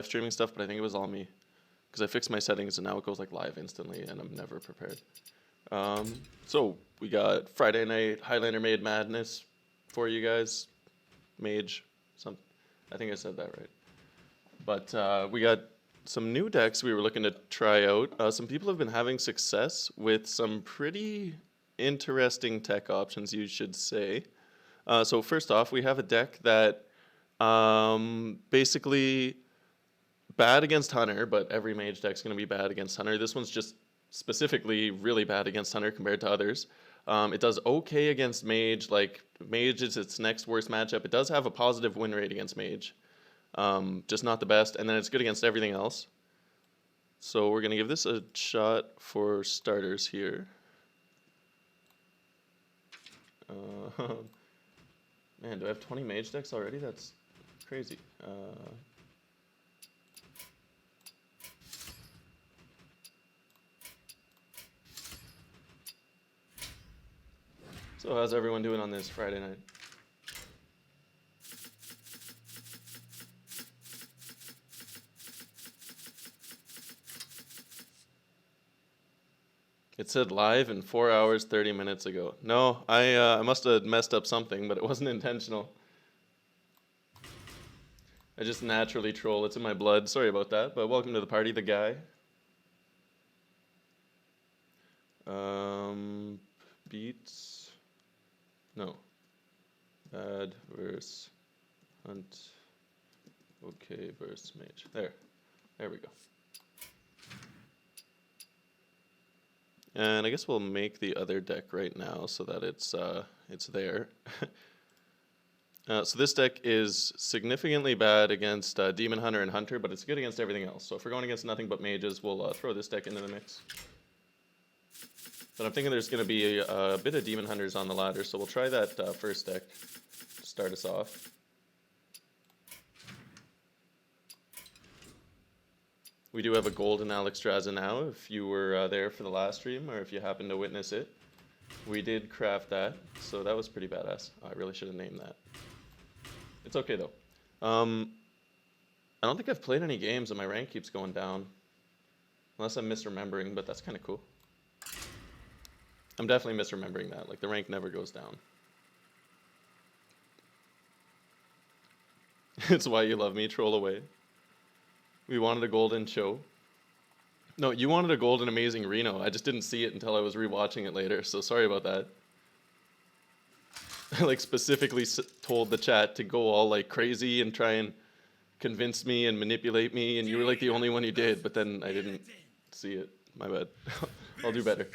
streaming stuff, but I think it was all me. Because I fixed my settings and now it goes like live instantly and I'm never prepared. So we got Friday night Highlander Mage Madness for you guys. Mage. I think I said that right. But we got some new decks we were looking to try out. Some people have been having success with some pretty interesting tech options, you should say. So first off, we have a deck that basically bad against Hunter, but every mage deck's going to be bad against Hunter. This one's just specifically really bad against Hunter compared to others. It does okay against Mage. Like, Mage is its next worst matchup. It does have a positive win rate against Mage. Just not the best. And then it's good against everything else. So we're going to give this a shot for starters here. Man, do I have 20 Mage decks already? That's crazy. So how's everyone doing on this Friday night? It said live in 4 hours, 30 minutes ago. No, I must have messed up something, but it wasn't intentional. I just naturally troll. It's in my blood. Sorry about that, but welcome to the party, the guy. Beats. No. Bad versus Hunt. Okay versus Mage. There we go. And I guess we'll make the other deck right now so that it's there. So this deck is significantly bad against Demon Hunter and Hunter, but it's good against everything else. So if we're going against nothing but mages, we'll throw this deck into the mix. But I'm thinking there's going to be a bit of Demon Hunters on the ladder, so we'll try that first deck to start us off. We do have a golden Alexstrasza now, if you were there for the last stream, or if you happened to witness it. We did craft that, so that was pretty badass. Oh, I really should have named that. It's okay, though. I don't think I've played any games, and my rank keeps going down. Unless I'm misremembering, but that's kind of cool. I'm definitely misremembering that. Like, the rank never goes down. It's why you love me, troll away. We wanted a golden show. No, you wanted a golden amazing Reno. I just didn't see it until I was rewatching it later, so sorry about that. I like specifically told the chat to go all like crazy and try and convince me and manipulate me, and you were like the only one who did, but then I didn't see it. My bad. I'll do better.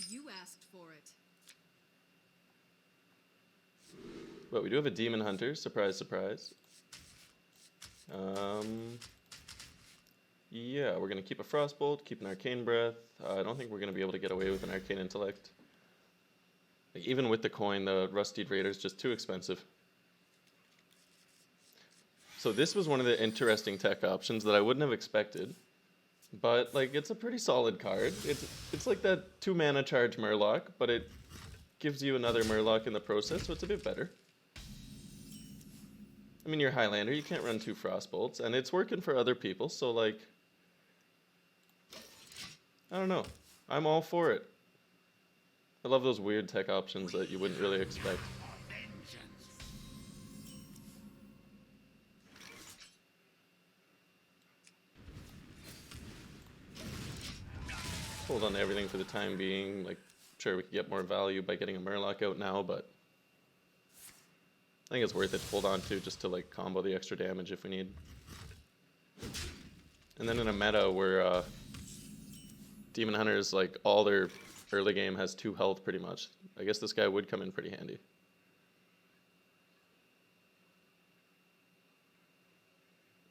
You asked for it. But we do have a Demon Hunter. Surprise, surprise. Yeah, we're going to keep a Frostbolt, keep an Arcane Breath. I don't think we're going to be able to get away with an Arcane Intellect. Like, even with the coin, the Rustied Raider is just too expensive. So this was one of the interesting tech options that I wouldn't have expected. But, like, it's a pretty solid card. It's like that 2-mana charge Murloc, but it gives you another Murloc in the process, so it's a bit better. I mean, you're Highlander, you can't run 2 Frostbolts, and it's working for other people, so, like, I don't know. I'm all for it. I love those weird tech options that you wouldn't really expect. Hold on to everything for the time being. Like, sure, we could get more value by getting a Murloc out now, but I think it's worth it to hold on to just to like combo the extra damage if we need. And then in a meta where Demon Hunters, like all their early game has 2 health pretty much, I guess this guy would come in pretty handy.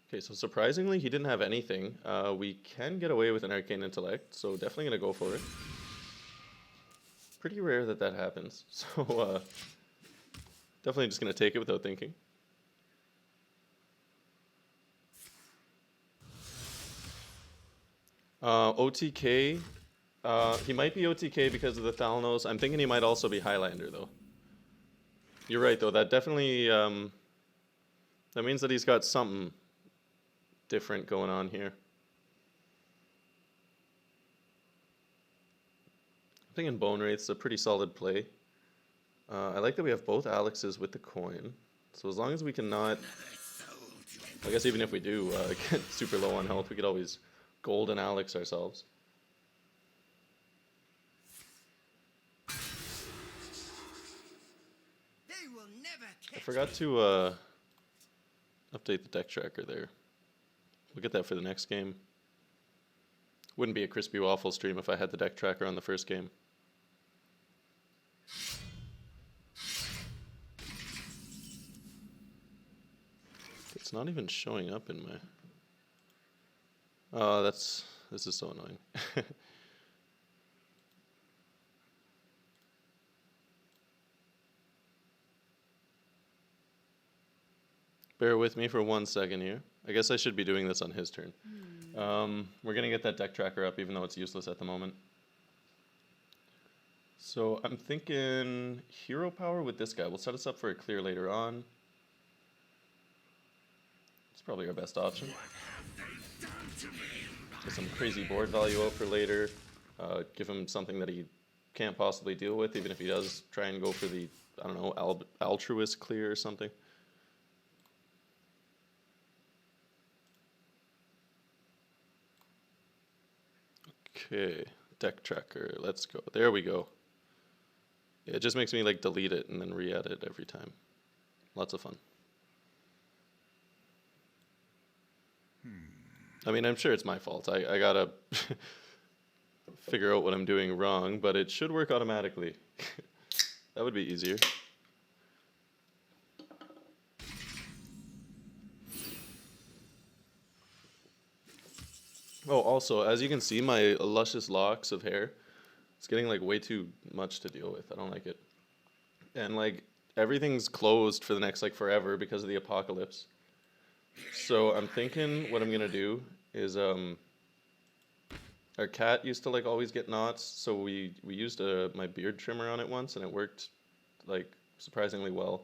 Okay, so surprisingly he didn't have anything. We can get away with an Arcane Intellect, so definitely gonna go for it. Pretty rare that that happens, so definitely just going to take it without thinking. OTK. He might be OTK because of the Thalnos. I'm thinking he might also be Highlander, though. You're right, though. That definitely... that means that he's got something different going on here. I'm thinking Bone Wraith's a pretty solid play. I like that we have both Alexes with the coin. So as long as we can not... I guess even if we do get super low on health, we could always gold and Alex ourselves. I forgot to update the deck tracker there. We'll get that for the next game. Wouldn't be a crispy waffle stream if I had the deck tracker on the first game. It's not even showing up in my... Oh, this is so annoying. Bear with me for 1 second here. I guess I should be doing this on his turn. We're going to get that deck tracker up even though it's useless at the moment. So I'm thinking hero power with this guy. We'll set us up for a clear later on. It's probably our best option. Get some crazy board value out for later. Give him something that he can't possibly deal with, even if he does try and go for the, I don't know, altruist clear or something. Okay, deck tracker, let's go. There we go. Yeah, it just makes me like delete it and then re-add it every time. Lots of fun. I mean, I'm sure it's my fault. I gotta figure out what I'm doing wrong, but it should work automatically. That would be easier. Oh, also, as you can see, my luscious locks of hair, it's getting like way too much to deal with. I don't like it. And like everything's closed for the next like forever because of the apocalypse. So I'm thinking what I'm gonna do is our cat used to like always get knots, so we used my beard trimmer on it once and it worked like surprisingly well.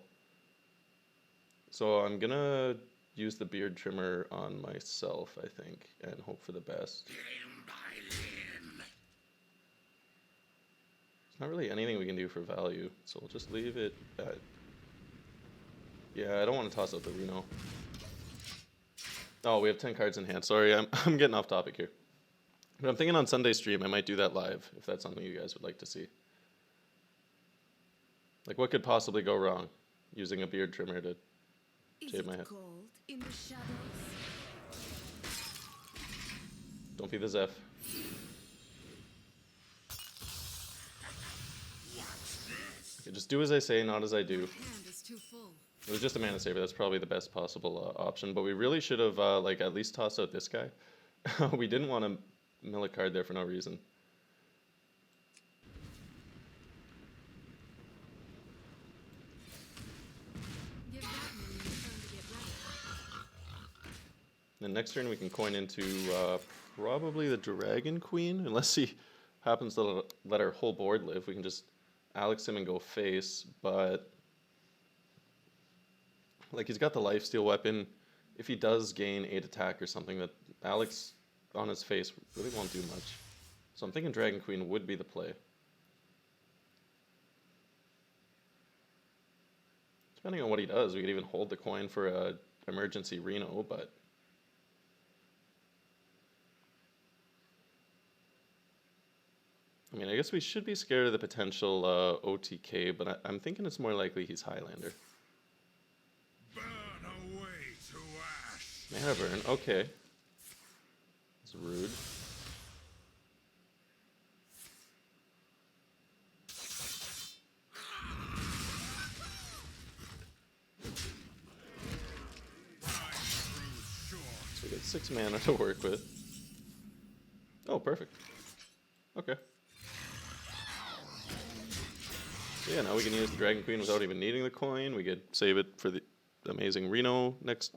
So I'm gonna use the beard trimmer on myself, I think, and hope for the best. There's not really anything we can do for value, so we'll just leave it at... Yeah, I don't want to toss out the Reno. Oh, we have 10 cards in hand. Sorry, I'm getting off topic here. But I'm thinking on Sunday stream I might do that live, if that's something you guys would like to see. Like, what could possibly go wrong using a beard trimmer to shave my head? In the shadows? Don't be the Zeph. Okay, just do as I say, not as I do. It was just a mana saver. That's probably the best possible option. But we really should have like at least tossed out this guy. We didn't want to mill a card there for no reason. Then next turn we can coin into probably the Dragon Queen, unless he happens to let our whole board live. We can just Alex him and go face, but like he's got the lifesteal weapon. If he does gain 8 attack or something, that Alex on his face really won't do much. So I'm thinking Dragon Queen would be the play. Depending on what he does, we could even hold the coin for a emergency Reno, but I mean, I guess we should be scared of the potential OTK, but I'm thinking it's more likely he's Highlander. Burn away to ash. Mana burn, okay. It's rude. So we get 6 mana to work with. Oh, perfect. Okay. So yeah, now we can use the Dragon Queen without even needing the coin. We could save it for the amazing Reno next...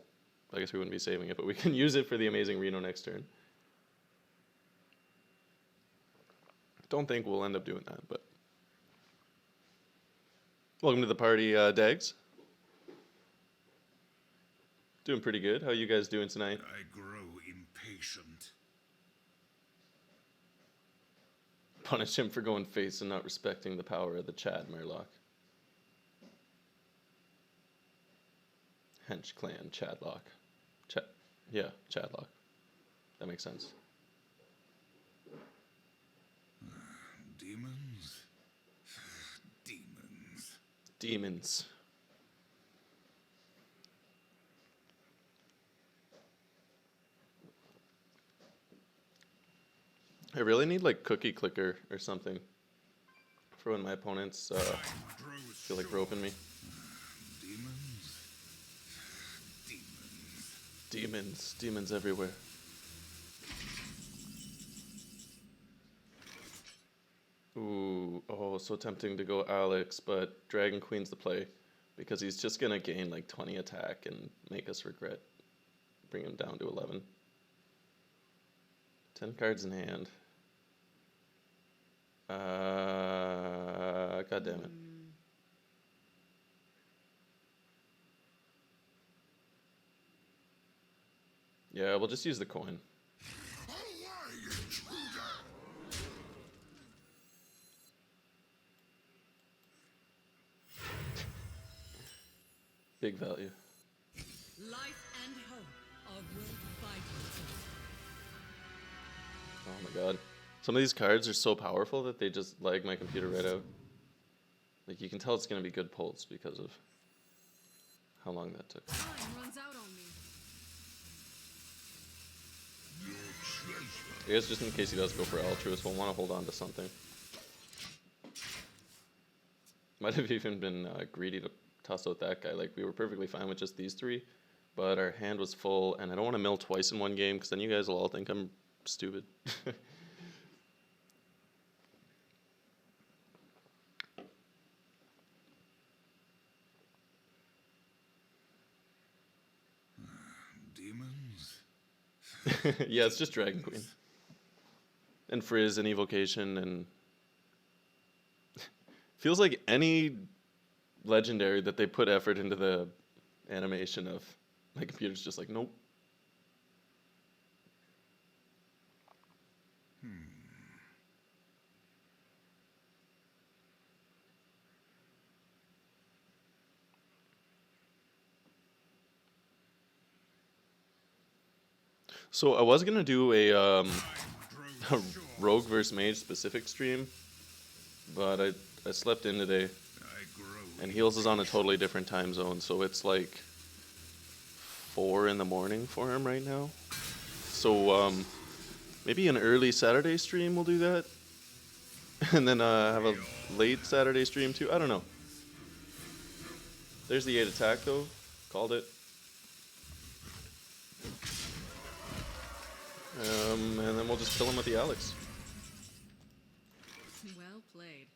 I guess we wouldn't be saving it, but we can use it for the amazing Reno next turn. Don't think we'll end up doing that, but... Welcome to the party, Dags. Doing pretty good. How you guys doing tonight? I grow impatient. Punish him for going face and not respecting the power of the Chad Murloc. Hench clan, Chadlock. Yeah, Chadlock. That makes sense. Demons? Demons. Demons. I really need like cookie clicker or something for when my opponents feel like roping me. Demons? Demons. Demons everywhere. Ooh, oh, so tempting to go Alex, but Dragon Queen's the play because he's just gonna gain like 20 attack and make us regret. Bring him down to 11. 10 cards in hand. God damn it. Yeah, we'll just use the coin. Big value. Life and hope are worth fighting for. Oh my god. Some of these cards are so powerful that they just lag my computer right out. Like you can tell it's going to be good pulls because of how long that took. Time runs out on me. I guess just in case he does go for Altruist, we'll want to hold on to something. Might have even been greedy to toss out that guy. Like we were perfectly fine with just these three, but our hand was full, and I don't want to mill twice in one game because then you guys will all think I'm stupid. Demons? Yeah, it's just Dragon Queen. And Frizz and Evocation and... Feels like any legendary that they put effort into the animation of. My computer's just like, nope. So I was gonna do a Rogue versus Mage specific stream, but I slept in today, and Healz is on a totally different time zone, so it's like 4 in the morning for him right now. So maybe an early Saturday stream we'll do that, and then have a late Saturday stream too. I don't know. There's the 8 attack though. Called it. And then we'll just kill him with the Alex. Well played.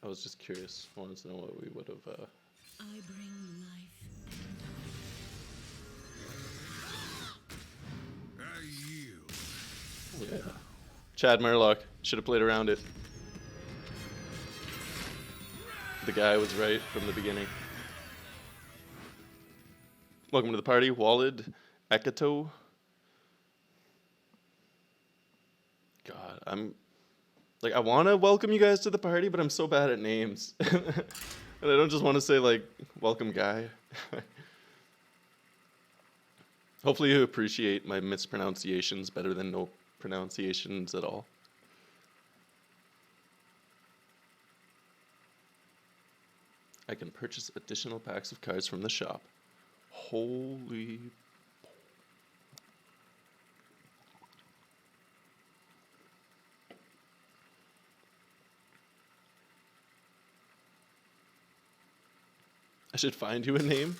I was just curious. I wanted to know what we would have. I bring life and I yield. Yeah. Chad Murloc. Should have played around it. The guy was right from the beginning. Welcome to the party, Walid, Akato. God, I want to welcome you guys to the party, but I'm so bad at names. And I don't just want to say, like, welcome guy. Hopefully you appreciate my mispronunciations better than no pronunciations at all. I can purchase additional packs of cards from the shop. Holy... I should find you a name?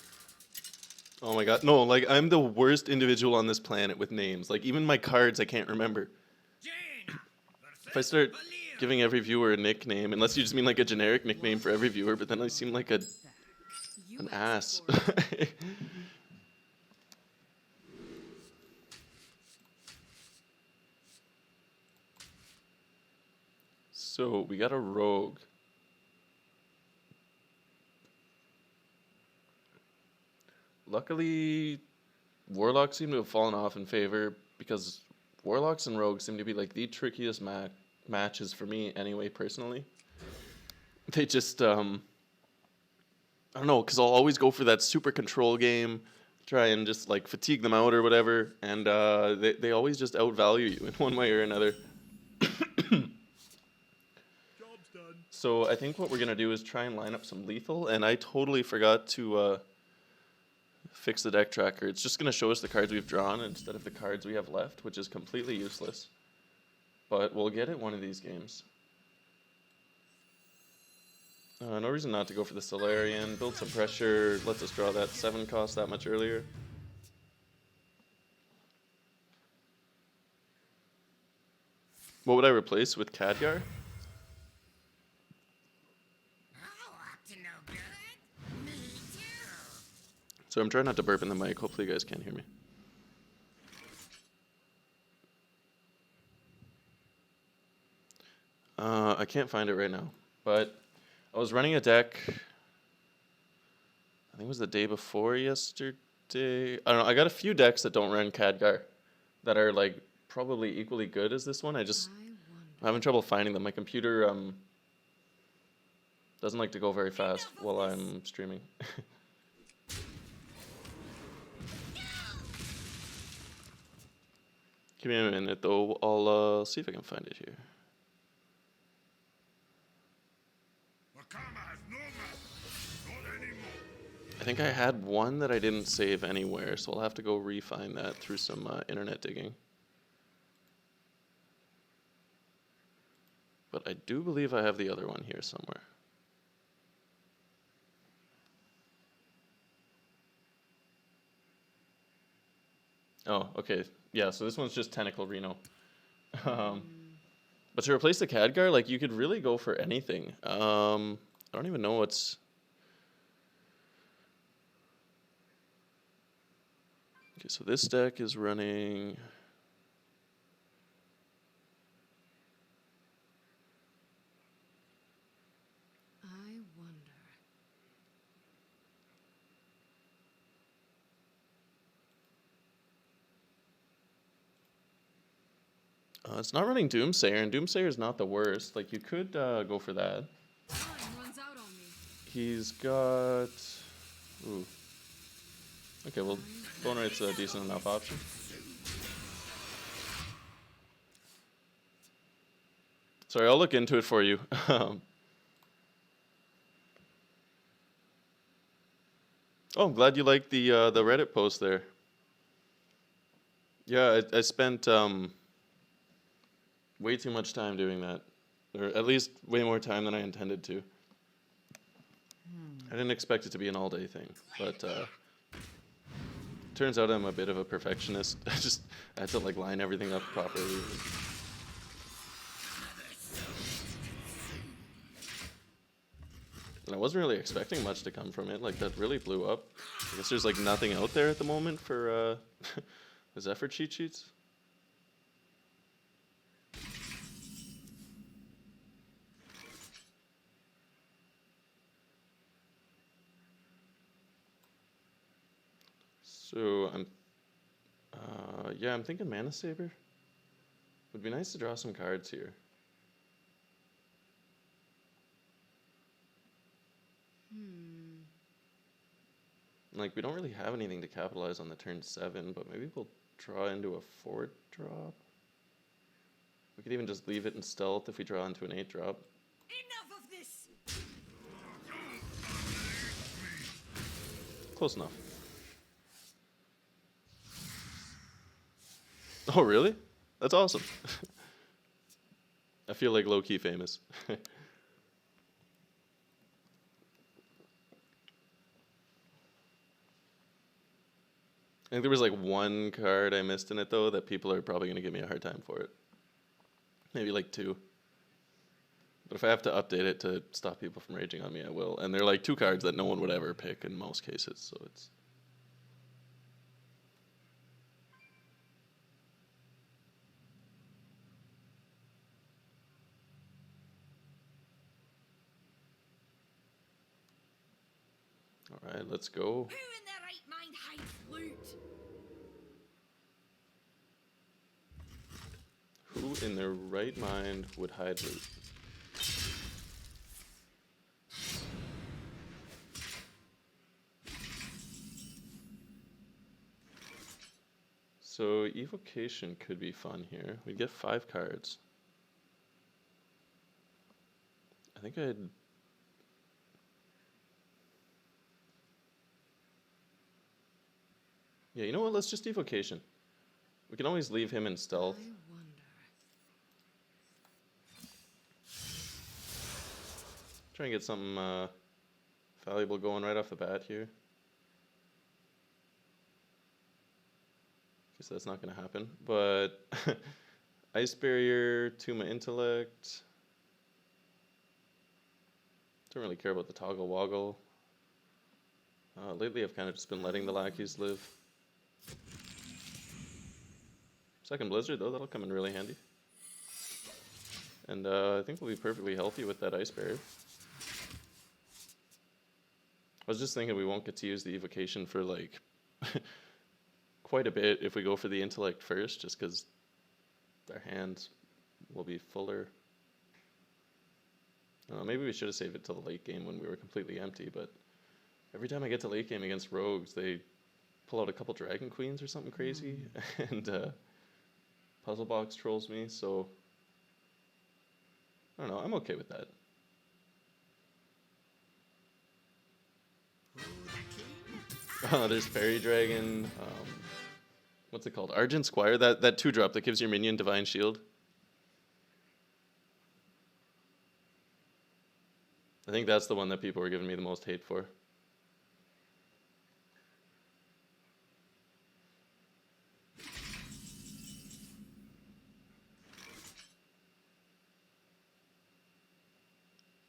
Oh my god, no, like, I'm the worst individual on this planet with names. Like, even my cards I can't remember. If I start giving every viewer a nickname, unless you just mean like a generic nickname for every viewer, but then I seem like an ass. So we got a rogue. Luckily, warlocks seem to have fallen off in favor because warlocks and rogues seem to be like the trickiest matches for me anyway, personally. They just, I don't know, because I'll always go for that super control game, try and just like fatigue them out or whatever, and they always just outvalue you in one way or another. Job's done. So I think what we're going to do is try and line up some lethal, and I totally forgot to fix the deck tracker. It's just going to show us the cards we've drawn instead of the cards we have left, which is completely useless. But we'll get it one of these games. No reason not to go for the Solarian. Build some pressure. Lets us draw that 7 cost that much earlier. What would I replace with Khadgar? So I'm trying not to burp in the mic. Hopefully you guys can't hear me. I can't find it right now, but I was running a deck, I think it was the day before yesterday. I don't know, I got a few decks that don't run Khadgar that are like probably equally good as this one. I'm having trouble finding them. My computer doesn't like to go very fast while I'm streaming. Give me a minute though, I'll see if I can find it here. I think I had one that I didn't save anywhere, so I'll have to go re-find that through some internet digging. But I do believe I have the other one here somewhere. Oh, okay. Yeah, so this one's just Tentacle Reno. But to replace the Khadgar, like, you could really go for anything. I don't even know what's... Okay, so this deck is running... I wonder. It's not running Doomsayer, and Doomsayer is not the worst. Like, you could go for that. Time runs out on me. He's got... Ooh. Okay, well, Bone Rate's a decent enough option. Sorry, I'll look into it for you. Oh, I'm glad you liked the Reddit post there. Yeah, I spent way too much time doing that. Or at least way more time than I intended to. I didn't expect it to be an all-day thing, but turns out I'm a bit of a perfectionist. I had to like line everything up properly. And I wasn't really expecting much to come from it. Like, that really blew up. I guess there's like nothing out there at the moment for the Zephyr cheat sheets. So I'm thinking Mana Saber. Would be nice to draw some cards here. Like, we don't really have anything to capitalize on the turn 7, but maybe we'll draw into a 4-drop. We could even just leave it in stealth if we draw into an 8-drop. Enough of this. Close enough. Oh, really? That's awesome. I feel like low-key famous. I think there was like one card I missed in it, though, that people are probably going to give me a hard time for it. Maybe like 2. But if I have to update it to stop people from raging on me, I will. And they're like 2 cards that no one would ever pick in most cases, so it's... Alright, let's go. Who in their right mind hides loot? Who in their right mind would hide loot? So evocation could be fun here. We'd get 5 cards. I think I'd... Yeah, you know what? Let's just evocation. We can always leave him in stealth. I wonder. Try and get something valuable going right off the bat here. Guess that's not going to happen. But Ice Barrier, Tomb of Intellect. Don't really care about the Toggle Woggle. Lately I've kind of just been letting the lackeys live. Second Blizzard though, that'll come in really handy. And I think we'll be perfectly healthy with that Ice Barrier. I was just thinking we won't get to use the evocation for like quite a bit if we go for the intellect first, just because our hands will be fuller. Maybe we should have saved it till the late game when we were completely empty, but every time I get to late game against rogues, they pull out a couple Dragon Queens or something crazy, and Puzzle Box trolls me, so I don't know, I'm okay with that. There's Fairy Dragon. What's it called? Argent Squire. That 2-drop that gives your minion Divine Shield. I think that's the one that people were giving me the most hate for.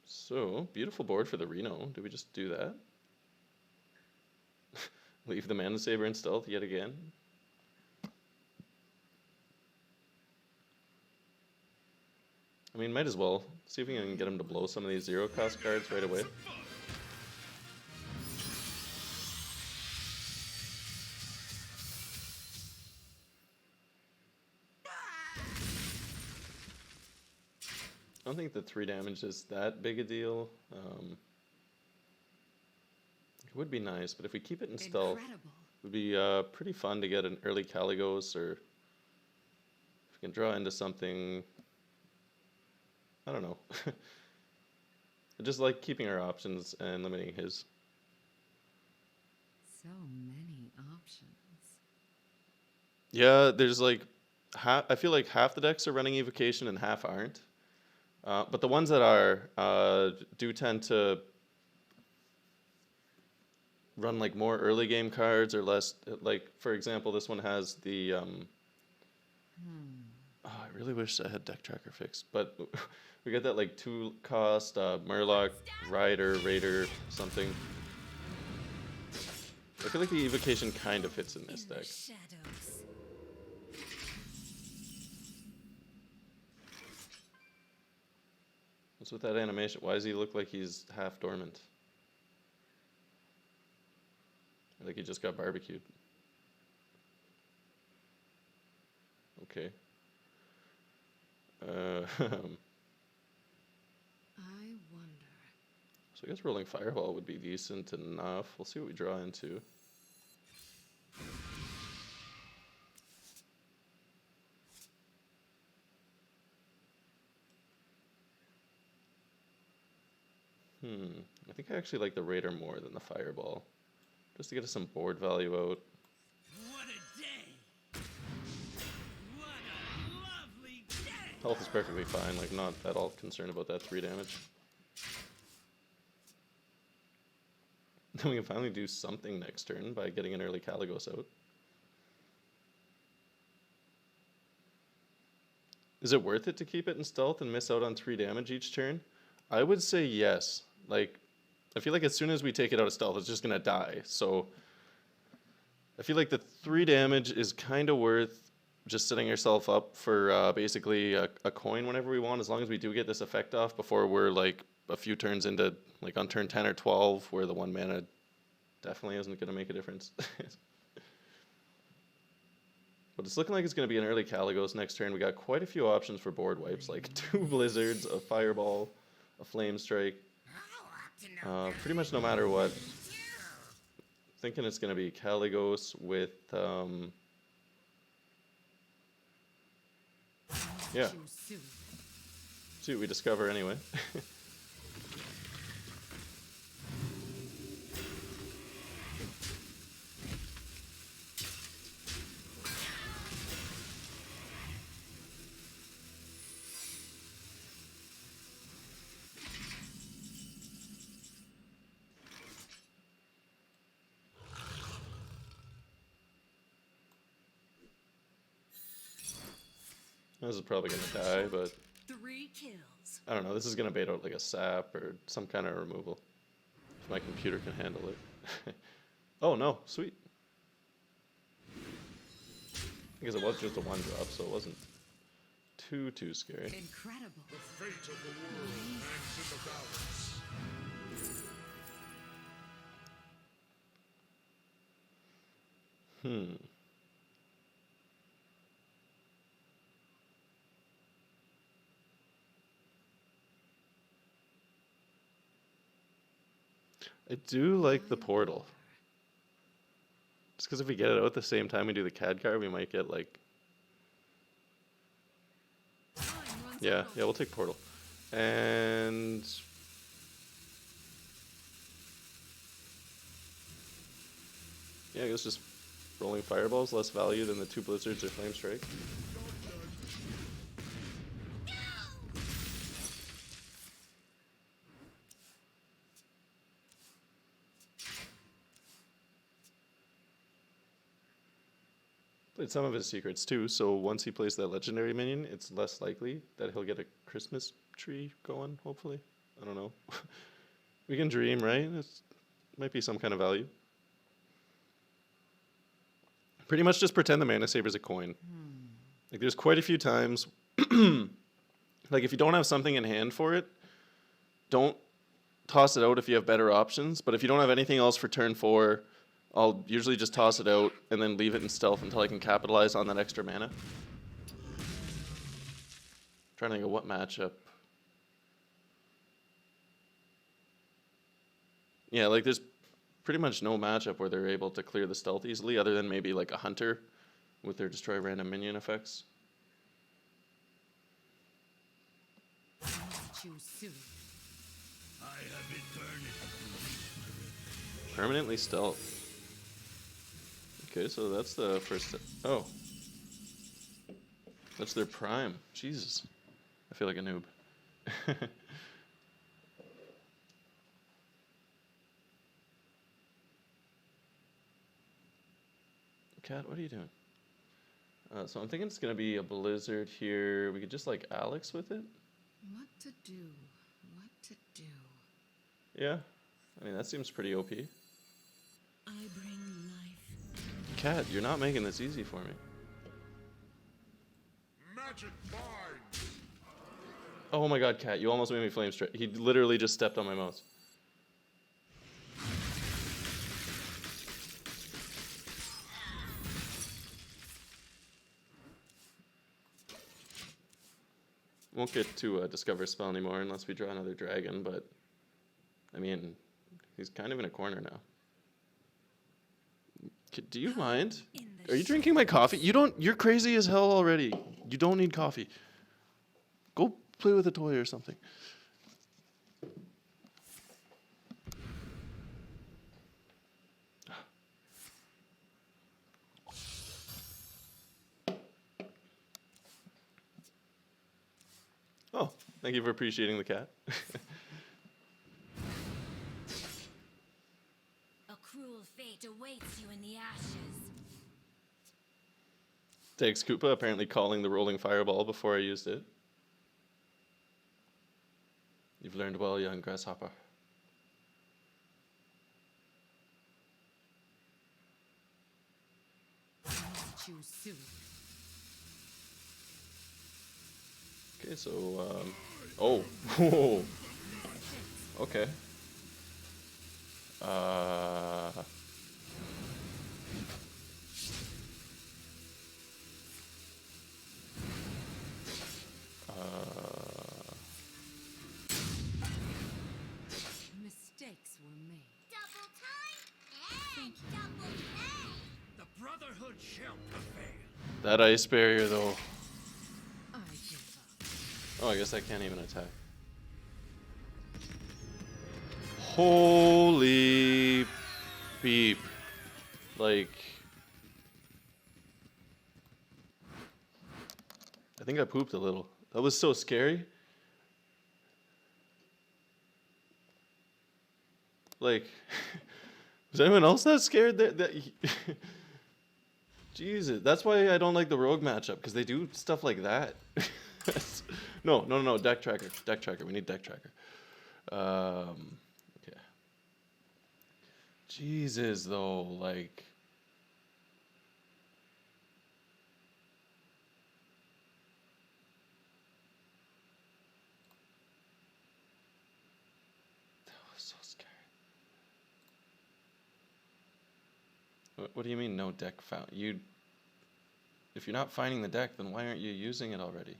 So, beautiful board for the Reno. Do we just do that? Leave the Mana Saber in stealth yet again. I mean, might as well. See if we can get him to blow some of these 0-cost cards right away. I don't think the 3 damage is that big a deal. It would be nice, but if we keep it in stealth, it would be pretty fun to get an early Caligos, or if we can draw into something. I don't know. I just like keeping our options and limiting his. So many options. Yeah, there's like I feel like half the decks are running evocation and half aren't. But the ones that are do tend to run like more early game cards or less. Like for example, this one has the. Oh, I really wish I had deck tracker fixed, but we got that like 2-cost Murloc, Rider, Raider, something. I feel like the evocation kind of fits in this deck. Shadows. What's with that animation? Why does he look like he's half dormant? Like he just got barbecued. Okay. I wonder. So I guess rolling Fireball would be decent enough. We'll see what we draw into. I think I actually like the Raider more than the Fireball. Just to get us some board value out. What a day! What a lovely day! Health is perfectly fine, like not at all concerned about that 3 damage. Then we can finally do something next turn by getting an early Caligos out. Is it worth it to keep it in stealth and miss out on 3 damage each turn? I would say yes. Like, I feel like as soon as we take it out of stealth, it's just gonna die. So I feel like the 3 damage is kind of worth just setting yourself up for basically a coin whenever we want, as long as we do get this effect off before we're like a few turns into, like on turn 10 or 12, where the 1 mana definitely isn't going to make a difference. But it's looking like it's going to be an early Caligos next turn. We got quite a few options for board wipes, like 2 Blizzards, a Fireball, a Flame Strike. Pretty much no matter what. Thinking it's going to be Caligos with, yeah. See what we discover anyway. This is probably going to die, but 3 kills. I don't know. This is going to bait out like a sap or some kind of removal. If my computer can handle it. Oh no, sweet. Because it was just a 1-drop, so it wasn't too scary. Incredible. The fate of the world hangs in the balance. I do like the portal. Just because if we get it out at the same time we do the CAD card, we might get like... Yeah, we'll take portal. And... yeah, I guess just rolling fireballs, less value than the 2 Blizzards or Flame Strike. Played some of his secrets too, so once he plays that legendary minion, it's less likely that he'll get a Christmas tree going, hopefully. I don't know. We can dream, right? It might be some kind of value. Pretty much just pretend the Mana Saber's a coin. Like, there's quite a few times, like, if you don't have something in hand for it, don't toss it out if you have better options, but if you don't have anything else for turn 4, I'll usually just toss it out and then leave it in stealth until I can capitalize on that extra mana. Trying to think of what matchup. Yeah, like there's pretty much no matchup where they're able to clear the stealth easily other than maybe like a hunter with their destroy random minion effects. Choose soon. I have been burning. Permanently stealth. Okay, so that's the first... oh. That's their prime. Jesus. I feel like a noob. Cat, what are you doing? So I'm thinking it's going to be a Blizzard here. We could just like Alex with it. What to do? What to do? Yeah. I mean, that seems pretty OP. I bring life. Cat, you're not making this easy for me. Magic mind. Oh my god, Cat, you almost made me flame strike. He literally just stepped on my mouse. Won't get to discover spell anymore unless we draw another dragon, but I mean, he's kind of in a corner now. Do you mind? Are you drinking my coffee? You're crazy as hell already. You don't need coffee. Go play with a toy or something. Oh, thank you for appreciating the cat. A cruel fate awaits you in the ashes. Takes Koopa apparently calling the rolling fireball before I used it. You've learned well, young grasshopper. Choose soon. Okay, so, oh, whoa. Okay. could shall prevail. That ice barrier though. I give up. Oh, I guess I can't even attack. Holy beep. Like, I think I pooped a little. That was so scary. Like, was anyone else that scared? Jesus, that's why I don't like the rogue matchup, because they do stuff like that. No, deck tracker. Deck tracker. We need deck tracker. Okay. Jesus, though, like. That was so scary. What do you mean, no deck found? If you're not finding the deck, then why aren't you using it already?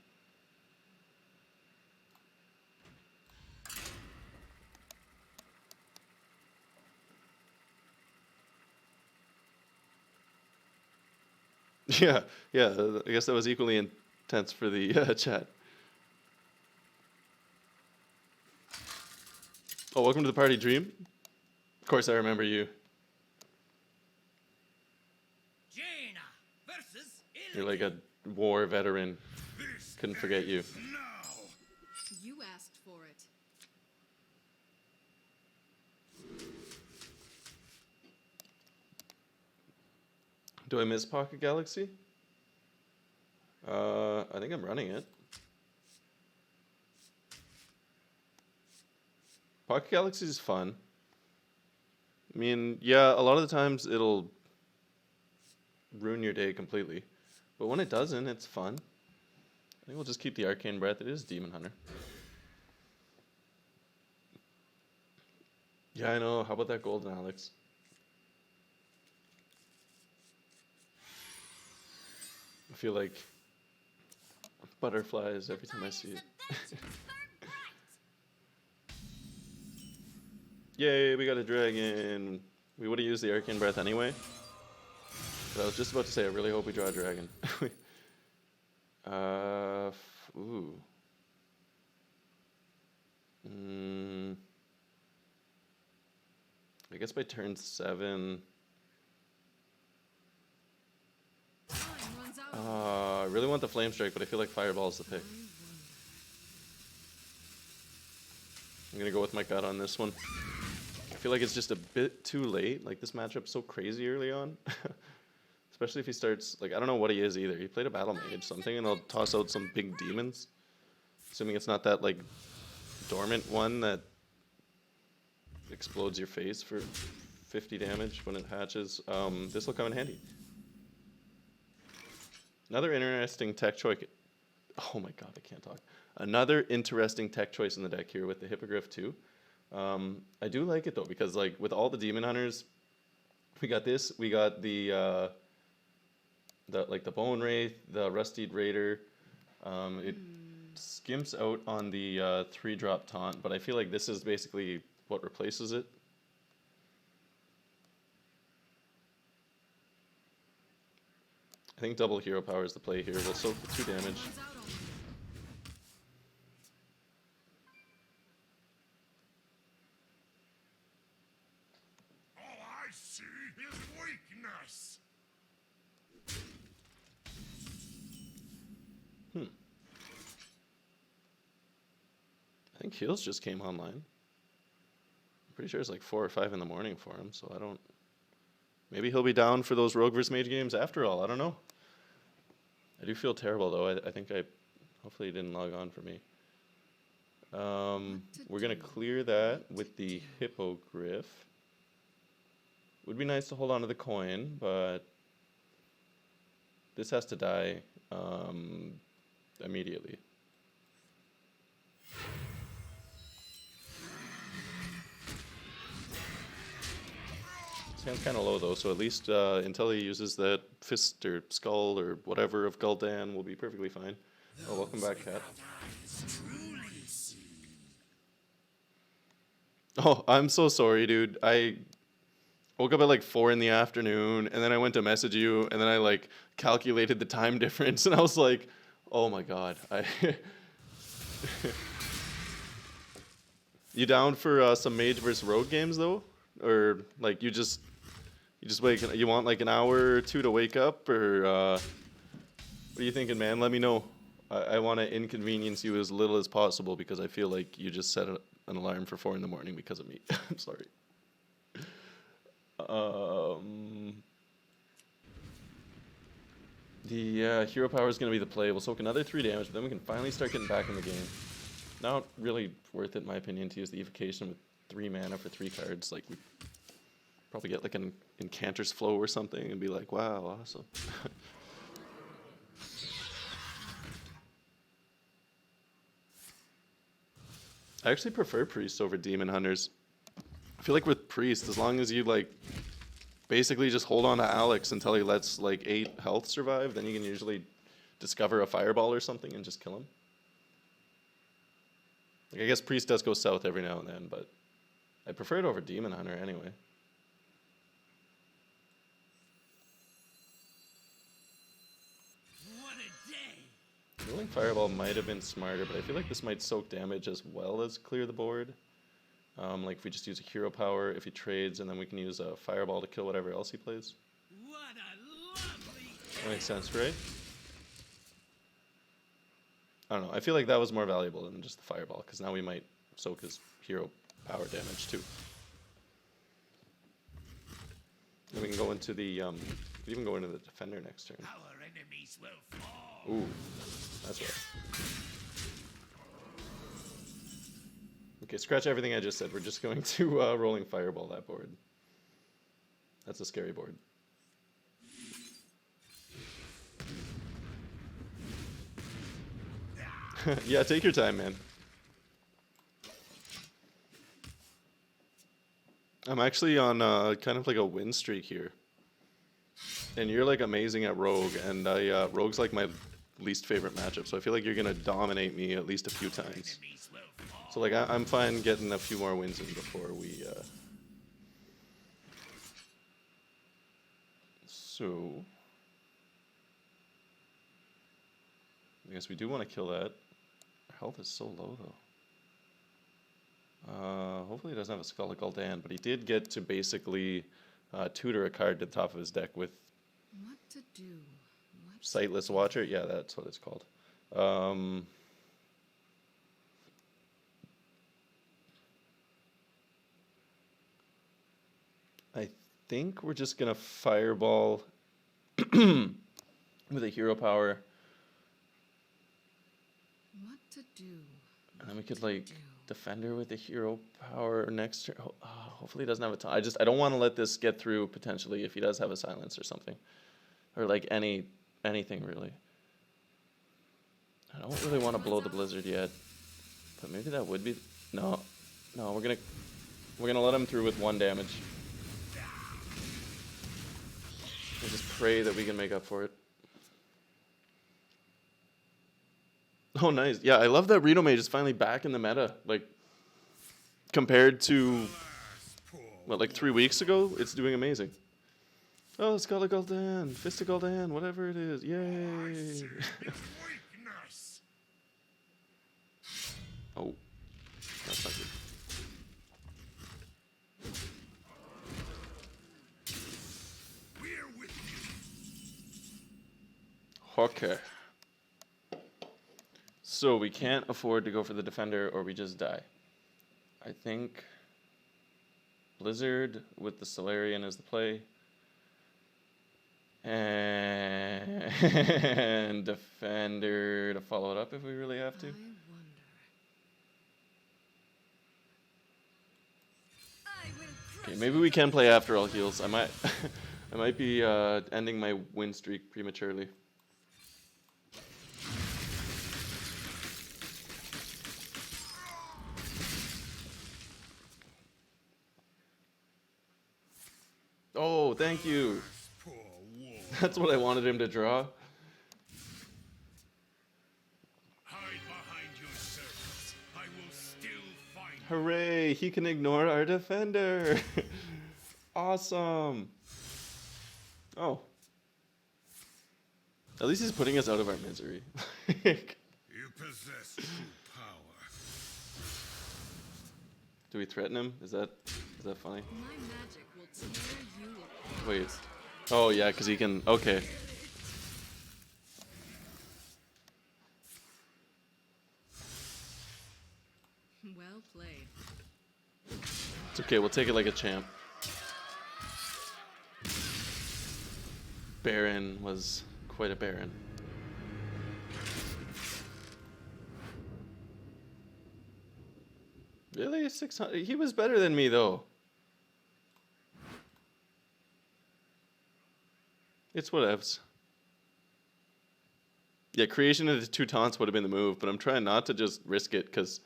Yeah, I guess that was equally intense for the chat. Oh, welcome to the party, Dream. Of course, I remember you. Jaina versus You're like a war veteran. This Couldn't forget you. now. You asked for it. Do I miss Pocket Galaxy? I think I'm running it. Pocket Galaxy is fun. I mean, yeah, a lot of the times it'll ruin your day completely. But when it doesn't, it's fun. I think we'll just keep the Arcane Breath. It is Demon Hunter. Yeah, I know. How about that Golden Alex? I feel like butterflies every time I see it. Yay, we got a dragon. We would have used the Arcane Breath anyway. But I was just about to say, I really hope we draw a dragon. Ooh. I guess by turn 7. Time runs out. I really want the Flame Strike, but I feel like Fireball is the pick. I'm gonna go with my gut on this one. I feel like it's just a bit too late. Like, this matchup's so crazy early on. Especially if he starts, like, I don't know what he is either. He played a Battle Mage, so I'm thinking they'll toss out some big demons. Assuming it's not that, like, dormant one that explodes your face for 50 damage when it hatches. This will come in handy. Another interesting tech choice. Oh my god, I can't talk. Another interesting tech choice in the deck here with the Hippogriff too. I do like it though, because like with all the Demon Hunters, we got this. We got the Bone Wraith, the Rustied Raider. It skimps out on the 3-drop taunt, but I feel like this is basically what replaces it. I think double hero power is the play here. We'll soak the 2 damage. Runs out on me. All I see is weakness. I think Healz just came online. I'm pretty sure it's like 4 or 5 in the morning for him, so I don't... Maybe he'll be down for those Rogue vs. Mage games after all. I don't know. I do feel terrible, though. I think hopefully he didn't log on for me. We're going to clear that with the Hippogriff. Would be nice to hold on to the coin, but this has to die immediately. This hand's kind of low though, so at least until he uses that fist or skull or whatever of Gul'dan, we'll be perfectly fine. Oh, welcome back, Cat. Oh, I'm so sorry, dude. I woke up at like 4 in the afternoon, and then I went to message you, and then I like calculated the time difference, and I was like, oh my god, You down for some Mage versus Rogue games though, or like you just you want like an hour or two to wake up, or what are you thinking, man? Let me know. I want to inconvenience you as little as possible because I feel like you just set an alarm for 4 in the morning because of me. I'm sorry. The hero power is going to be the play. We'll soak another 3 damage, but then we can finally start getting back in the game. Not really worth it, in my opinion, to use the evocation with 3 mana for 3 cards. Like, we probably get like an Incanter's Flow or something and be like, wow, awesome. I actually prefer Priest over Demon Hunters. I feel like with Priest, as long as you like basically just hold on to Alex until he lets like 8 health survive, then you can usually discover a fireball or something and just kill him. Like, I guess Priest does go south every now and then, but I prefer it over Demon Hunter anyway. What a day! Rolling Fireball might have been smarter, but I feel like this might soak damage as well as clear the board. Like if we just use a hero power, if he trades, and then we can use a Fireball to kill whatever else he plays. What a lovely That makes sense, right? I don't know. I feel like that was more valuable than just the Fireball, because now we might soak his hero power damage too. Then we can go into the, we can even go into the Defender next turn. our enemies will fall. Ooh, that's right. Okay, scratch everything I just said. We're just going to Rolling Fireball that board. That's a scary board. Yeah, take your time, man. I'm actually on kind of like a win streak here. And you're like amazing at Rogue, and Rogue's like my least favorite matchup, so I feel like you're gonna dominate me at least a few times. Enemies will fall. So like I'm fine getting a few more wins in before we so I guess we do want to kill that. Our health is so low though. Hopefully he doesn't have a Skull of Gul'dan, but he did get to basically tutor a card to the top of his deck with What to do? What Sightless Watcher. Yeah, that's what it's called. I think we're just gonna Fireball with a hero power, What to do? and then we could like Defender with a hero power next turn. Hopefully he doesn't have a ton. I don't want to let this get through potentially if he does have a silence or something, or like anything really. I don't really want to blow the Blizzard yet, but maybe that would be no. We're gonna let him through with 1 damage. And just pray that we can make up for it. Oh, nice. Yeah, I love that Reno Mage is finally back in the meta. Like, compared to, what, like 3 weeks ago? It's doing amazing. Oh, Skull of Gul'dan, Fist of Gul'dan, whatever it is. Yay! Weakness. Oh, that's not good. We're with you. Okay. So we can't afford to go for the Defender or we just die. I think Blizzard with the Solarian is the play. And Defender to follow it up if we really have to. I wonder. Okay, maybe we can play after all heals. I might I might be ending my win streak prematurely. Oh, thank you. Poor wolf. That's what I wanted him to draw. Hide behind your servants. I will still find you. Hooray, he can ignore our Defender. Awesome. Oh. At least he's putting us out of our misery. You possess true power. Do we threaten him? Is that funny? My magic will tear you apart. Wait. Oh yeah, because he can. Okay. Well played. It's okay. We'll take it like a champ. Baron was quite a baron. Really? 600? He was better than me, though. It's whatevs. Yeah, creation of the 2 taunts would have been the move, but I'm trying not to just risk it, because...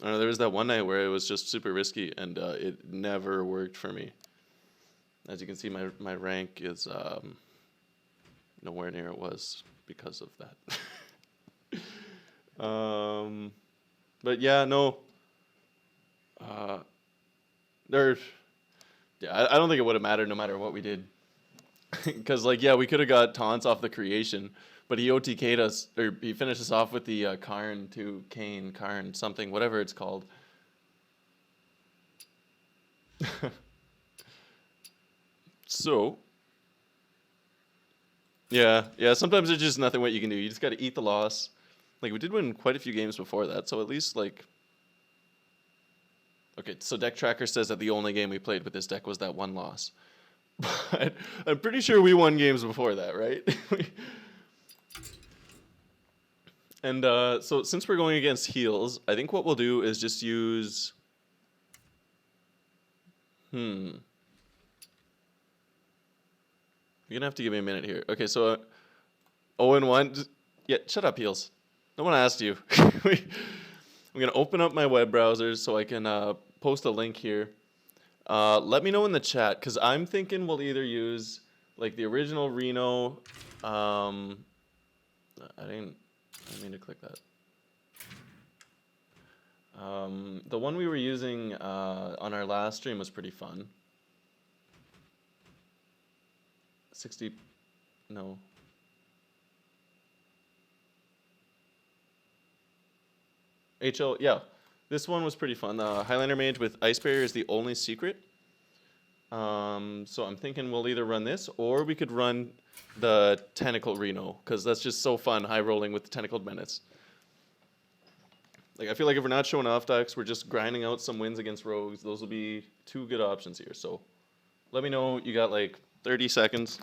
I don't know, there was that one night where it was just super risky, and it never worked for me. As you can see, my rank is nowhere near it was because of that. But yeah, no. I don't think it would have mattered no matter what we did. Because, like, yeah, we could have got taunts off the creation, but he OTK'd us, or he finished us off with the Karn to Kane, Karn, something, whatever it's called. So, yeah, sometimes there's just nothing what you can do. You just got to eat the loss. Like, we did win quite a few games before that, so at least, like... Okay, so Deck Tracker says that the only game we played with this deck was that one loss. But I'm pretty sure we won games before that, right? And so since we're going against Healz, I think what we'll do is just use... You're going to have to give me a minute here. Okay, so 0-1. Yeah, shut up, Healz. No one asked you. I'm going to open up my web browser so I can post a link here. Let me know in the chat, because I'm thinking we'll either use like the original Reno. I didn't mean to click that. The one we were using on our last stream was pretty fun. 60, no. HL, yeah. This one was pretty fun. The Highlander Mage with Ice Barrier is the only secret. So I'm thinking we'll either run this, or we could run the Tentacle Reno, because that's just so fun, high rolling with the Tentacled Menace. Like, I feel like if we're not showing off decks, we're just grinding out some wins against rogues. Those will be 2 good options here. So let me know. You got like 30 seconds.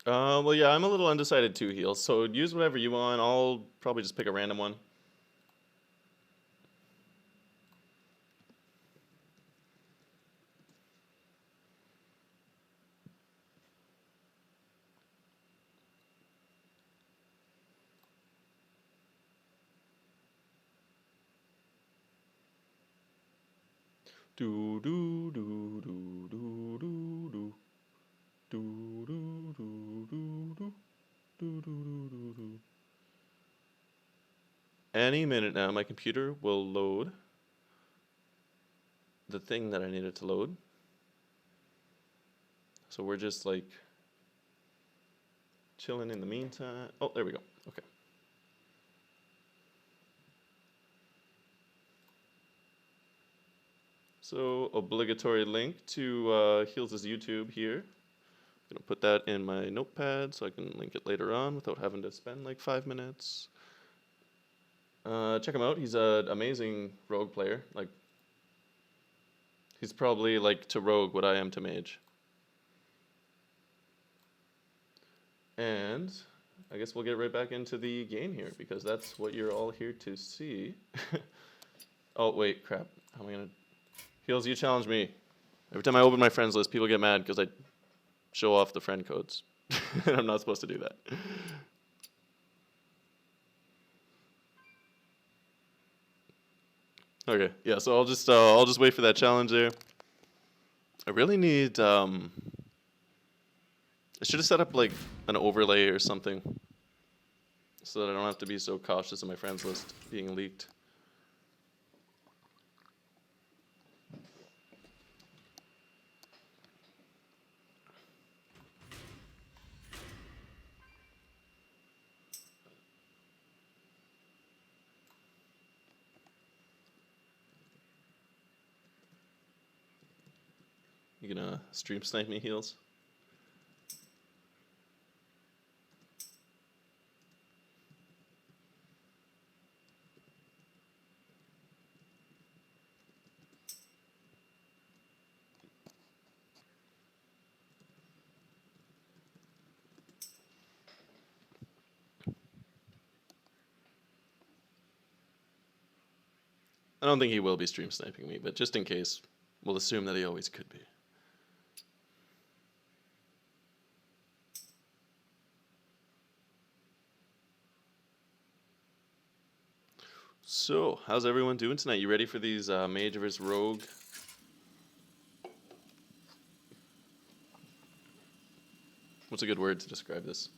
Well, yeah, I'm a little undecided too, Healz. So use whatever you want. I'll probably just pick a random one. Do do do do do do do. Do do do do do. Do do do do do. Any minute now, my computer will load the thing that I needed to load. So we're just like chilling in the meantime. Oh, there we go. Okay. So obligatory link to Healz' YouTube here. I'm gonna put that in my notepad so I can link it later on without having to spend like 5 minutes. Check him out. He's an amazing rogue player. Like, he's probably like to rogue what I am to mage. And I guess we'll get right back into the game here because that's what you're all here to see. Oh wait, crap. How am I gonna? Healz, you challenge me. Every time I open my friends list, people get mad because I show off the friend codes. And I'm not supposed to do that. Okay, yeah, so I'll just wait for that challenge there. I really need I should have set up like an overlay or something so that I don't have to be so cautious of my friends list being leaked. You gonna stream snipe me, Healz? I don't think he will be stream sniping me, but just in case, we'll assume that he always could be. So, how's everyone doing tonight? You ready for these Mage vs. Rogue? What's a good word to describe this?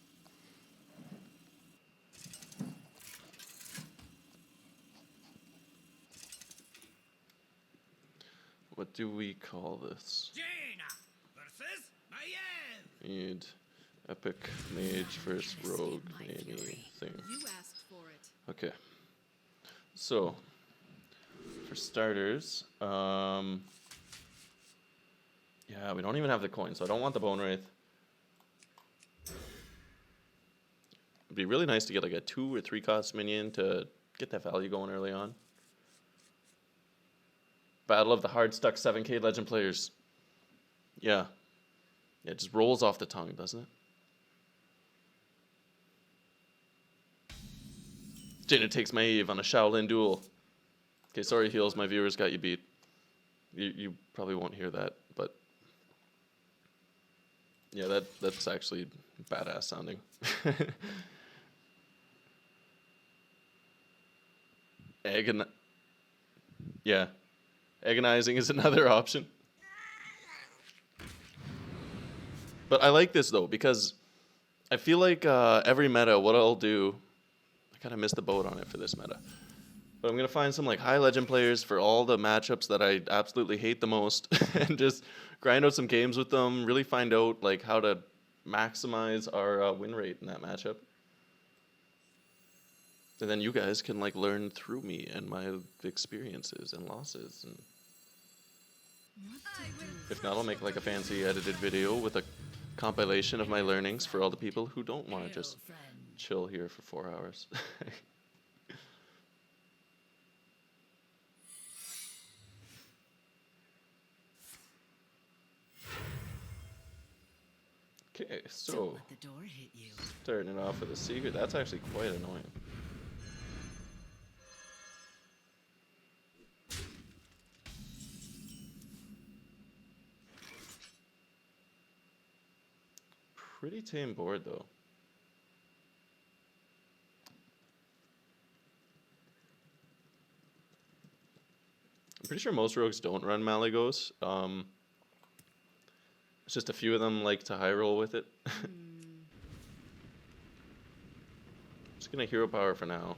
What do we call this? Jaina versus Mayev. Need epic Mage vs. Rogue naming thing. You asked for it. Okay. So, for starters, yeah, we don't even have the coin, so I don't want the Bone Wraith. It'd be really nice to get like a 2 or 3 cost minion to get that value going early on. Battle of the hard stuck 7K legend players. Yeah. Yeah, it just rolls off the tongue, doesn't it? Jaina takes Maeve on a Shaolin duel. Okay, sorry, Healz, my viewers got you beat. You probably won't hear that, but yeah, that's actually badass sounding. Yeah, agonizing is another option. But I like this though because I feel like every meta, what I'll do. I kind of missed the boat on it for this meta. But I'm going to find some like high legend players for all the matchups that I absolutely hate the most and just grind out some games with them, really find out like how to maximize our win rate in that matchup. And then you guys can like learn through me and my experiences and losses. And if not, I'll make like a fancy edited video with a compilation of my learnings for all the people who don't want to just chill here for 4 hours. Okay, so let the door hit you. starting it off with a secret. That's actually quite annoying. Pretty tame board though. pretty sure most rogues don't run Malygos. It's just a few of them like to high roll with it. Just gonna hero power for now.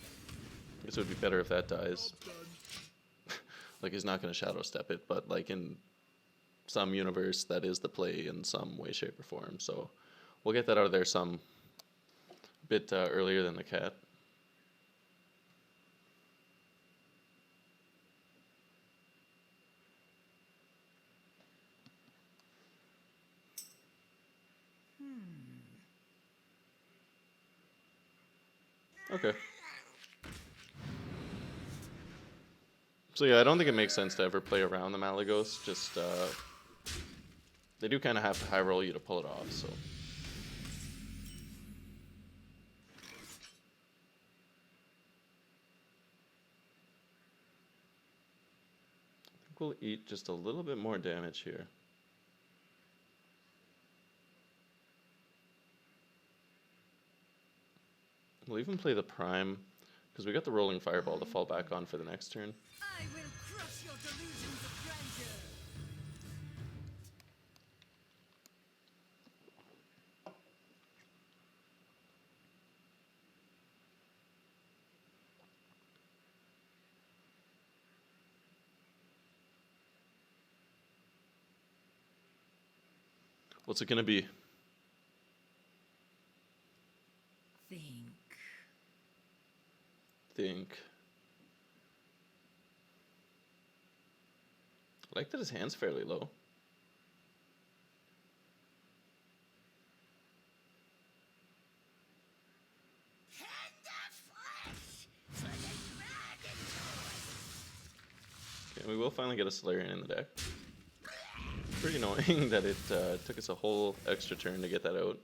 I guess it would be better if that dies. Like, he's not gonna shadow step it, but like in some universe, that is the play in some way, shape, or form. So we'll get that out of there some bit earlier than the cat. Okay. So yeah, I don't think it makes sense to ever play around the Malygos. Just they do kind of have to high roll you to pull it off. So I think we'll eat just a little bit more damage here. We'll even play the Prime, because we got the Rolling Fireball to fall back on for the next turn. I will crush your delusions of grandeur. What's it gonna be? Think. I like that his hand's fairly low. Okay, we will finally get a Solarian in the deck. Pretty annoying that it took us a whole extra turn to get that out.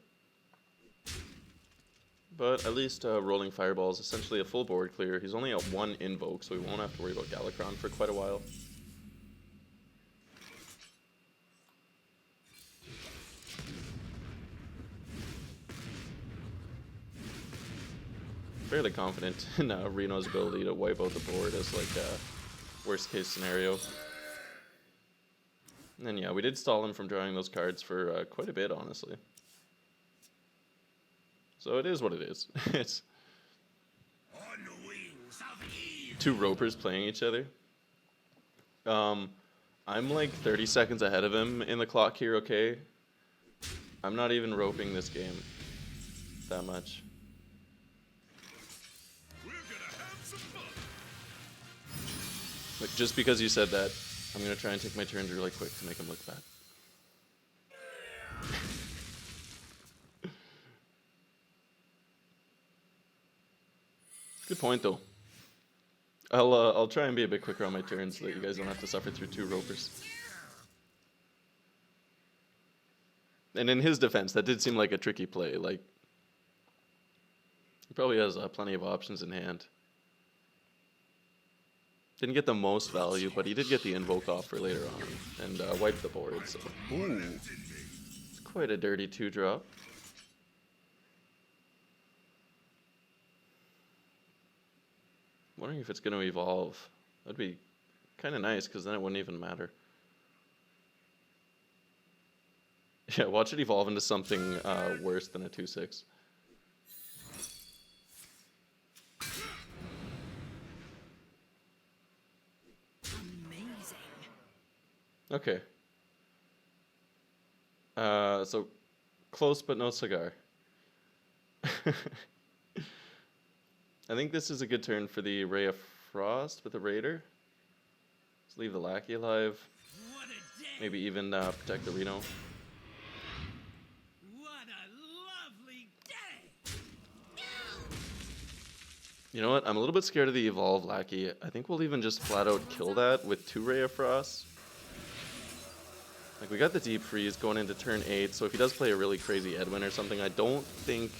But at least Rolling Fireball is essentially a full board clear. He's only at 1 invoke, so we won't have to worry about Galakron for quite a while. Fairly confident in Reno's ability to wipe out the board as like a worst case scenario. And then yeah, we did stall him from drawing those cards for quite a bit, honestly. So it is what it is. It's On the wings of evil. 2 ropers playing each other. I'm like 30 seconds ahead of him in the clock here, okay? I'm not even roping this game that much. We're gonna have some fun. Like, just because you said that, I'm gonna try and take my turns really quick to make him look bad. Good point, though. I'll try and be a bit quicker on my turns so that you guys don't have to suffer through 2 ropers. And in his defense, that did seem like a tricky play. Like, he probably has plenty of options in hand. Didn't get the most value, but he did get the invoke off for later on and wiped the board. So, ooh, it's quite a dirty 2-drop. Wondering if it's going to evolve. That'd be kind of nice, because then it wouldn't even matter. Yeah, watch it evolve into something worse than a 2/6. Amazing. Okay. So close but no cigar. I think this is a good turn for the Ray of Frost with the Raider. Let's leave the Lackey alive. What a day. Maybe even protect the Reno. What a lovely day. You know what? I'm a little bit scared of the Evolve Lackey. I think we'll even just flat out kill that with 2 Ray of Frost. Like, we got the Deep Freeze going into turn 8, so if he does play a really crazy Edwin or something, I don't think...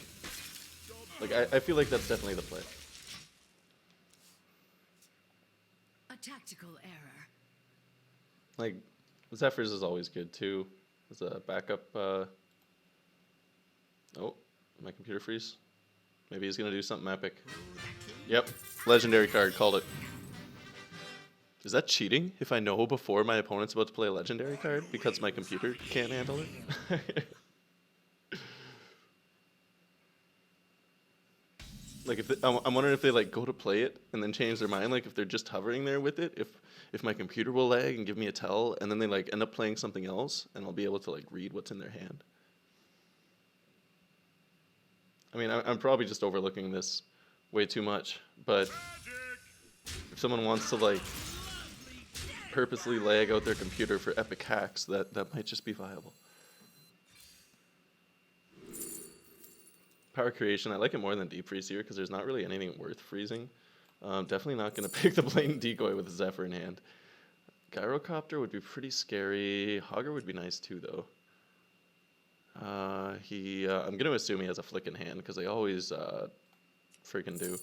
Like, I feel like that's definitely the play. A tactical error. Like, Zephyrs is always good, too. As a backup, Oh, my computer freeze. Maybe he's going to do something epic. Yep, legendary card, called it. Is that cheating if I know before my opponent's about to play a legendary card because my computer can't handle it? Like if I'm wondering if they like go to play it and then change their mind, like if they're just hovering there with it, if my computer will lag and give me a tell, and then they like end up playing something else, and I'll be able to like read what's in their hand. I mean, I'm probably just overlooking this way too much, but if someone wants to like purposely lag out their computer for epic hacks, that might just be viable. Power creation, I like it more than deep freeze here because there's not really anything worth freezing. Definitely not going to pick the blatant decoy with Zephyr in hand. Gyrocopter would be pretty scary. Hogger would be nice too, though. I'm going to assume he has a flick in hand because they always freaking do.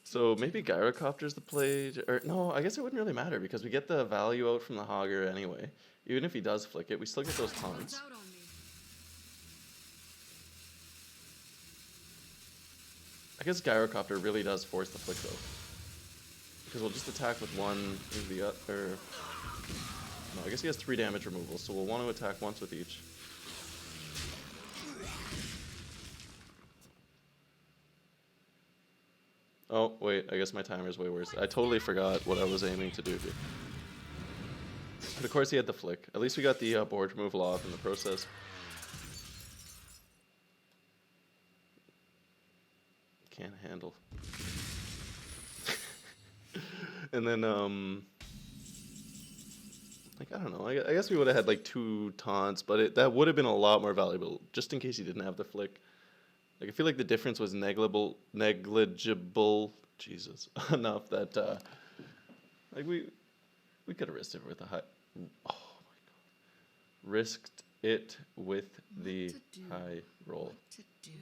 So maybe Gyrocopter's the play. Or no, I guess it wouldn't really matter because we get the value out from the Hogger anyway. Even if he does flick it, we still get those taunts. I guess Gyrocopter really does force the flick though. Because we'll just attack with one in the other. No, I guess he has 3 damage removal, so we'll want to attack once with each. Oh, wait, I guess my timer's way worse. I totally forgot what I was aiming to do here. But of course he had the flick. At least we got the board removal off in the process. Can't handle. And then, like, I don't know. I guess we would have had like 2 taunts, but that would have been a lot more valuable, just in case he didn't have the flick. Like, I feel like the difference was negligible, Jesus, enough that, like, we could have risked it with a high, oh my god. Risked it with the high roll.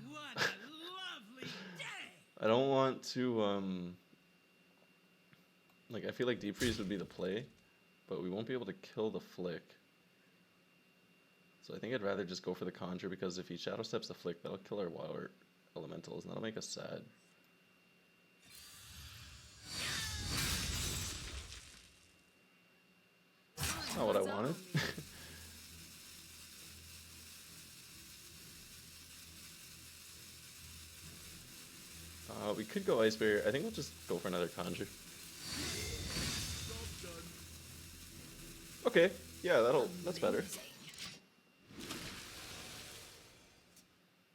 What a lovely day! I don't want to, like, I feel like Deep Freeze would be the play, but we won't be able to kill the flick. So I think I'd rather just go for the Conjure, because if he Shadow Steps the flick, that'll kill our Wild Elementals, and that'll make us sad. That's not what I wanted. We could go Ice Barrier. I think we'll just go for another Conjure. Okay, yeah, that's better.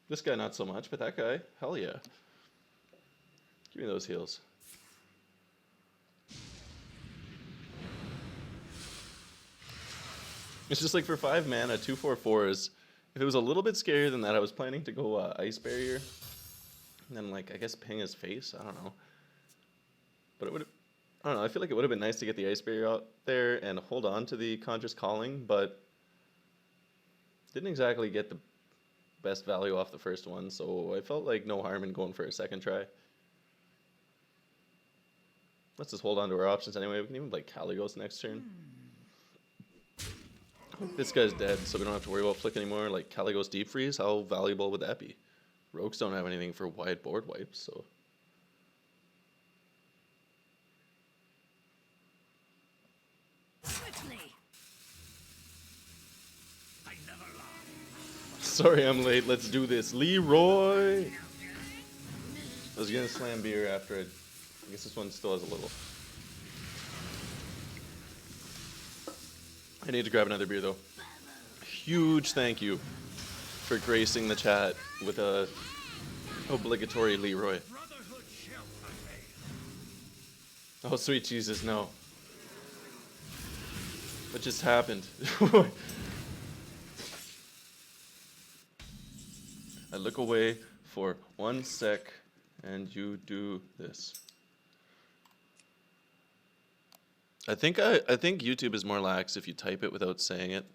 This guy not so much, but that guy, hell yeah. Give me those heals. It's just like for 5 mana, 2/4/4s. If it was a little bit scarier than that, I was planning to go Ice Barrier. And then, like, I guess ping his face. I don't know. But it would, I don't know. I feel like it would have been nice to get the Ice Barrier out there and hold on to the Conjure's Calling, but didn't exactly get the best value off the first one, so I felt like no harm in going for a second try. Let's just hold on to our options anyway. We can even play Caligos next turn. This guy's dead, so we don't have to worry about flick anymore. Like, Caligos Deep Freeze, how valuable would that be? Rogues don't have anything for wide board wipes, so. Sorry I'm late, let's do this. Leroy! I was gonna slam beer after it. I guess this one still has a little. I need to grab another beer though. Huge thank you for gracing the chat with a obligatory Leroy. Oh sweet Jesus, no. What just happened? I look away for 1 sec and you do this. I think YouTube is more lax if you type it without saying it.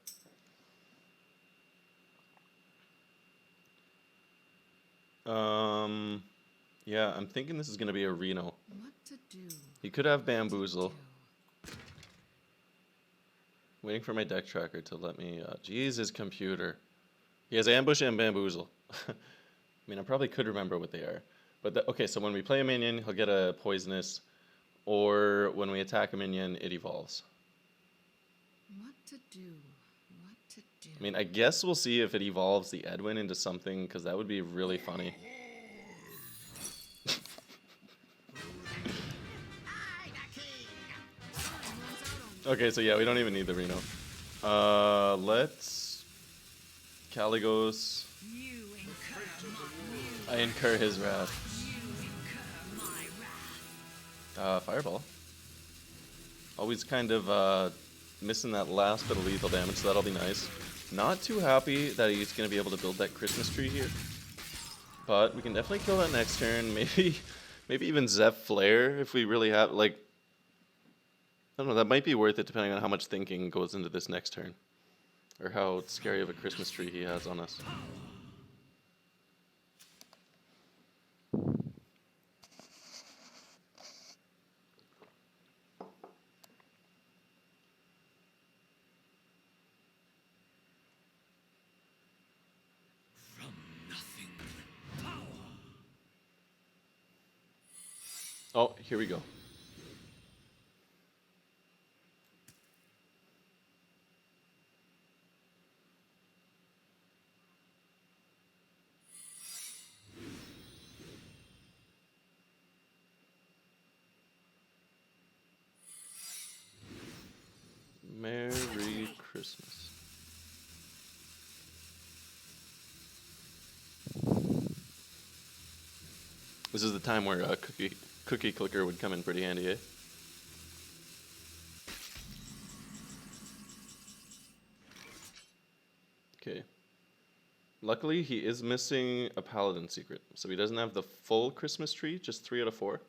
Yeah, I'm thinking this is gonna be a Reno. What to do? He could have Bamboozle. Waiting for my deck tracker to let me. Jesus, computer. He has Ambush and Bamboozle. I mean, I probably could remember what they are. But okay, so when we play a minion, he'll get a Poisonous or when we attack a minion, it evolves. What to do? What to do? I mean, I guess we'll see if it evolves the Edwin into something, because that would be really funny. Okay, so yeah, we don't even need the Reno. Let's... Caligos. You incur I incur his wrath. You incur my wrath. Fireball. Always kind of missing that last bit of lethal damage, so that'll be nice. Not too happy that he's going to be able to build that Christmas tree here. But we can definitely kill that next turn. Maybe even Zeph Flare if we really have, like... I don't know, that might be worth it depending on how much thinking goes into this next turn. Or how scary of a Christmas tree he has on us. Oh, here we go. Merry Christmas. This is the time where a cookie clicker would come in pretty handy, eh? Okay. Luckily, he is missing a paladin secret, so he doesn't have the full Christmas tree, just 3 out of 4.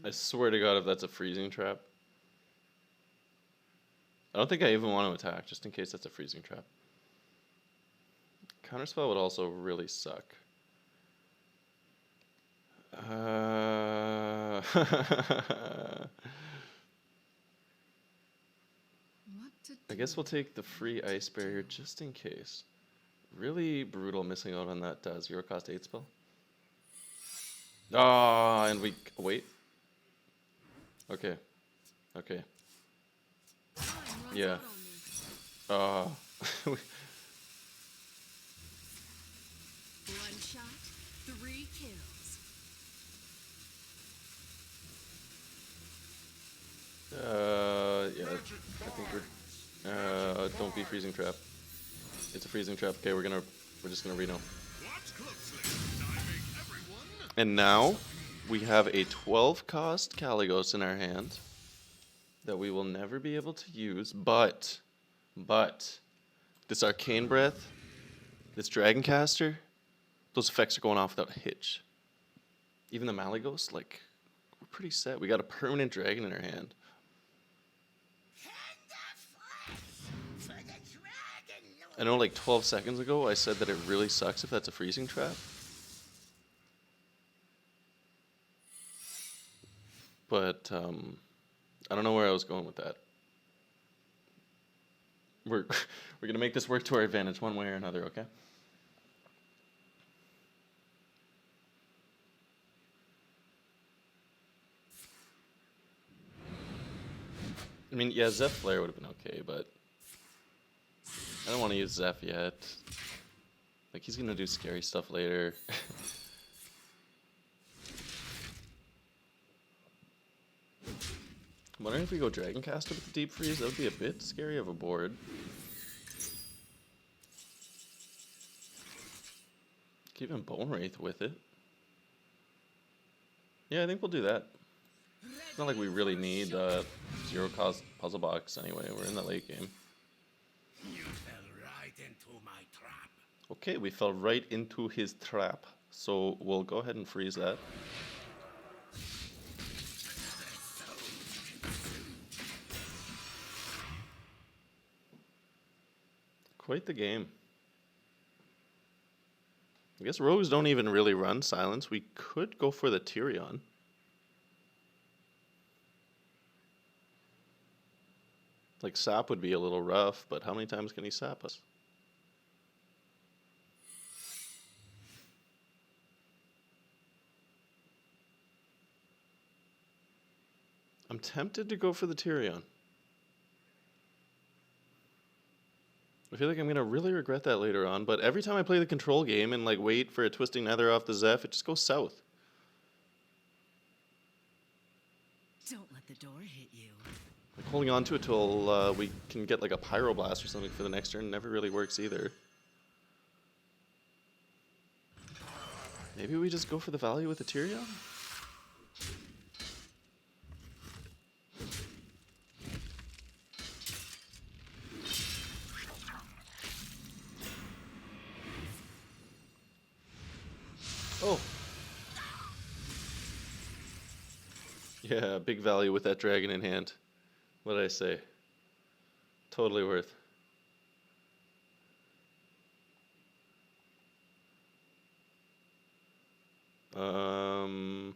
I swear to God if that's a freezing trap. I don't think I even want to attack, just in case that's a freezing trap. Counterspell would also really suck. I guess we'll take the free ice barrier just in case. Really brutal missing out on that 0 cost 8 spell. Ah, and we wait. Okay. Okay. Yeah. One shot, 3 kills. Yeah. I think we're. Don't be freezing trap. It's a freezing trap. Okay, we're just gonna Reno. And now we have a 12 cost Caligos in our hand that we will never be able to use, but this Arcane Breath, this Dragoncaster, those effects are going off without a hitch. Even the Mulligans, like, we're pretty set. We got a permanent dragon in our hand. I know like 12 seconds ago I said that it really sucks if that's a freezing trap. But I don't know where I was going with that. We're gonna make this work to our advantage one way or another, okay? I mean, yeah, Zeph Flare would have been okay, but I don't want to use Zeph yet. Like, he's gonna do scary stuff later. I'm wondering if we go Dragoncaster with the Deep Freeze, that would be a bit scary of a board. Even Bone Wraith with it. Yeah, I think we'll do that. It's not like we really need 0 cost puzzle box anyway, we're in the late game. You fell right into my trap. Okay, we fell right into his trap. So we'll go ahead and freeze that. Quite the game. I guess rogues don't even really run silence. We could go for the Tyrion. Like, sap would be a little rough, but how many times can he sap us? I'm tempted to go for the Tyrion. I feel like I'm going to really regret that later on, but every time I play the control game and like wait for a Twisting Nether off the Zeph, it just goes south. Don't let the door hit you. Like holding on to it till we can get like a Pyroblast or something for the next turn never really works either. Maybe we just go for the value with the Tyrion? Oh. Yeah, big value with that dragon in hand. What did I say? Totally worth. I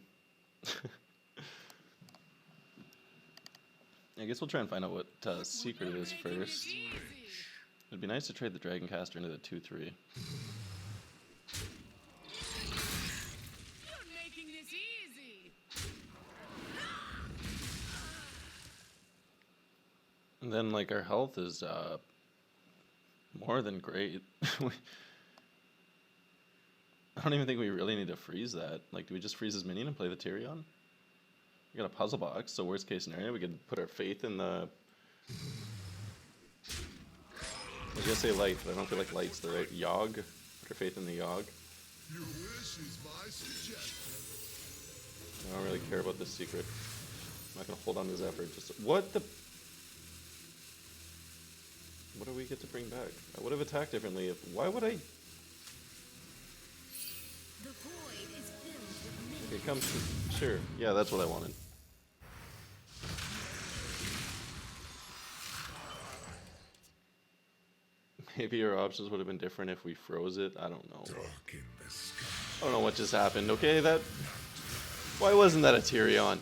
guess we'll try and find out what secret it is first. It'd be nice to trade the Dragon Caster into the 2-3. You're making this easy. And then, like, our health is more than great. I don't even think we really need to freeze that. Like, do we just freeze his minion and play the Tyrion? We got a puzzle box, so worst case scenario, we could put our faith in the... I was gonna say light, but I don't feel like light's the right... Yogg. Put our faith in the Yogg. Your wish is my suggestion. I don't really care about this secret. I'm not gonna hold on to this effort. Just... What the... What do we get to bring back? I would have attacked differently if... Why would I... The void is filled with minions. It comes to... Sure. Yeah, that's what I wanted. Maybe our options would have been different if we froze it. I don't know. Dark in the sky. I don't know what just happened. Okay, that... Why wasn't that a Tyrion?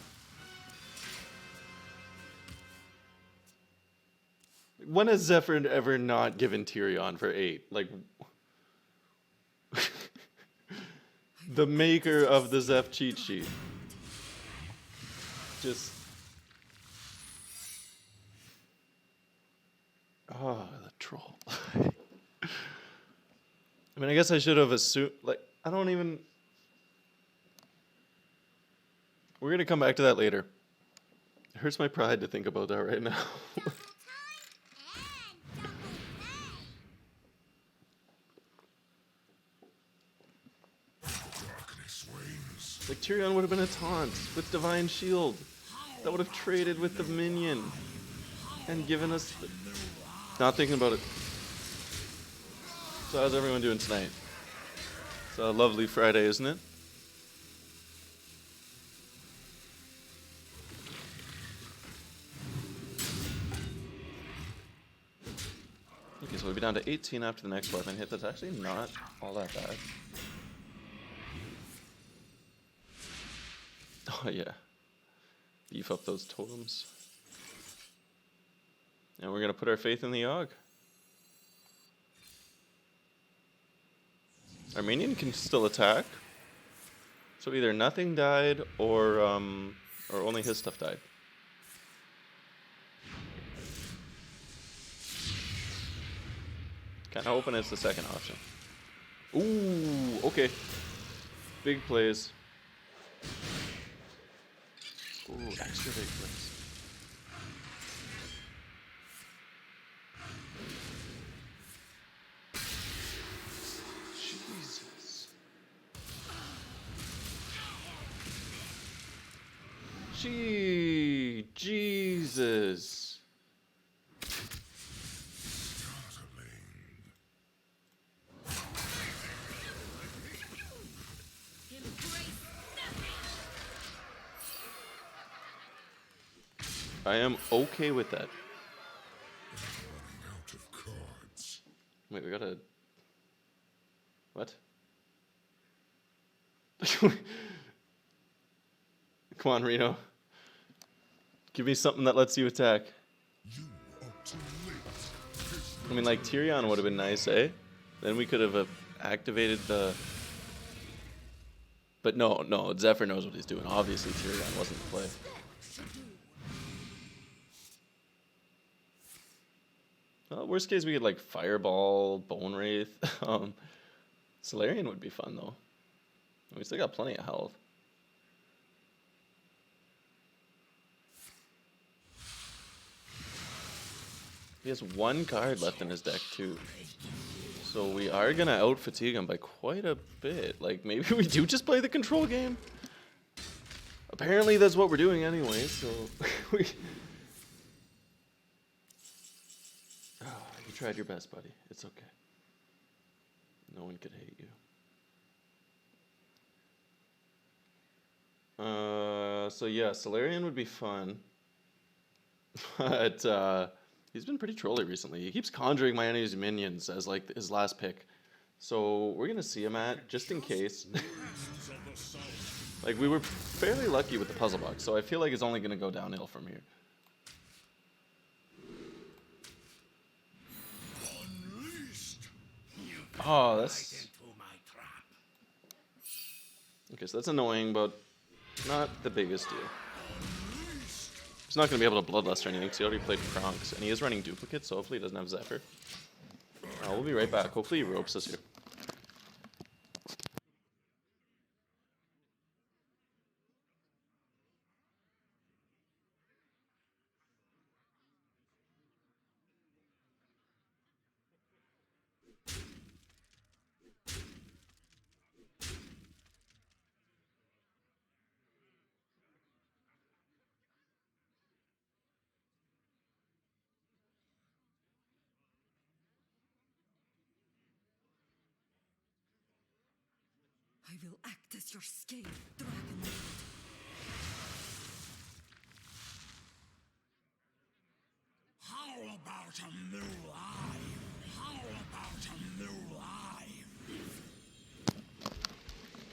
When has Zephyr ever not given Tyrion for 8? Like... The maker of the Zeph cheat sheet. Just... Oh, the troll. I mean, I guess I should have assumed... Like, I don't even... We're going to come back to that later. It hurts my pride to think about that right now. Darkness wanes. Like, Tyrion would have been a taunt with Divine Shield. That would have traded with the minion. And given us... Not thinking about it. So how's everyone doing tonight? It's a lovely Friday, isn't it? Okay, so we'll be down to 18 after the next weapon hit. That's actually not all that bad. Oh yeah. Beef up those totems. And we're going to put our faith in the Yogg. Our minion can still attack. So either nothing died or only his stuff died. Kind of hoping it's the second option. Ooh, okay. Big plays. Ooh, extra big plays. Jesus. Jesus. I am okay with that. Running out of cards. Wait, we gotta... What? Come on, Reno. Give me something that lets you attack. You are I mean, like, Tyrion would have been nice, eh? Then we could have activated the... But no, Zephyr knows what he's doing. Obviously, Tyrion wasn't the play. Well, worst case, we could, like, Fireball, Bone Wraith. Solarian would be fun, though. We still got plenty of health. He has one card left in his deck, too. So we are going to out-fatigue him by quite a bit. Like, maybe we do just play the control game. Apparently, that's what we're doing anyway, so... You tried your best, buddy. It's okay. No one could hate you. So yeah, Solarian would be fun. But, he's been pretty trolly recently. He keeps conjuring my enemy's minions as, like, his last pick. So we're gonna see him at, just in case. Like, we were fairly lucky with the puzzle box, so I feel like it's only gonna go downhill from here. Oh, that's... Okay, so that's annoying, but not the biggest deal. He's not going to be able to Bloodlust or anything because he already played Kronks, and he is running duplicates, so hopefully he doesn't have Zephyr. We'll be right back. Hopefully he ropes us here. I will act as your scale, dragon. How about a new life? How about a new life?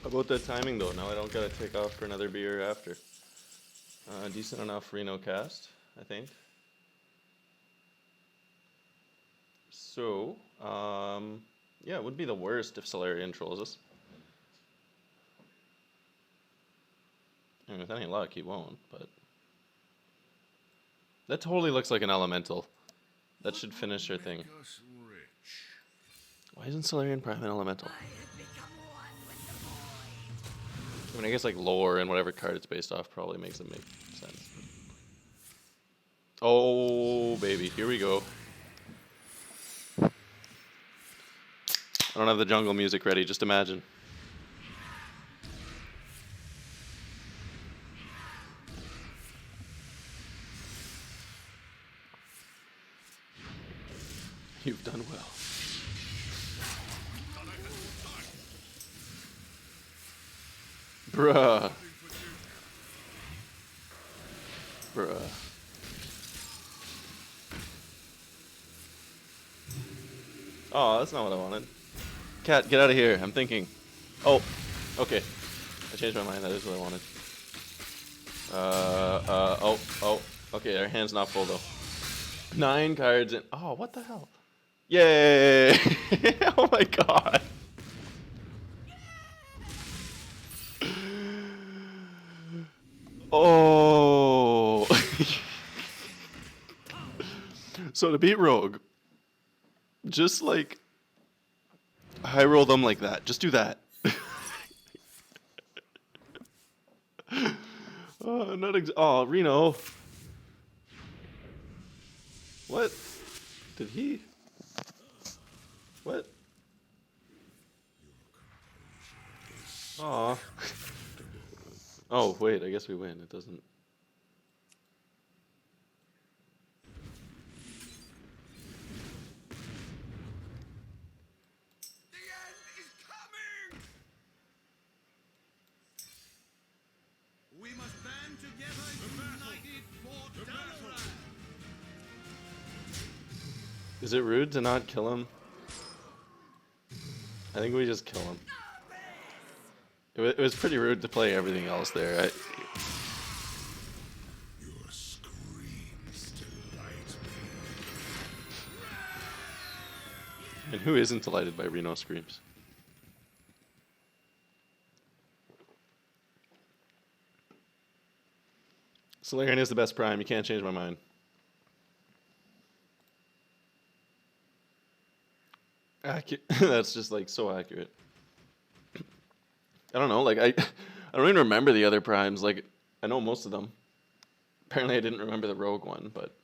How about that timing, though? Now I don't got to take off for another beer after. Decent enough Reno cast, I think. So, yeah, it would be the worst if Solarian trolls us. I mean, with any luck, he won't, but... That totally looks like an elemental. That should finish our thing. Why isn't Solarian Prime an elemental? I mean, I guess like lore and whatever card it's based off probably makes it make sense. Oh, baby, here we go. I don't have the jungle music ready, just imagine. You've done well. Bruh. Bruh. Oh, that's not what I wanted. Cat, get out of here. I'm thinking. Oh, okay. I changed my mind. That is what I wanted. Oh. Okay, our hand's not full though. 9 cards and... Oh, what the hell? Yay! Oh my god. Oh. So to beat Rogue, just like high roll them like that. Just do that. Oh, Reno. What? Did he? What? Aw. Oh, wait, I guess we win. It doesn't... The end is coming! We must band together united for Dalaran! Is it rude to not kill him? I think we just kill him. It was pretty rude to play everything else there. Your screams delight me. And who isn't delighted by Reno screams? Solarian is the best prime. You can't change my mind. That's just like so accurate. I don't know. Like I don't even remember the other primes. Like I know most of them. Apparently, I didn't remember the rogue one, but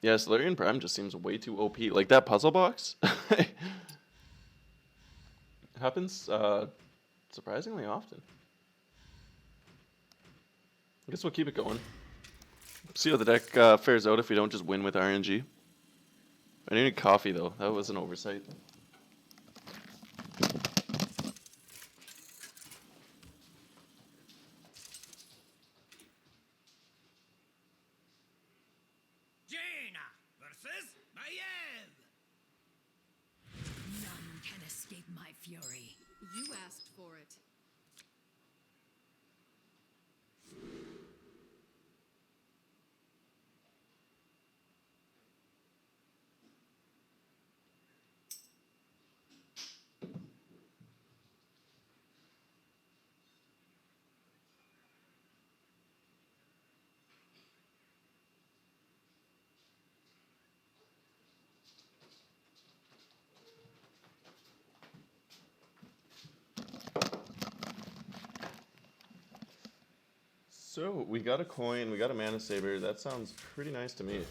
yeah, Solarian Prime just seems way too OP. Like that puzzle box happens surprisingly often. I guess we'll keep it going. See how the deck fares out if we don't just win with RNG. I needed coffee though. That was an oversight. Jaina versus Maiev. None can escape my fury. You asked for it. So we got a coin, we got a mana saber. That sounds pretty nice to me.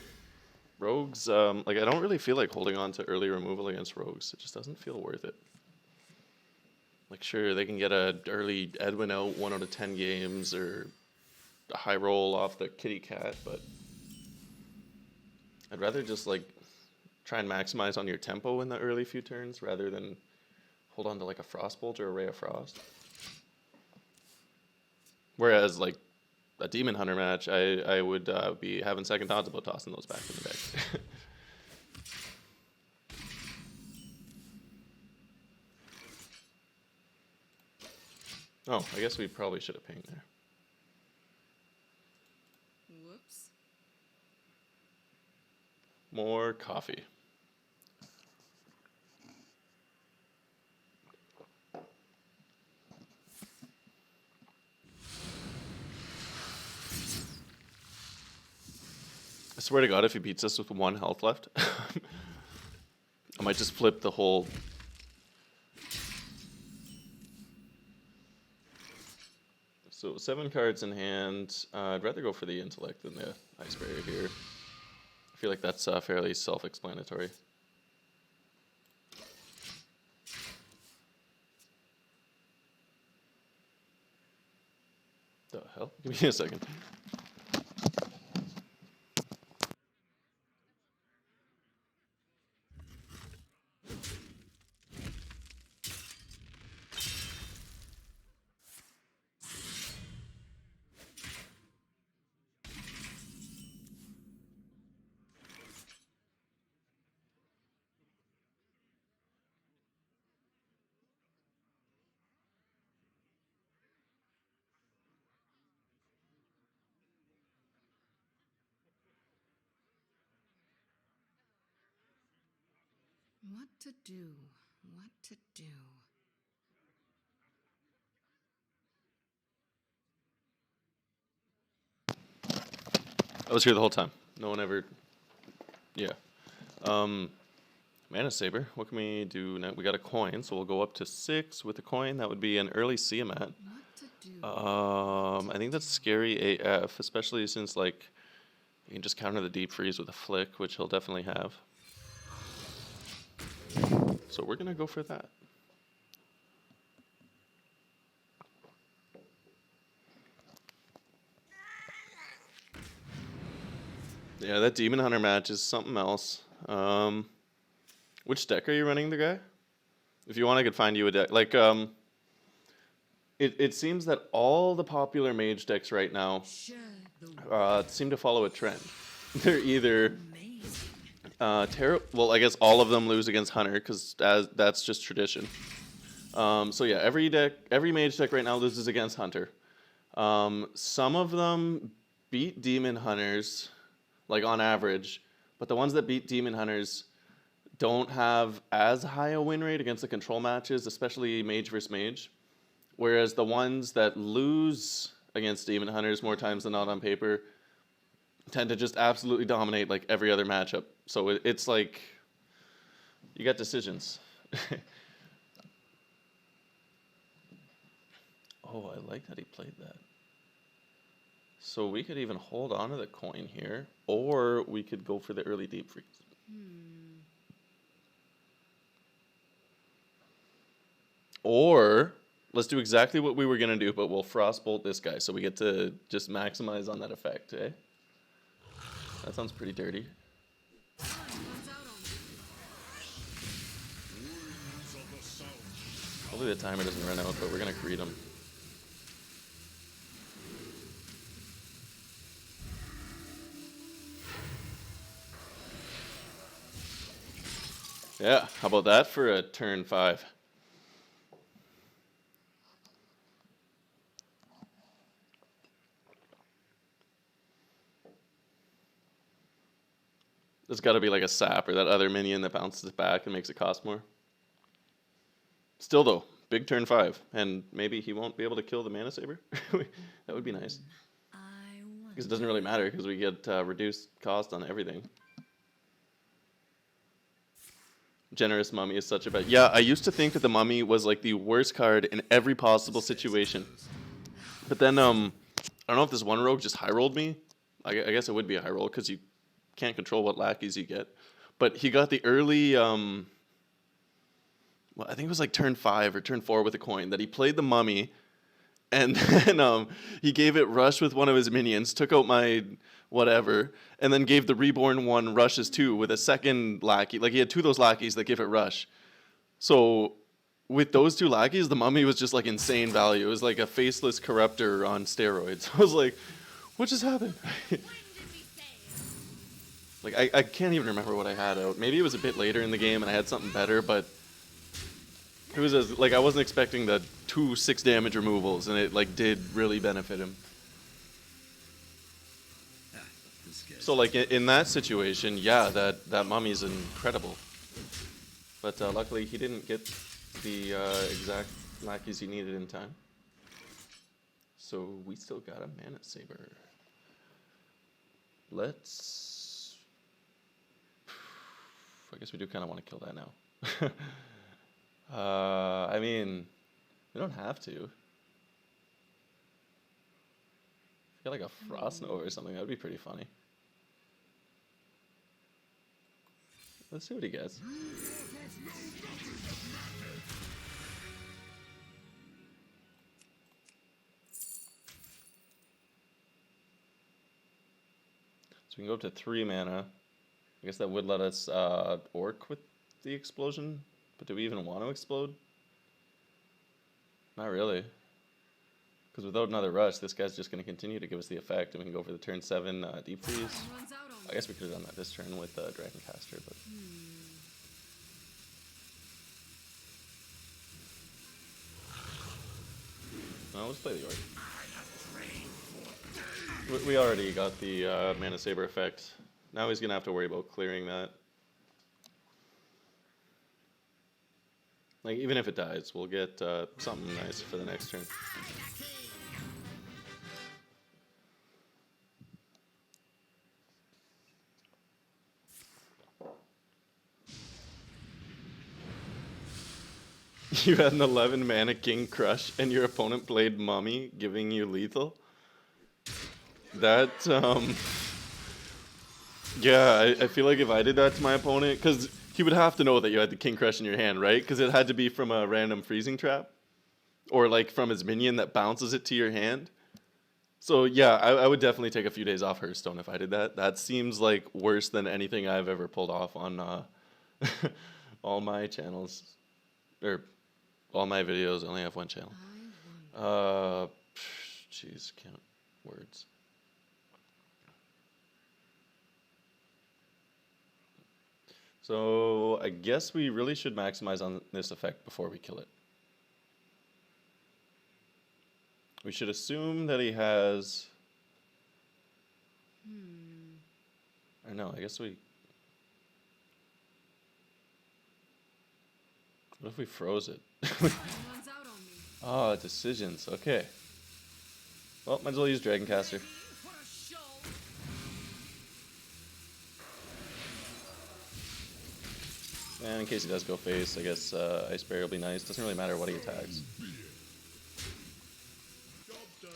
Rogues, like I don't really feel like holding on to early removal against rogues. It just doesn't feel worth it. Like sure, they can get a early Edwin out 1 out of 10 games or a high roll off the kitty cat, but I'd rather just like try and maximize on your tempo in the early few turns rather than hold on to like a Frostbolt or a Ray of Frost. Whereas like a Demon Hunter match, I would be having second thoughts about tossing those back in the deck. Oh, I guess we probably should have pinged there. Whoops. More coffee. I swear to God, if he beats us with 1 health left, I might just flip the whole. So 7 cards in hand. I'd rather go for the intellect than the ice barrier here. I feel like that's fairly self-explanatory. The hell? Give me a second. What to do? What to do? I was here the whole time. No one ever. Yeah. Mana Saber. What can we do now? We got a coin, so we'll go up to 6 with a coin. That would be an early Siamat. What to do? I think that's scary AF, especially since like you can just counter the deep freeze with a flick, which he'll definitely have. So we're gonna go for that. Yeah, that Demon Hunter match is something else. Which deck are you running, the guy? If you want, I could find you a deck. Like, it seems that all the popular mage decks right now Share the seem to follow a trend. They're either amazing. well, I guess all of them lose against Hunter because that's just tradition. So yeah, every mage deck right now loses against Hunter. Some of them beat Demon Hunters, like on average, but the ones that beat Demon Hunters don't have as high a win rate against the control matches, especially mage versus mage. Whereas the ones that lose against demon hunters more times than not on paper tend to just absolutely dominate like every other matchup. So it's like you got decisions. Oh, I like that he played that. So we could even hold on to the coin here, or we could go for the early deep freeze. Or let's do exactly what we were gonna do, but we'll frostbolt this guy, so we get to just maximize on that effect, eh? That sounds pretty dirty. Sun comes out on me. Winds of the south. Hopefully the timer doesn't run out, but we're gonna create him. Yeah, how about that for a turn 5? There's got to be like a sap or that other minion that bounces back and makes it cost more. Still though, big turn 5, and maybe he won't be able to kill the mana saber. That would be nice. Because it doesn't really matter because we get reduced cost on everything. Generous Mummy is such a bad... Yeah, I used to think that the Mummy was like the worst card in every possible situation. But then, I don't know if this one rogue just high rolled me. I guess it would be a high roll because you can't control what lackeys you get. But he got the early, well, I think it was like turn 5 or turn 4 with a coin that he played the Mummy. And then he gave it rush with one of his minions, took out my whatever, and then gave the reborn one rushes too with a second lackey. Like he had 2 of those lackeys that give it rush. So with those 2 lackeys, the Mummy was just like insane value. It was like a faceless corruptor on steroids. I was like, what just happened? Like I can't even remember what I had out. Maybe it was a bit later in the game and I had something better, but it was like I wasn't expecting the 2 6 damage removals, and it like did really benefit him. So like in that situation, yeah, that Mummy's incredible. But luckily he didn't get the exact lackeys he needed in time. So we still got a mana saber. Let's... I guess we do kind of want to kill that now. I mean, we don't have to. If you got like a Frost Nova or something, that would be pretty funny. Let's see what he gets. So we can go up to 3 mana. I guess that would let us orc with the explosion. But do we even want to explode? Not really. Because without another rush, this guy's just going to continue to give us the effect, and we can go for the turn 7 deep freeze. I guess we could have done that this turn with Dragon Caster, but... No, let's play the orc. We already got the Mana Saber effect. Now he's going to have to worry about clearing that. Like, even if it dies, we'll get something nice for the next turn. You had an 11 mana King Crush, and your opponent played Mummy, giving you lethal? That, yeah, I feel like if I did that to my opponent, because he would have to know that you had the King Crush in your hand, right? Because it had to be from a random freezing trap. Or like from his minion that bounces it to your hand. So yeah, I would definitely take a few days off Hearthstone if I did that. That seems like worse than anything I've ever pulled off on all my channels. Or all my videos. I only have one channel. Jeez, count words. So I guess we really should maximize on this effect before we kill it. We should assume that he has... Or no, I guess we... What if we froze it? Time runs out on me. Oh, decisions. Okay. Well, might as well use Dragoncaster. For a show. And in case he does go face, I guess Ice Barrier will be nice. Doesn't really matter what he attacks. Job done.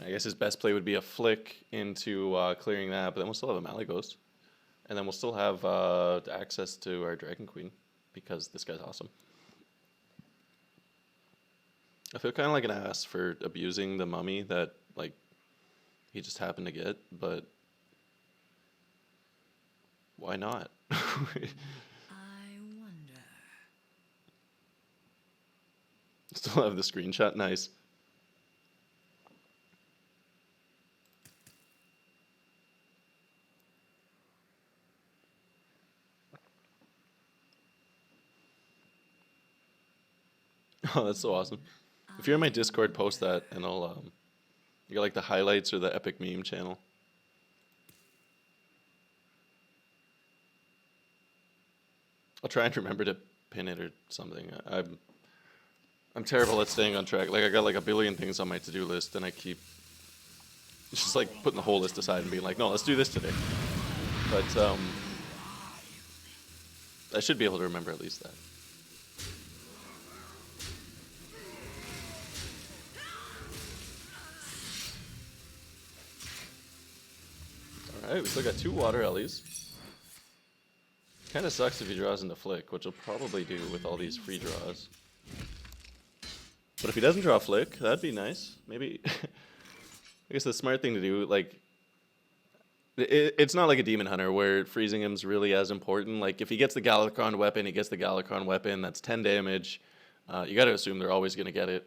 I guess his best play would be a flick into clearing that, but then we'll still have a Malyghost. And then we'll still have access to our Dragon Queen, because this guy's awesome. I feel kind of like an ass for abusing the mummy that, like, he just happened to get, but why not? I wonder. Still have the screenshot, nice. Oh, that's so awesome. If you're in my Discord, post that, and I'll, you got like the highlights or the epic meme channel. I'll try and remember to pin it or something. I'm terrible at staying on track. Like, I got like a billion things on my to-do list, and I keep just like putting the whole list aside and being like, no, let's do this today. But I should be able to remember at least that. Alright, we still got 2 Water Ellies. Kind of sucks if he draws into Flick, which he'll probably do with all these free draws. But if he doesn't draw Flick, that'd be nice. Maybe, I guess the smart thing to do, like, it's not like a Demon Hunter where freezing him's really as important. Like, if he gets the Galakron weapon, he gets the Galakron weapon, that's 10 damage. You gotta assume they're always gonna get it.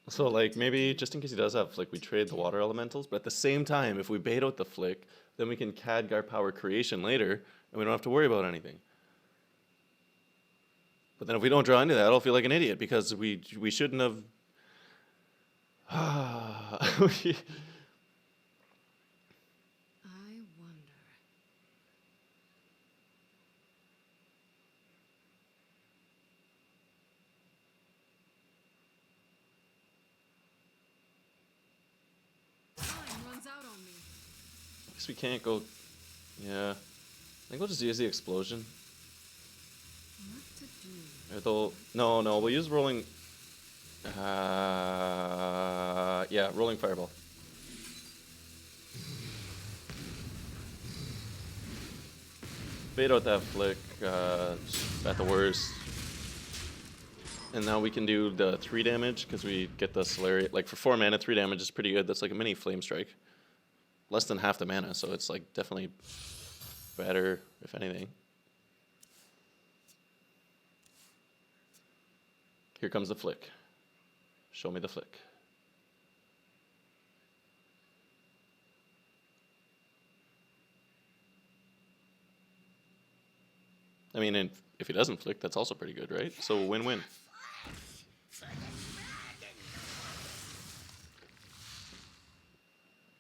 So, like, maybe just in case he does have Flick, we trade the Water Elementals. But at the same time, if we bait out the Flick, then we can Khadgar Power Creation later, and we don't have to worry about anything. But then if we don't draw into that, I'll feel like an idiot, because we shouldn't have... I wonder. Time runs out on me. I guess we can't go... Yeah. I think we'll just use the Explosion. What to do? Or they'll... No, we'll use Rolling... yeah, Rolling Fireball. Bait out that Flick at the worst. And now we can do the 3 damage, because we get the Solarian. Like, for 4 mana, 3 damage is pretty good. That's like a mini Flame Strike. Less than half the mana, so it's like definitely better, if anything. Here comes the Flick. Show me the Flick. I mean, if he doesn't Flick, that's also pretty good, right? So win-win.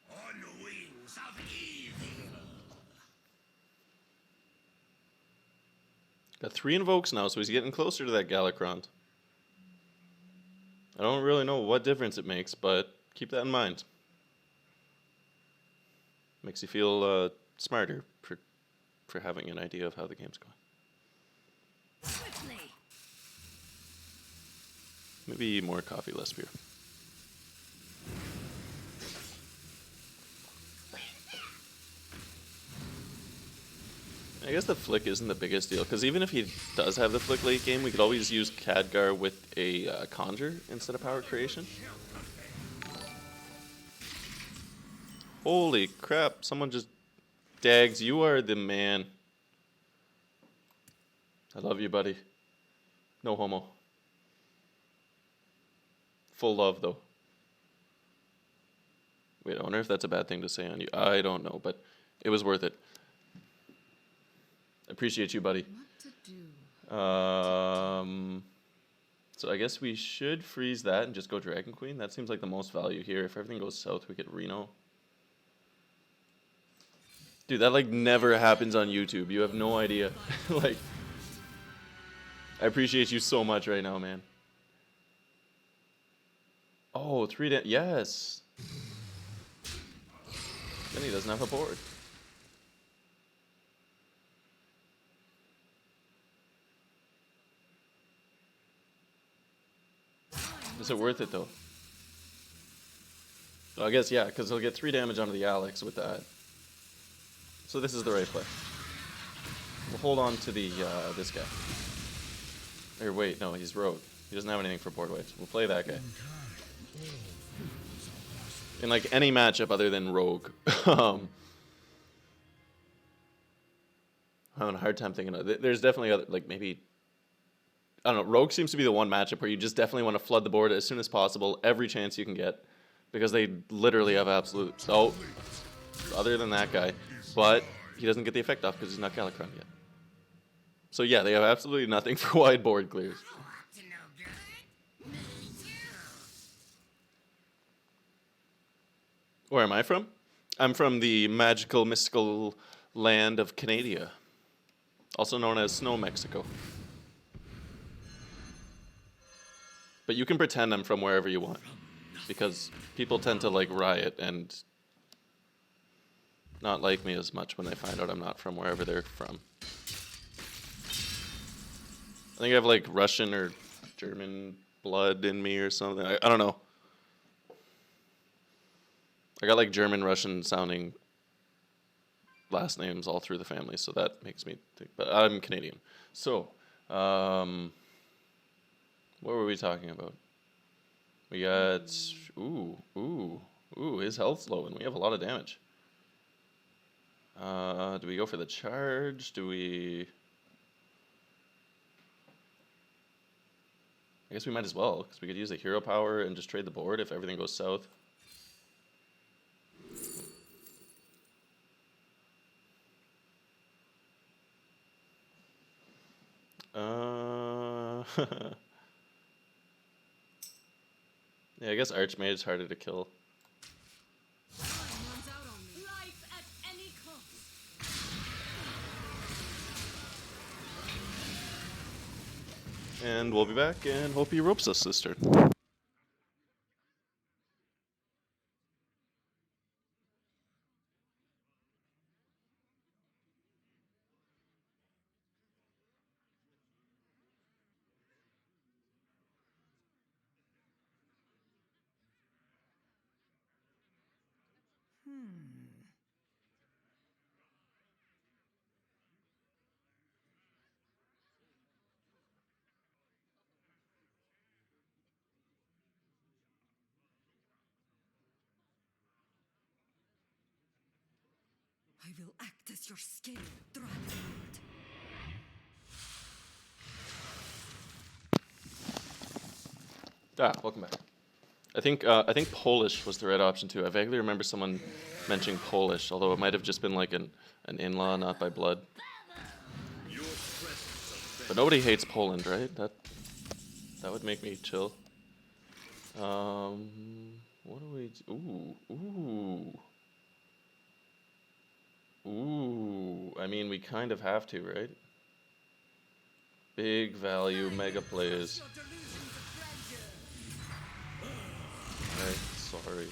On the wings of evil. Got 3 Invokes now, so he's getting closer to that Galakron. I don't really know what difference it makes, but keep that in mind. Makes you feel smarter for having an idea of how the game's going. Quickly. Maybe more coffee, less beer. I guess the Flick isn't the biggest deal, because even if he does have the Flick late game, we could always use Khadgar with a Conjure instead of Power Creation. Holy crap, someone just... Dags, you are the man. I love you, buddy. No homo. Full love, though. Wait, I wonder if that's a bad thing to say on you. I don't know, but it was worth it. Appreciate you, buddy. What to do? So I guess we should freeze that and just go Dragon Queen. That seems like the most value here. If everything goes south, we get Reno. Dude, that like never happens on YouTube. You have no idea. Like, I appreciate you so much right now, man. Oh, 3 damage. Yes. Then he doesn't have a board. Is it worth it though? So I guess yeah, because he'll get 3 damage onto the Alex with that. So this is the right play. We'll hold on to the this guy. Or wait, no, he's rogue. He doesn't have anything for board weight. We'll play that guy. In like any matchup other than rogue. I'm having a hard time thinking of it. There's definitely other, like maybe, I don't know, rogue seems to be the one matchup where you just definitely want to flood the board as soon as possible, every chance you can get, because they literally have absolute, oh, other than that guy, but he doesn't get the effect off because he's not Galakrond yet. So yeah, they have absolutely nothing for wide board clears. To no good? Me too. Where am I from? I'm from the magical, mystical land of Canada, also known as Snow Mexico. But you can pretend I'm from wherever you want, because people tend to like riot and not like me as much when they find out I'm not from wherever they're from. I think I have like Russian or German blood in me or something. I don't know. I got like German, Russian sounding last names all through the family, so that makes me think. But I'm Canadian. So, what were we talking about? We got his health's low, and we have a lot of damage. Do we go for the charge? Do we? I guess we might as well, because we could use the hero power and just trade the board if everything goes south. Yeah, I guess Archmage is harder to kill. Time runs out on me. Life at any cost. And we'll be back and hope he ropes us this turn. I will act as your scale, Dragonlord. Welcome back. I think Polish was the right option too. I vaguely remember someone mentioning Polish, although it might have just been like an in-law, not by blood. But nobody hates Poland, right? That would make me chill. What do we? Ooh. I mean, we kind of have to, right? Big value, mega plays. Your delusions of grandeur. Right, sorry.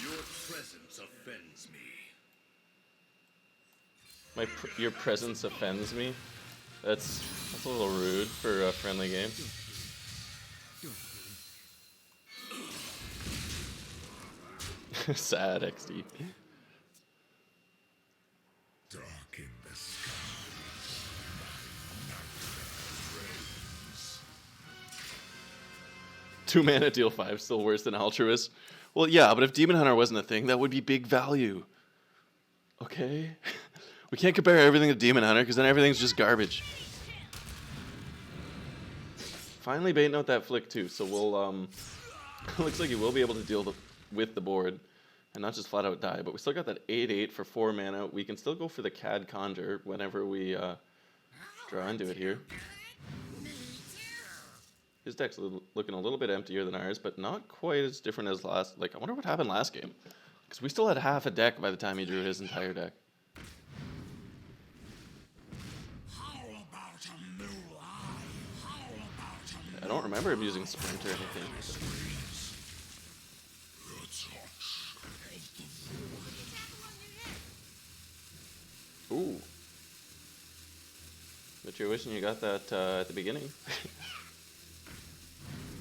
Your presence offends me. Your presence offends me. That's a little rude for a friendly game. Sad XD. Dark in the sky. My nightmare reigns. 2 mana, deal 5, still worse than Altruist. Well, yeah, but if Demon Hunter wasn't a thing, that would be big value. Okay? We can't compare everything to Demon Hunter, because then everything's just garbage. Finally baiting out that flick, too, so we'll, looks like he will be able to deal with the board, and not just flat out die, but we still got that 8/8 for 4 mana. We can still go for the CAD Conjure whenever we, draw into it here. His deck's looking a little bit emptier than ours, but not quite as different as last. Like, I wonder what happened last game, because we still had half a deck by the time he drew his entire deck. I don't remember him using sprint or anything. Ooh. But you're wishing you got that at the beginning.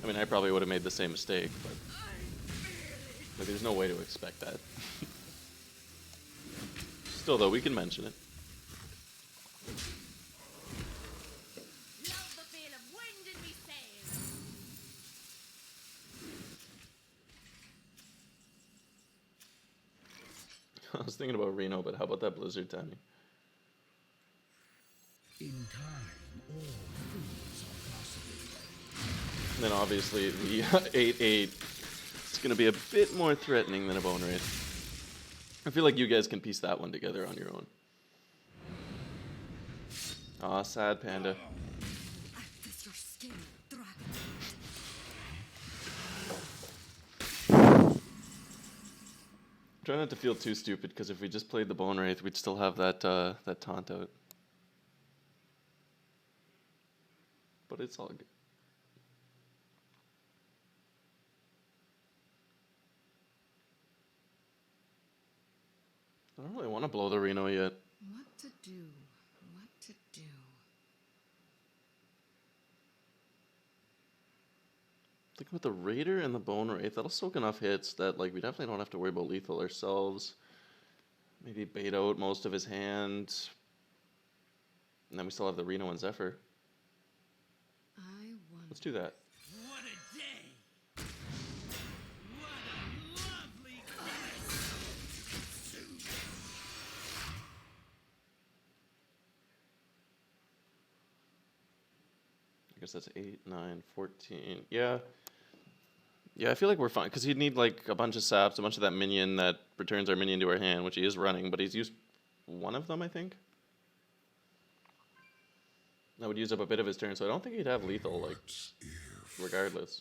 I mean, I probably would have made the same mistake, but there's no way to expect that. Still, though, we can mention it. Love the feel of wind in me sails. I was thinking about Reno, but how about that blizzard timing? In time, all things are possible. And then obviously the 8/8 is going to be a bit more threatening than a bone wraith. I feel like you guys can piece that one together on your own. Aw, sad panda. Act as your skin, dragon. Try not to feel too stupid, because if we just played the bone wraith, we'd still have that that taunt out. But it's all good. I don't really want to blow the Reno yet. What to do? What to do? Think about the Raider and the Bone Wraith. That'll soak enough hits that like we definitely don't have to worry about lethal ourselves. Maybe bait out most of his hand. And then we still have the Reno and Zephyr. I wonder. Let's do that. What a day! What a lovely day! I guess that's 8, 9, 14. Yeah. Yeah, I feel like we're fine. Because he'd need like a bunch of saps, a bunch of that minion that returns our minion to our hand, which he is running, but he's used one of them, I think. That would use up a bit of his turn, so I don't think he'd have lethal, like, regardless.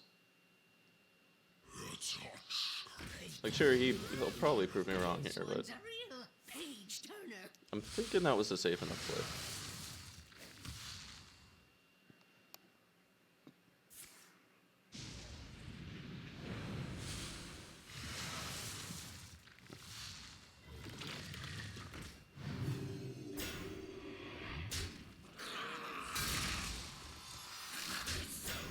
Like, sure, he'll probably prove me wrong here, but One's a real page turner. I'm thinking that was a safe enough play.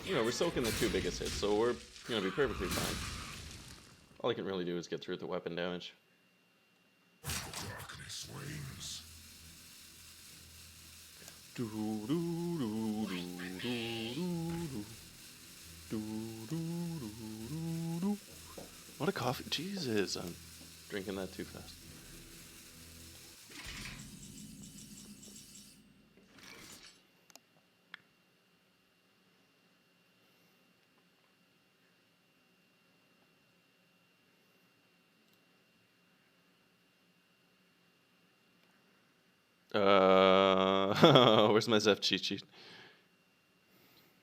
You know, we're soaking the 2 biggest hits, so we're gonna be perfectly fine. All I can really do is get through with the weapon damage. Darkness wanes. What a coffee! Jesus, I'm drinking that too fast. Where's my Zeph cheat sheet?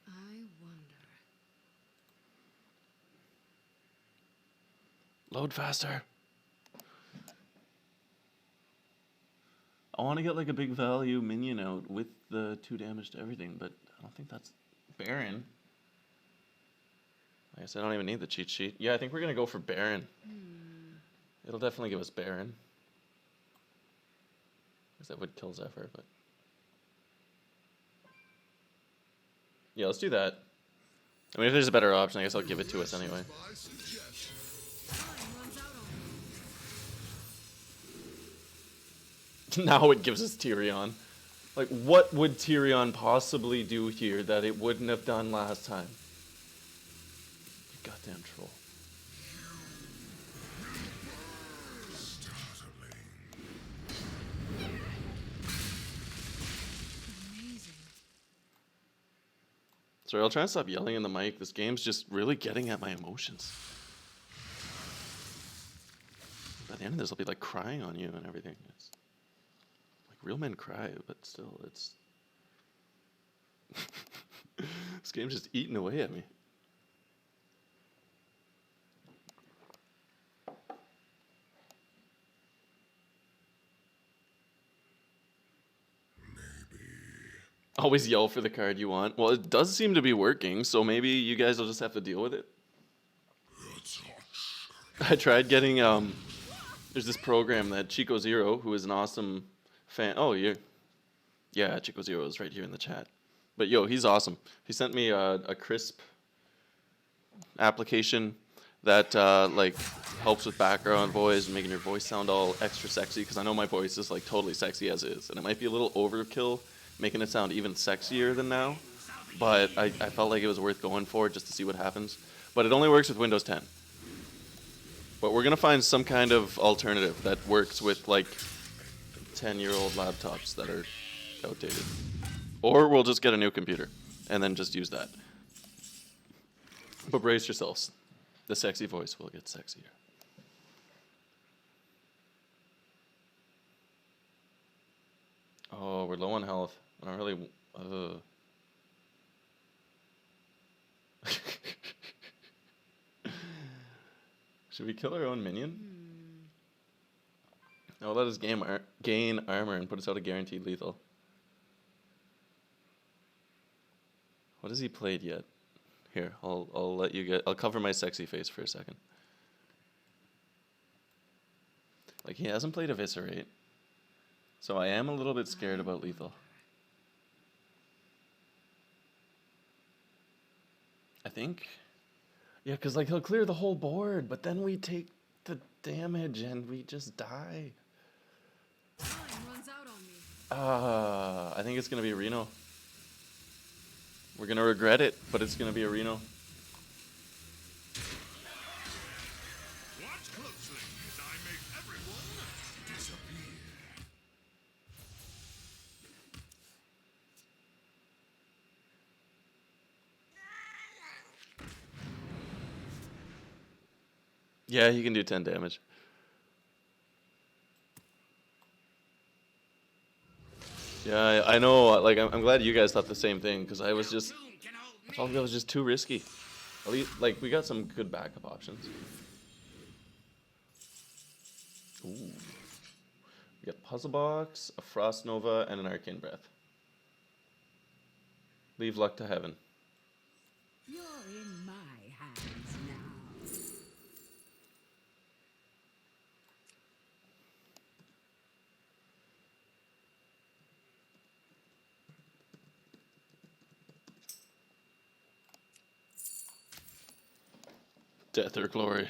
I wonder. Load faster. I want to get like a big value minion out with the 2 damage to everything, but I don't think that's Baron. I guess I don't even need the cheat sheet. Yeah, I think we're gonna go for Baron. It'll definitely give us Baron. Because that would kill Zephyr, but yeah, let's do that. I mean, if there's a better option, I guess I'll give it to us anyway. My suggestion. Time runs out on me. Now it gives us Tyrion. Like, what would Tyrion possibly do here that it wouldn't have done last time? You goddamn troll. Amazing. Sorry, I'll try and stop yelling in the mic. This game's just really getting at my emotions. By the end of this, I'll be like crying on you and everything. It's like real men cry, but still, it's this game's just eating away at me. Always yell for the card you want. Well, it does seem to be working, so maybe you guys will just have to deal with it. I tried getting there's this program that Chico Zero, who is an awesome fan. Oh, yeah, Chico Zero is right here in the chat. But yo, he's awesome. He sent me a crisp application that like helps with background voice and making your voice sound all extra sexy, because I know my voice is like totally sexy as is, and it might be a little overkill making it sound even sexier than now, but I felt like it was worth going for just to see what happens. But it only works with Windows 10. But we're gonna find some kind of alternative that works with like 10-year-old laptops that are outdated. Or we'll just get a new computer and then just use that. But brace yourselves. The sexy voice will get sexier. Oh, we're low on health. I don't really... Should we kill our own minion? No, let us gain armor and put us out a guaranteed lethal. What has he played yet? Here, I'll let you get... I'll cover my sexy face for a second. Like, he hasn't played Eviscerate. So I am a little bit scared about lethal. I think... Yeah, because like he'll clear the whole board, but then we take the damage and we just die. Time runs out on me. I think it's going to be Reno. We're going to regret it, but it's going to be a Reno. Watch closely as I make everyone disappear. Yeah, he can do 10 damage. Yeah, I know. Like, I'm glad you guys thought the same thing, because I was just... I felt like that was just too risky. At least, like, we got some good backup options. Ooh. We got Puzzle Box, a Frost Nova, and an Arcane Breath. Leave luck to heaven. You're in my hands now. Death or glory.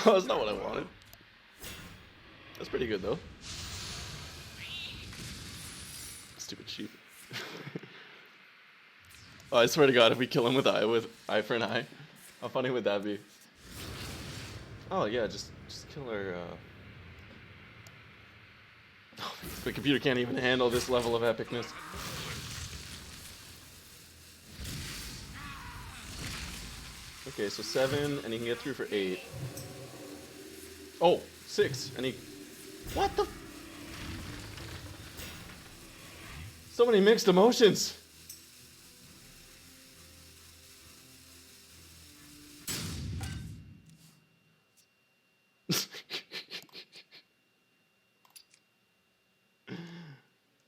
Oh, that's not what I wanted. That's pretty good, though. Stupid sheep. Oh, I swear to God, if we kill him with eye for an eye, how funny would that be? Oh yeah, just kill our. The computer can't even handle this level of epicness. Okay, so 7, and he can get through for 8. Oh, 6, and he... What the... So many mixed emotions.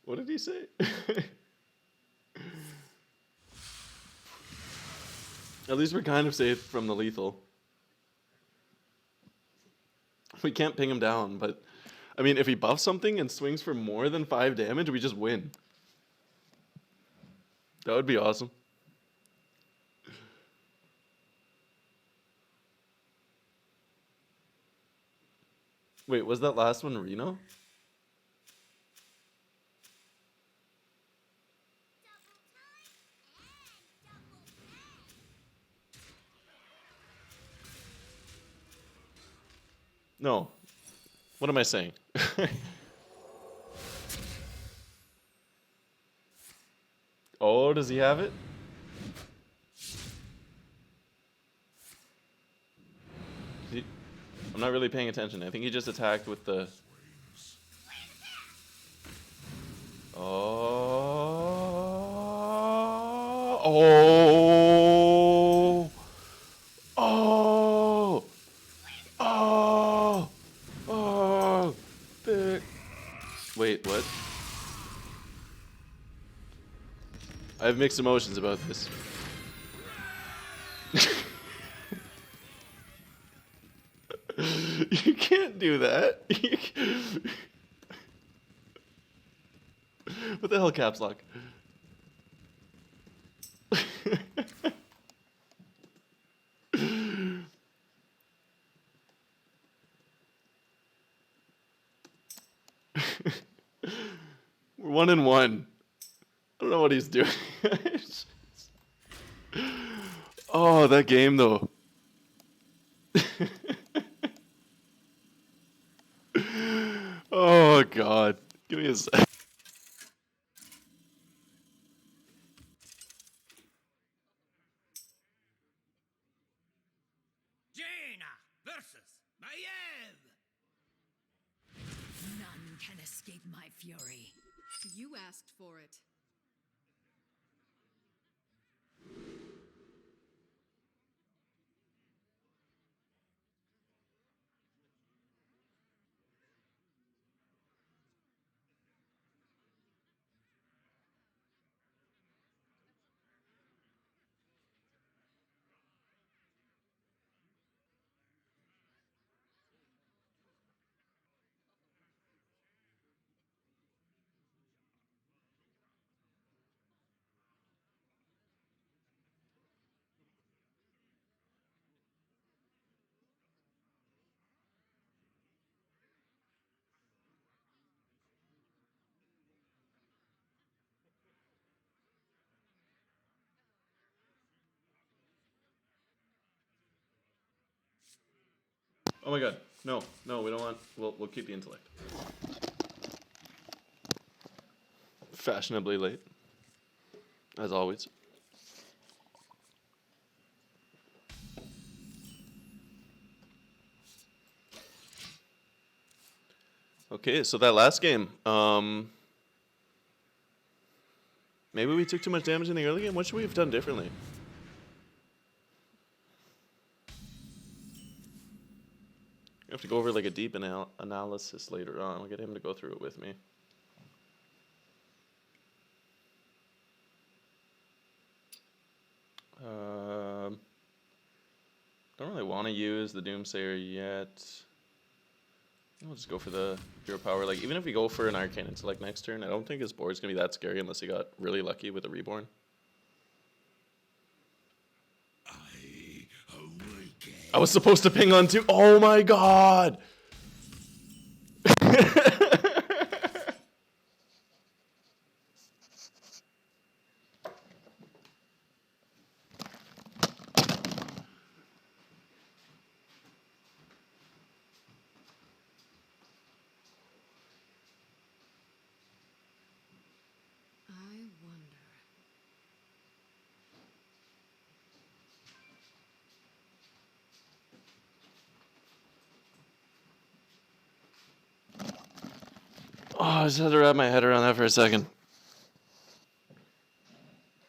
What did he say? At least we're kind of safe from the lethal. We can't ping him down, but... I mean, if he buffs something and swings for more than 5 damage, we just win. That would be awesome. Wait, was that last one Reno? No. What am I saying? Oh, does he have it? I'm not really paying attention. I think he just attacked with the... Oh. Oh. Oh. Oh. have mixed emotions about this. You can't do that. What the hell, caps lock? We're 1-1. I don't know what he's doing. Oh, that game though. Oh god. Give me a sec. Jaina versus Maiev. None can escape my fury. You asked for it. Oh my god. No, no, we don't want. We'll keep the intellect. Fashionably late, as always. Okay, so that last game, maybe we took too much damage in the early game. What should we have done differently? I have to go over like a deep analysis later on. I'll get him to go through it with me. Don't really want to use the Doomsayer yet. We'll just go for the hero power. Like, even if we go for an Arcane Intellect next turn, I don't think his board's going to be that scary unless he got really lucky with a Reborn. I was supposed to ping on two. Oh my god! I wonder. Oh, I just had to wrap my head around that for a second.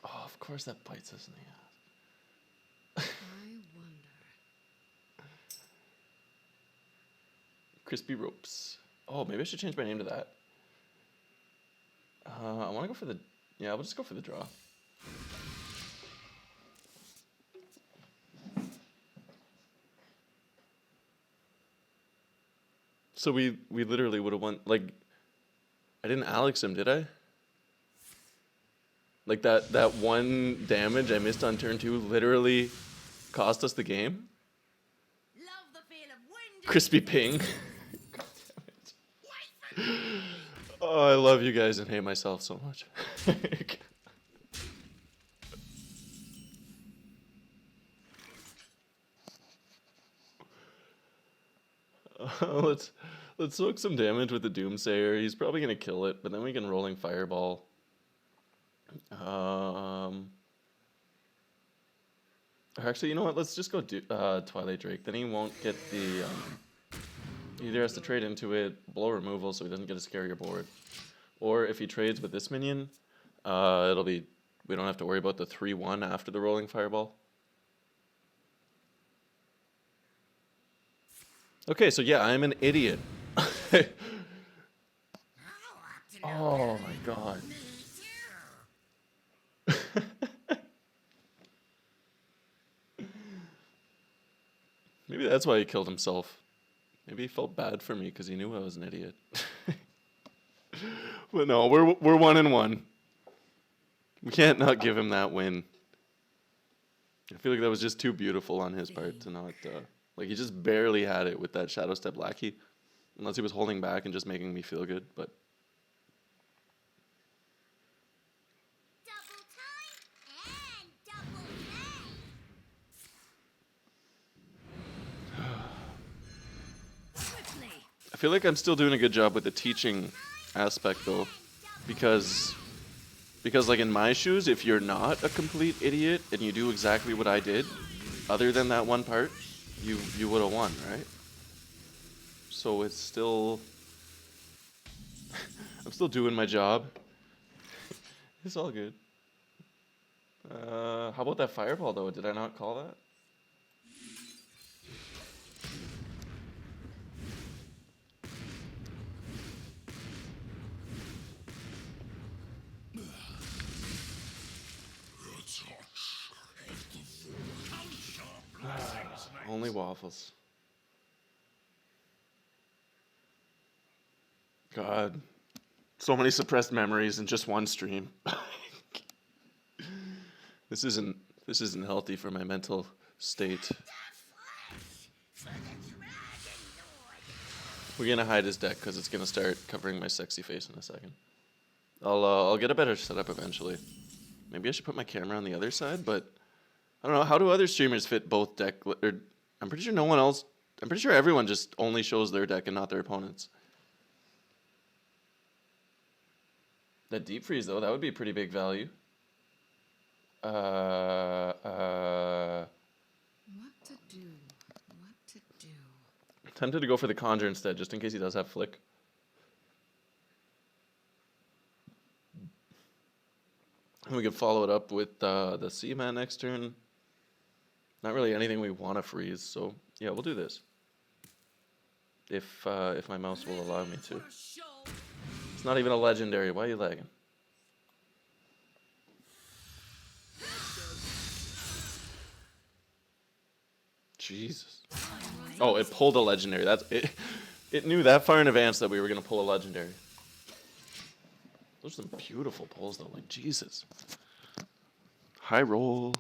Oh, of course that bites us in the ass. I wonder. Crispy ropes. Oh, maybe I should change my name to that. I want to go for the... Yeah, we'll just go for the draw. So we literally would have won... Like, I didn't Alex him, did I? Like, that one damage I missed on turn 2 literally cost us the game? Love the feel of wind. Crispy ping. God damn it. Oh, I love you guys and hate myself so much. Let's soak some damage with the Doomsayer. He's probably gonna kill it, but then we can Rolling Fireball. Actually, you know what? Let's just go do Twilight Drake. Then he won't get the. He either has to trade into it, blow removal, so he doesn't get a scarier board, or if he trades with this minion, it'll be. We don't have to worry about the 3/1 after the Rolling Fireball. Okay, so yeah, I'm an idiot. Oh my god. Maybe that's why he killed himself. Maybe he felt bad for me because he knew I was an idiot. But no, we're 1-1. We can't not give him that win. I feel like that was just too beautiful on his part to not... like, he just barely had it with that Shadow Step Lackey. Unless he was holding back and just making me feel good, but... Double time and double pay. Swiftly. I feel like I'm still doing a good job with the teaching aspect, though. Because like, in my shoes, if you're not a complete idiot and you do exactly what I did, other than that one part, you would have won, right? So it's still... I'm still doing my job. It's all good. How about that fireball, though? Did I not call that? Only waffles. God. So many suppressed memories in just one stream. This isn't healthy for my mental state. We're gonna hide his deck because it's gonna start covering my sexy face in a second. I'll get a better setup eventually. Maybe I should put my camera on the other side, but I don't know. How do other streamers fit both deck? I'm pretty sure no one else. I'm pretty sure everyone just only shows their deck and not their opponents. That deep freeze though, that would be a pretty big value. What to do? What to do? Tempted to go for the Conjure instead, just in case he does have Flick. And we could follow it up with the Seaman next turn. Not really anything we want to freeze, so yeah, we'll do this. If my mouse will allow me to. It's not even a legendary. Why are you lagging? Jesus. Oh, it pulled a legendary. That's it. It knew that far in advance that we were gonna pull a legendary. Those are some beautiful pulls though. Like Jesus. High roll.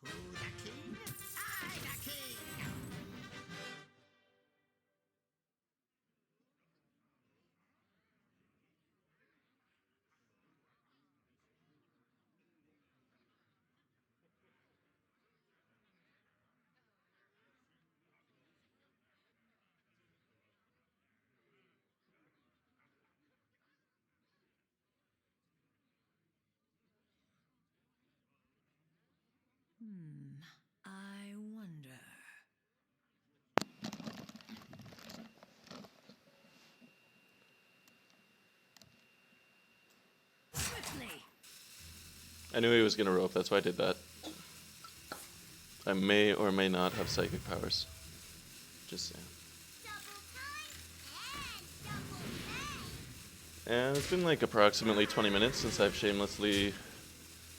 Who the king? I the king. I wonder. Swiftly. I knew he was gonna rope. That's why I did that. I may or may not have psychic powers. Just saying. Double time and double pay. And it's been like approximately 20 minutes since I've shamelessly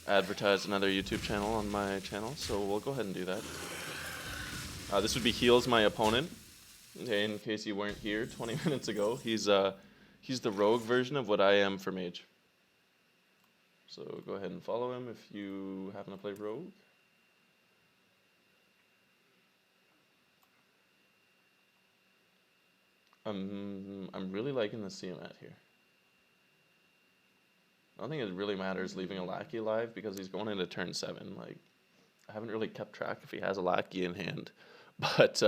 advertised another YouTube channel on my channel, so we'll go ahead and do that. This would be Healz, my opponent. Okay, in case you weren't here 20 minutes ago, he's the rogue version of what I am for mage. So go ahead and follow him if you happen to play rogue. I'm really liking the Tiamat here. I don't think it really matters leaving a Lackey alive because he's going into turn 7. Like, I haven't really kept track if he has a Lackey in hand, but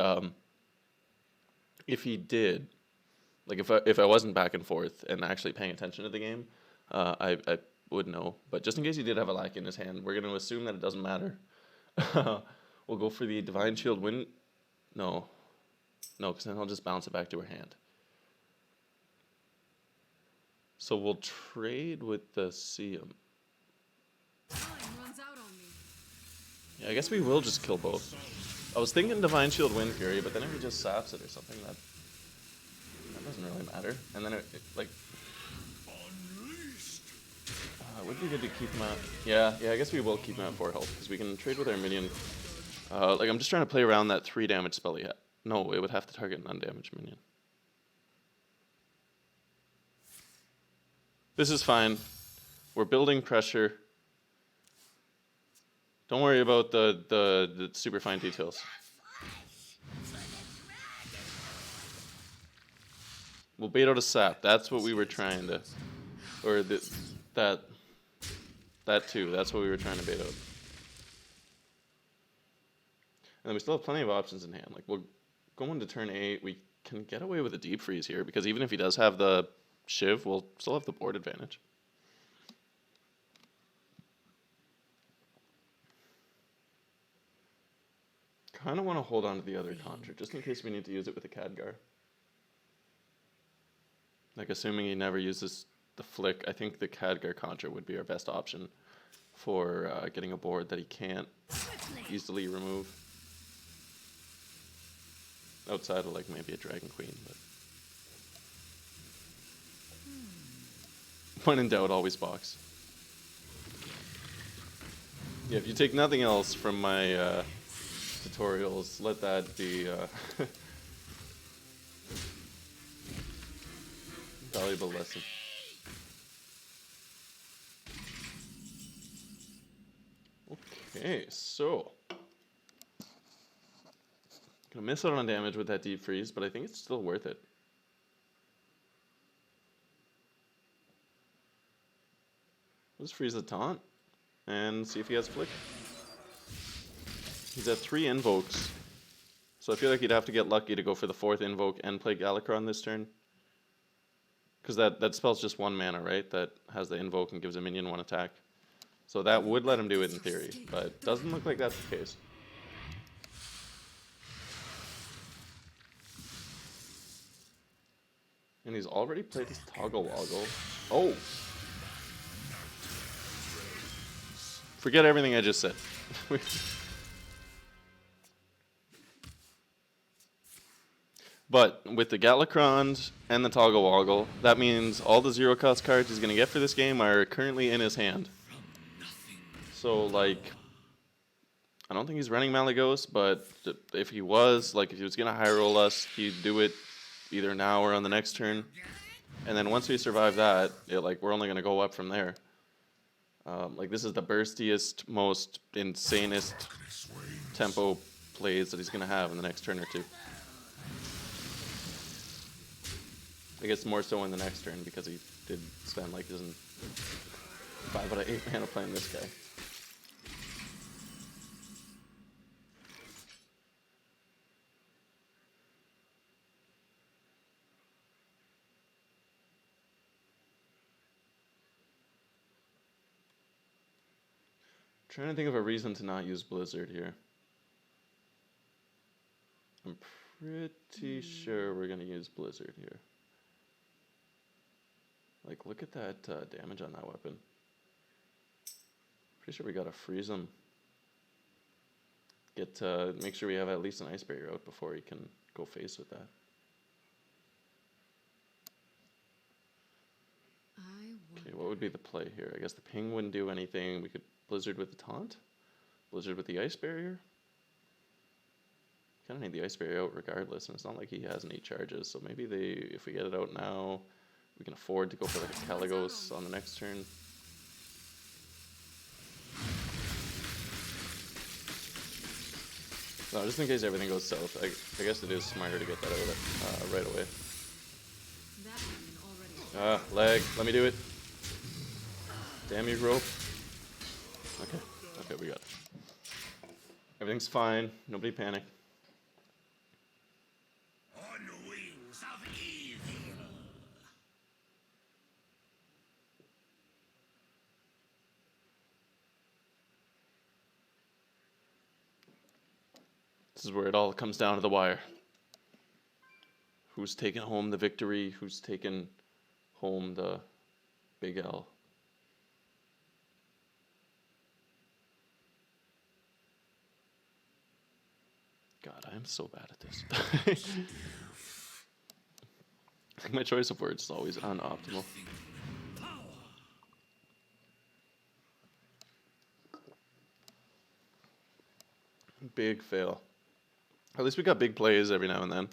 if he did, like if I wasn't back and forth and actually paying attention to the game, I would know. But just in case he did have a Lackey in his hand, we're going to assume that it doesn't matter. We'll go for the Divine Shield win. No, because then he'll just bounce it back to her hand. So we'll trade with the Seum. Time runs out on me. Yeah, I guess we will just kill both. I was thinking Divine Shield Wind Fury, but then if he just saps it or something, that doesn't really matter. And then it like It would be good to keep him at... Yeah, I guess we will keep him at 4 health, because we can trade with our minion. Like, I'm just trying to play around that 3 damage spell he had. No, it would have to target an undamaged minion. This is fine. We're building pressure. Don't worry about the super fine details. We'll bait out a sap. That's what we were trying to... Or that too. That's what we were trying to bait out. And then we still have plenty of options in hand. Like, we'll go into turn 8. We can get away with a deep freeze here, because even if he does have the Shiv, we'll still have the board advantage. Kind of want to hold on to the other conjure, just in case we need to use it with a Khadgar. Like, assuming he never uses the flick, I think the Khadgar conjure would be our best option for getting a board that he can't easily remove. Outside of, like, maybe a Dragon Queen, but... When in doubt, always box. Yeah, if you take nothing else from my tutorials, let that be valuable lesson. Okay, so gonna miss out on damage with that deep freeze, but I think it's still worth it. Let's freeze the taunt and see if he has flick. He's at 3 invokes, so I feel like he'd have to get lucky to go for the 4th invoke and play Galakron this turn. Because that spell's just 1 mana, right? That has the invoke and gives a minion 1 attack. So that would let him do it in theory, but doesn't look like that's the case. And he's already played his Toggle Woggle. Oh! Forget everything I just said. But with the Galakron and the Toggle Woggle, that means all the 0-cost cards he's going to get for this game are currently in his hand. So, like, I don't think he's running Malygos, but if he was, like, if he was going to high roll us, he'd do it either now or on the next turn. And then once we survive that, we're only going to go up from there. Like, this is the burstiest, most insanest tempo plays that he's going to have in the next turn or two. I guess more so in the next turn, because he did spend, like, 5 out of 8 mana playing this guy. Trying to think of a reason to not use Blizzard here. I'm pretty sure we're going to use Blizzard here. Like, look at that damage on that weapon. Pretty sure we got to freeze him. Make sure we have at least an Ice Barrier out before he can go face with that. Okay, what would be the play here? I guess the ping wouldn't do anything. We could Blizzard with the taunt? Blizzard with the Ice Barrier? Kind of need the Ice Barrier out regardless, and it's not like he has any charges, so maybe if we get it out now, we can afford to go for like a Kaligos on the next turn. No, just in case everything goes south, I guess it is smarter to get that out right away. Lag, let me do it. Damn you, rope. Okay, we got it. Everything's fine, nobody panic. On the wings of evil. This is where it all comes down to the wire. Who's taking home the victory? Who's taking home the big L? God, I am so bad at this. I think my choice of words is always unoptimal. big fail. At least we got big plays every now and then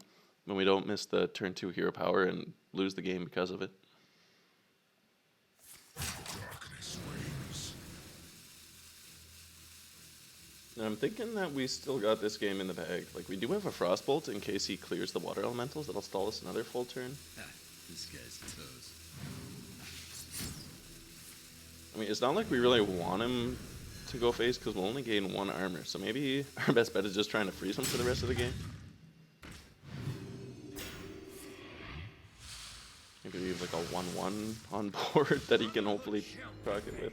when we don't miss the turn 2 hero power and lose the game because of it. Darkness reigns. And I'm thinking that we still got this game in the bag. Like, we do have a Frostbolt in case he clears the water elementals. That'll stall us another full turn. This guy's toast. I mean, it's not like we really want him to go face because we'll only gain 1 armor. So maybe our best bet is just trying to freeze him for the rest of the game. Maybe leave like a 1-1 on board that he can hopefully proc it with.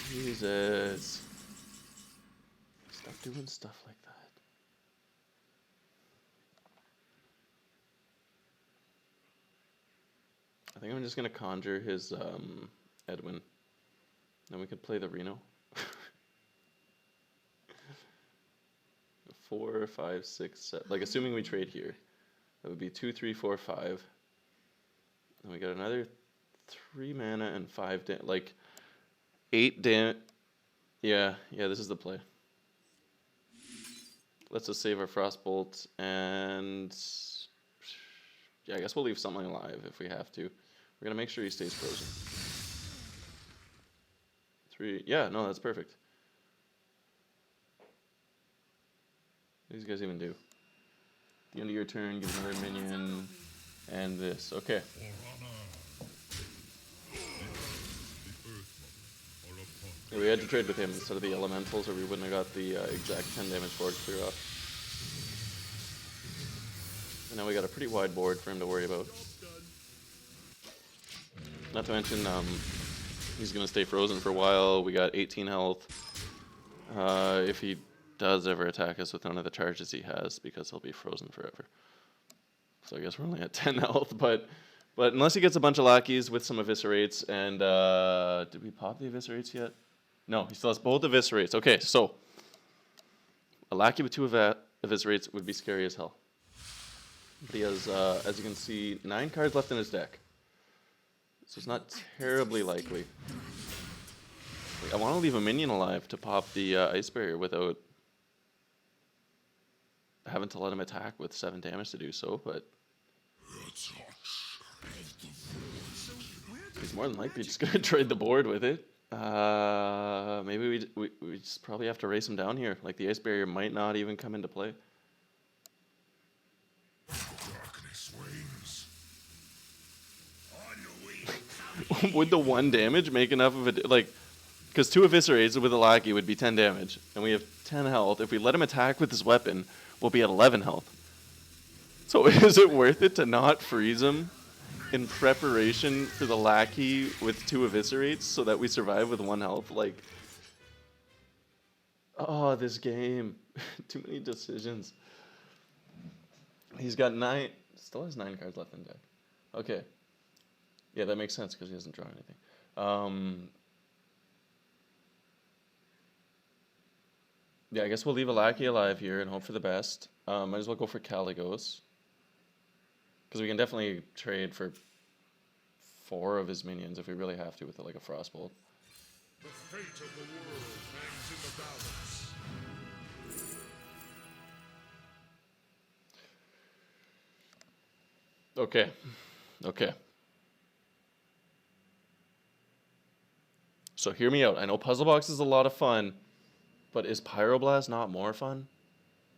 Jesus. Stop doing stuff like that. I think I'm just going to conjure his Edwin. Then we could play the Reno. 4, 5, 6, 7. Like, assuming we trade here. That would be 2, 3, 4, 5. And we got another 3 mana and 5 like 8 Yeah, this is the play. Let's just save our Frostbolt and yeah, I guess we'll leave something alive if we have to. We're gonna make sure he stays frozen. 3, yeah, no, that's perfect. What do these guys even do? The end of your turn, get another minion, and this. Okay. For honor. The earth mother are upon Yeah, we had to trade with him instead of the elementals, or we wouldn't have got the exact 10 damage board clear off. And now we got a pretty wide board for him to worry about. Not to mention, he's going to stay frozen for a while. We got 18 health. If he does ever attack us with none of the charges he has, because he'll be frozen forever. So I guess we're only at 10 health, but unless he gets a bunch of lackeys with some eviscerates, and did we pop the eviscerates yet? No, he still has both eviscerates. Okay, so a lackey with 2 eviscerates would be scary as hell. But he has, as you can see, 9 cards left in his deck. So it's not terribly likely. Like, I want to leave a minion alive to pop the ice barrier without having to let him attack with 7 damage to do so, but he's more than likely just going to trade the board with it. Maybe we just probably have to race him down here. Like, the ice barrier might not even come into play. darkness reigns. On the wings. Would the 1 damage make enough of it? Like, because 2 eviscerates with a lackey would be 10 damage, and we have 10 health. If we let him attack with his weapon, we'll be at 11 health. So is it worth it to not freeze him in preparation for the lackey with 2 eviscerates so that we survive with 1 health? Like, oh, this game. Too many decisions. He's got 9, still has 9 cards left in deck. Okay. Yeah, that makes sense because he hasn't drawn anything. Yeah, I guess we'll leave a lackey alive here and hope for the best. Might as well go for Caligos. Because we can definitely trade for 4 of his minions if we really have to with like a Frostbolt. The fate of the world hangs in the balance. Okay. So hear me out. I know Puzzle Box is a lot of fun, but is Pyroblast not more fun?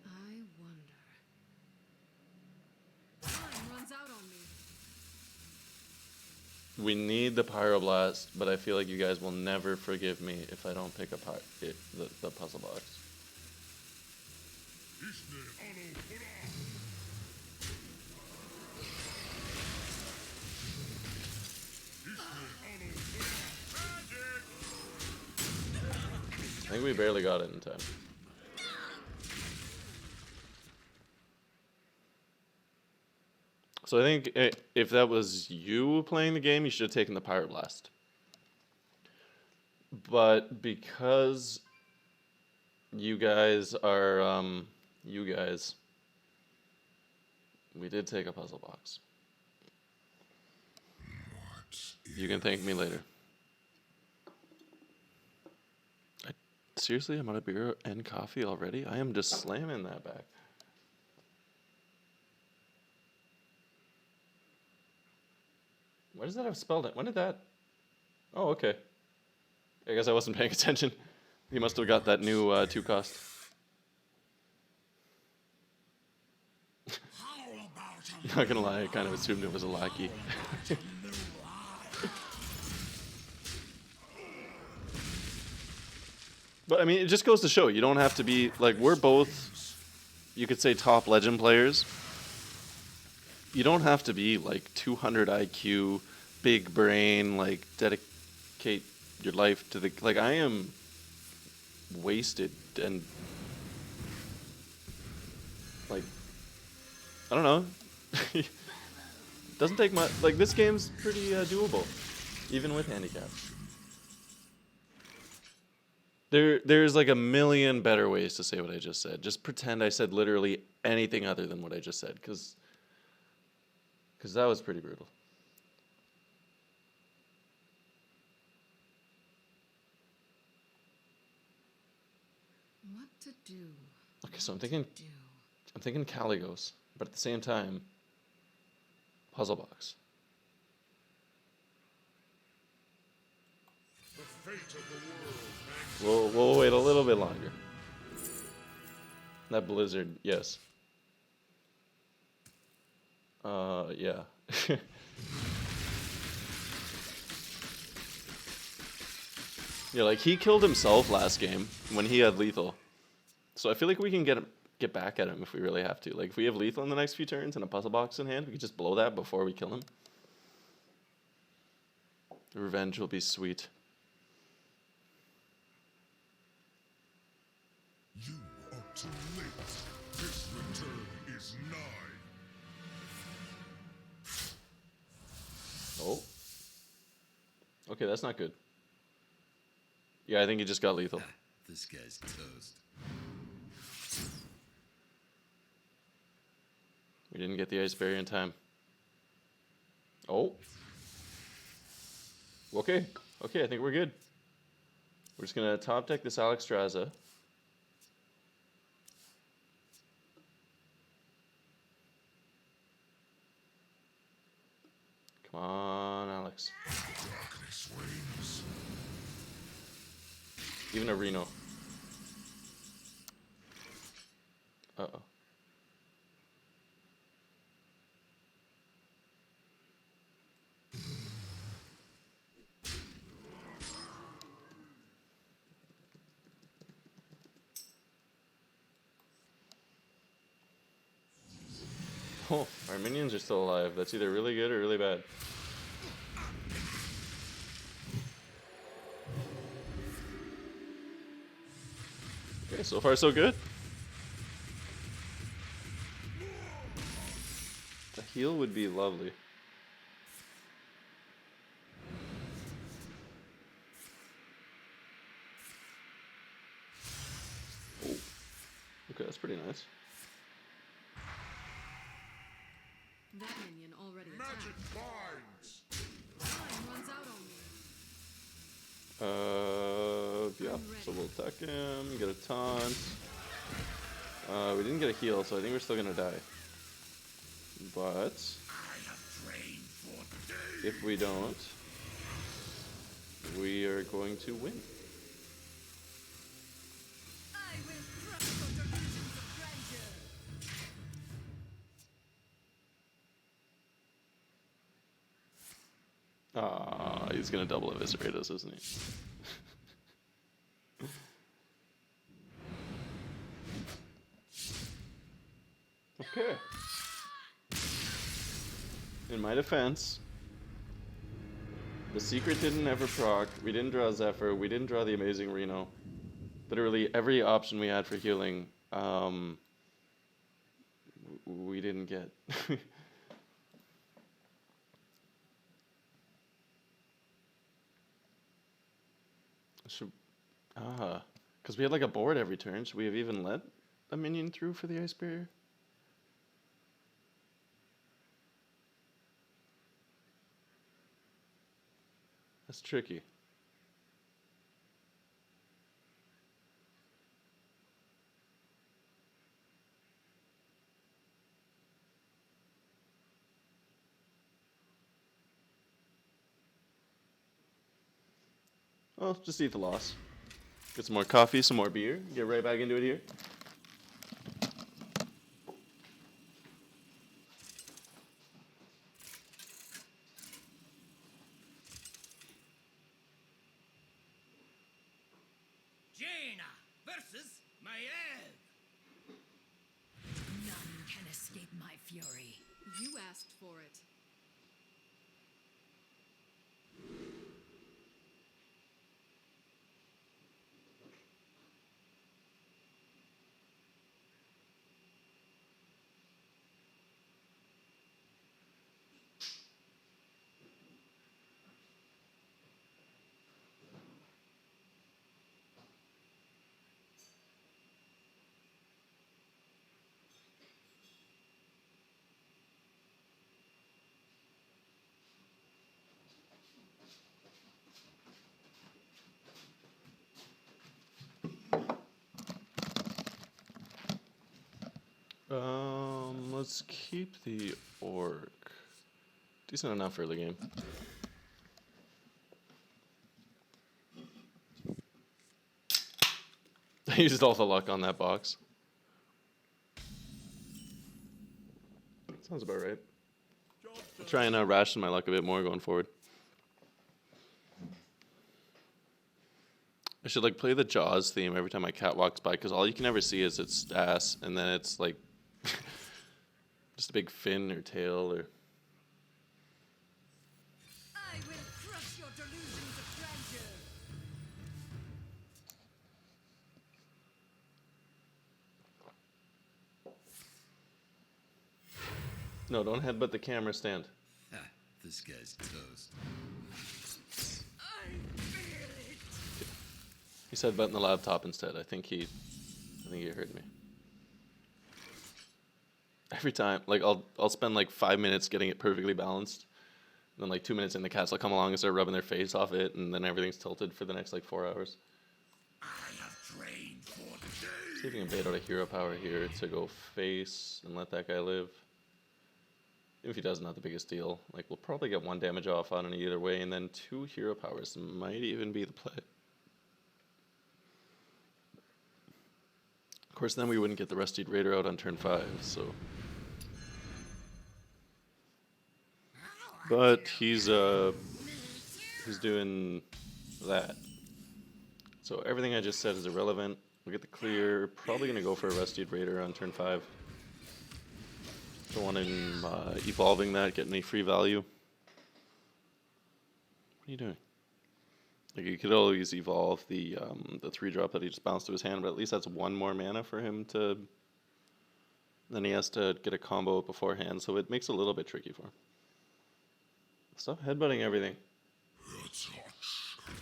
I wonder. Time runs out on me. We need the Pyroblast, but I feel like you guys will never forgive me if I don't pick up the Puzzle Box. Ishne Anu Pura. I think we barely got it in time. So I think if that was you playing the game, you should have taken the Pyroblast. But because you guys are, we did take a Puzzle Box. You can thank me later. I Seriously, I'm out of beer and coffee already? I am just slamming that back. Why does that have spelled it? When did that? Oh, okay. I guess I wasn't paying attention. He must have got that new 2 cost. How about a Not gonna lie, I kind of assumed it was a lackey. But I mean, it just goes to show you don't have to be like we're both, you could say, top legend players. You don't have to be like 200 IQ, big brain, like dedicate your life to the like. I am wasted and like I don't know. Doesn't take much. Like this game's pretty doable, even with handicaps. There's like a million better ways to say what I just said. Just pretend I said literally anything other than what I just said, because that was pretty brutal. What to do? Okay, so I'm What thinking to do? Caligos, but at the same time, puzzle box. The fate of the world hangs We'll wait a little bit longer. That blizzard, yes. Yeah. Yeah, like he killed himself last game when he had lethal. So I feel like we can get back at him if we really have to. Like if we have lethal in the next few turns and a puzzle box in hand, we could just blow that before we kill him. The revenge will be sweet. You are too late. His return is nigh. Oh. Okay, that's not good. Yeah, I think he just got lethal. This guy's toast. We didn't get the ice barrier in time. Oh. Okay. Okay, I think we're good. We're just going to top deck this Alexstrasza. Come on, Alex. Darkness reigns. Even a Reno. Uh-oh. Oh, our minions are still alive. That's either really good or really bad. Okay, so far so good. A heal would be lovely. Oh. Okay, that's pretty nice. That minion already Magic attacked. binds. Time runs out on me. Yeah, so we'll attack him, get a taunt. We didn't get a heal, so I think we're still gonna die. But I have trained for the day. if we don't, we are going to win. I will crush your delusions of grandeur. Ah, he's gonna double eviscerate us, isn't he? Okay. In my defense, the secret didn't ever proc. We didn't draw Zephyr. We didn't draw the amazing Reno. Literally every option we had for healing, we didn't get. Because we had like a board every turn. Should we have even let a minion through for the ice barrier? That's tricky. Well, just eat the loss. Get some more coffee, some more beer. Get right back into it here. Jaina versus Maiev. None can escape my fury. You asked for it. Let's keep the orc. Decent enough early game. I used all the luck on that box. Sounds about right. I'll try and ration my luck a bit more going forward. I should like play the Jaws theme every time my cat walks by, because all you can ever see is its ass, and then it's like just a big fin or tail or. I will crush your delusions of grandeur. No, don't headbutt the camera stand. Ha, this guy's toast. I feel it. He said button the laptop instead. I think he heard me. Every time, like I'll spend like 5 minutes getting it perfectly balanced. And then like 2 minutes in, the cats will come along and start rubbing their face off it, and then everything's tilted for the next like 4 hours. I have trained for the See if you can bait out a hero power here to go face and let that guy live. If he does, not the biggest deal. Like, we'll probably get 1 damage off on it either way, and then 2 hero powers might even be the play. Of course, then we wouldn't get the Rusted Raider out on turn 5, so. But he's doing that. So everything I just said is irrelevant. We'll get the clear. Probably going to go for a Rusted Raider on turn 5. Don't want him evolving that, getting any free value. What are you doing? Like, you could always evolve the 3-drop that he just bounced to his hand, but at least that's 1 more mana for him to. Then he has to get a combo beforehand, so it makes it a little bit tricky for him. Stop headbutting everything. The touch of the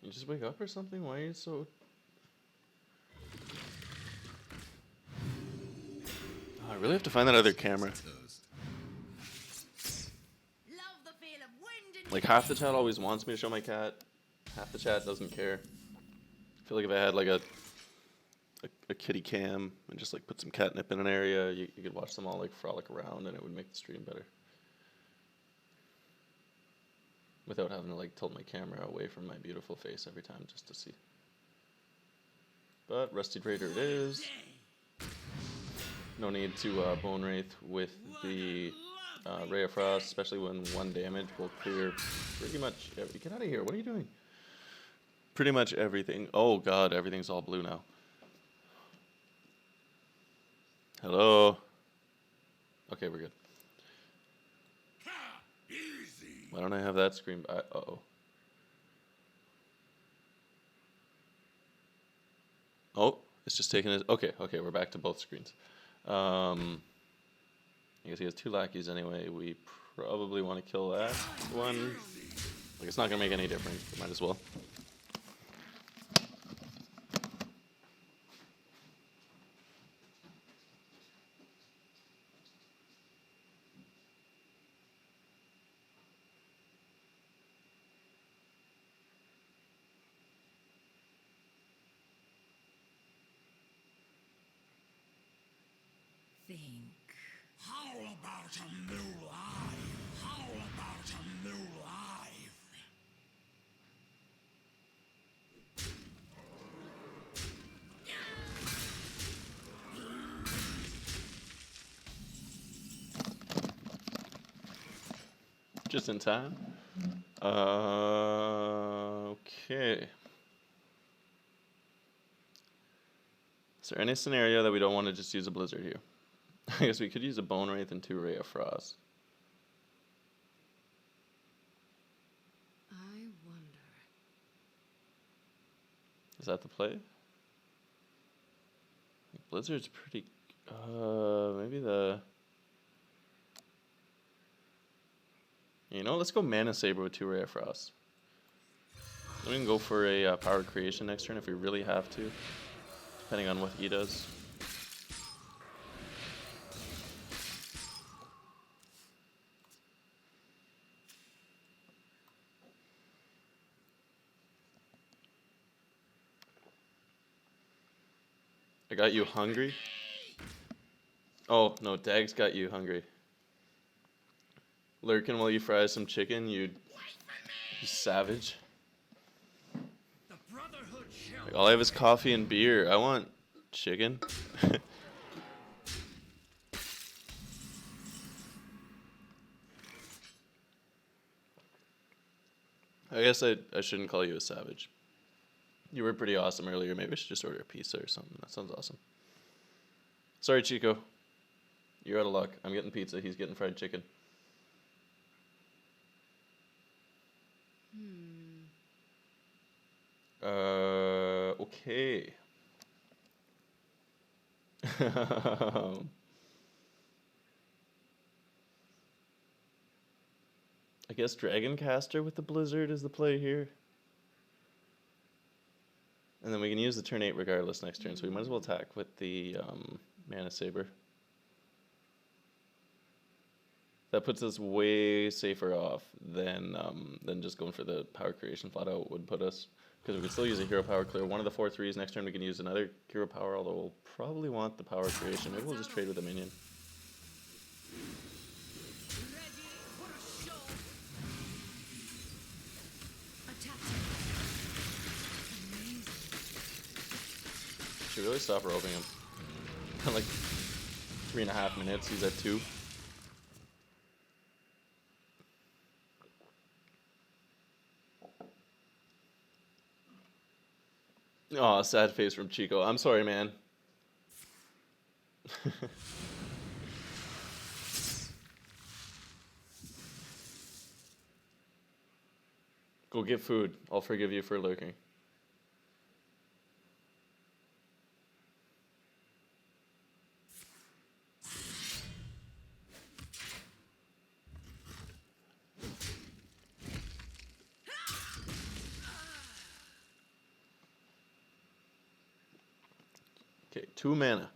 You just wake up or something? Why are you so... Oh, I really have to find that other camera. toast. Love the feel of wind in Like, half the chat always wants me to show my cat. Half the chat doesn't care. I feel like if I had like a kitty cam and just like put some catnip in an area, you could watch them all like frolic around and it would make the stream better. Without having to like tilt my camera away from my beautiful face every time just to see. But Rusted Raider it is. No need to Bone Wraith with the Ray of Frost, especially when 1 damage will clear pretty much every... Get out of here, what are you doing? Pretty much everything. Oh god, everything's all blue now. Hello? Okay, we're good. Ha! Easy. Why don't I have that screen? Uh-oh. Oh, it's just taking it. Okay, we're back to both screens. I guess he has 2 lackeys anyway. We probably want to kill that one. Like, it's not going to make any difference. Might as well. about a new life? How about a new life? Just in time. Okay. Is there any scenario that we don't want to just use a Blizzard here? I guess we could use a Bone Wraith and 2 Ray of Frost. I wonder. Is that the play? Blizzard's pretty... maybe the... You know, let's go Mana Saber with 2 Ray of Frost. Then we can go for a Power Creation next turn if we really have to, depending on what he does. I got you hungry. Oh, no, Dag's got you hungry. Lurking while you fry some chicken, you savage. The Brotherhood shall Like, all I have is coffee and beer. I want chicken. I guess I shouldn't call you a savage. You were pretty awesome earlier. Maybe I should just order a pizza or something. That sounds awesome. Sorry, Chico. You're out of luck. I'm getting pizza. He's getting fried chicken. Okay. I guess Dragoncaster with the Blizzard is the play here. And then we can use the turn 8 regardless next turn, so we might as well attack with the Mana Saber. That puts us way safer off than just going for the Power Creation flat out would put us. Because we can still use a Hero Power clear. One of the 4/3s next turn we can use another Hero Power, although we'll probably want the Power Creation. Maybe we'll just trade with a minion. Ready for a show. Attack. Should really stop roving him. Like 3.5 minutes, he's at 2. Aw, sad face from Chico. I'm sorry, man. Go get food. I'll forgive you for lurking. Okay, 2 mana.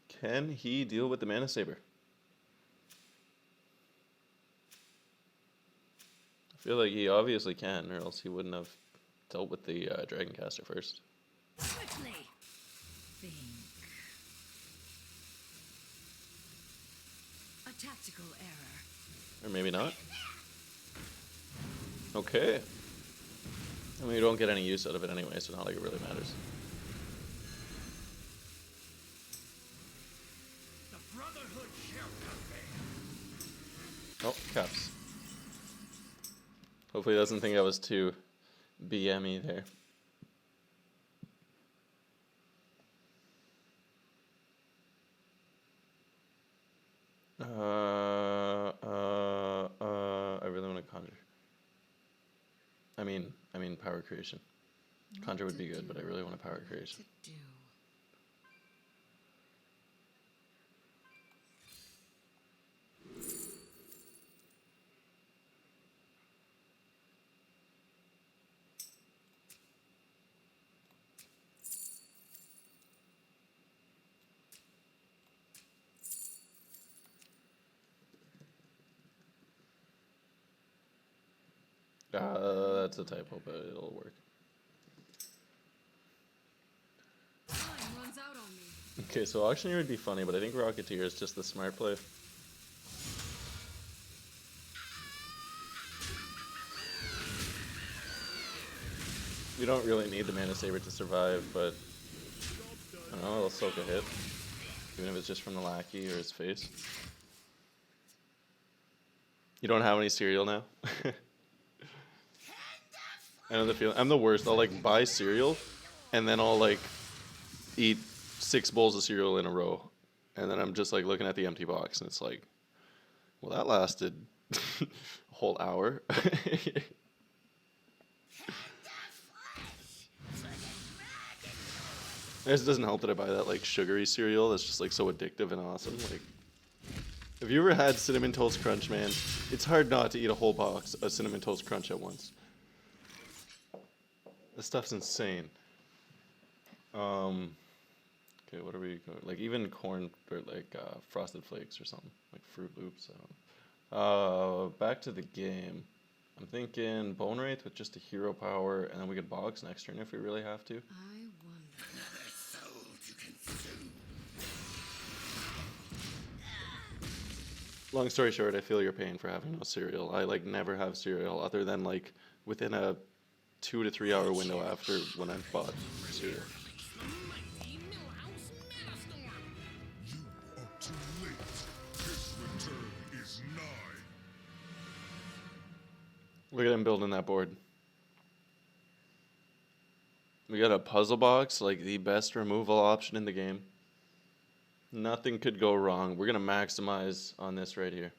Can he deal with the Mana Saber? I feel like he obviously can, or else he wouldn't have dealt with the Dragoncaster first. Quickly. Think. A tactical error. Or maybe not. Okay. I mean, we don't get any use out of it anyway, so not like it really matters. the Brotherhood shall prevail. Oh, caps. Hopefully he doesn't think I was too BM-y there. I really want to conjure. I mean power creation. Conjure would be good, but I really want a power creation. To do. That's a typo, but it'll work. Time runs out on me. Okay, so Auctioneer would be funny, but I think Rocketeer is just the smart play. We don't really need the Mana Saber to survive, but I don't know, it'll soak a hit. Even if it's just from the lackey or his face. You don't have any cereal now? I know the feeling. I'm the worst. I'll like buy cereal and then I'll like eat 6 bowls of cereal in a row. And then I'm just like looking at the empty box and it's like, well, that lasted a whole hour. It doesn't help that I buy that like sugary cereal that's just like so addictive and awesome. Like, have you ever had Cinnamon Toast Crunch, man? It's hard not to eat a whole box of Cinnamon Toast Crunch at once. This stuff's insane. Okay, what are we going? Like even corn or like Frosted Flakes or something, like Fruit Loops. I don't know. Back to the game. I'm thinking Bone Wraith with just a hero power, and then we could box next turn if we really have to. I wonder. Long story short, I feel your pain for having no cereal. I like never have cereal other than like within a 2 to 3 hour window after when I've bought cereal. You are too late. His return is nigh. Look at him building that board. We got a puzzle box, like the best removal option in the game. Nothing could go wrong. We're going to maximize on this right here.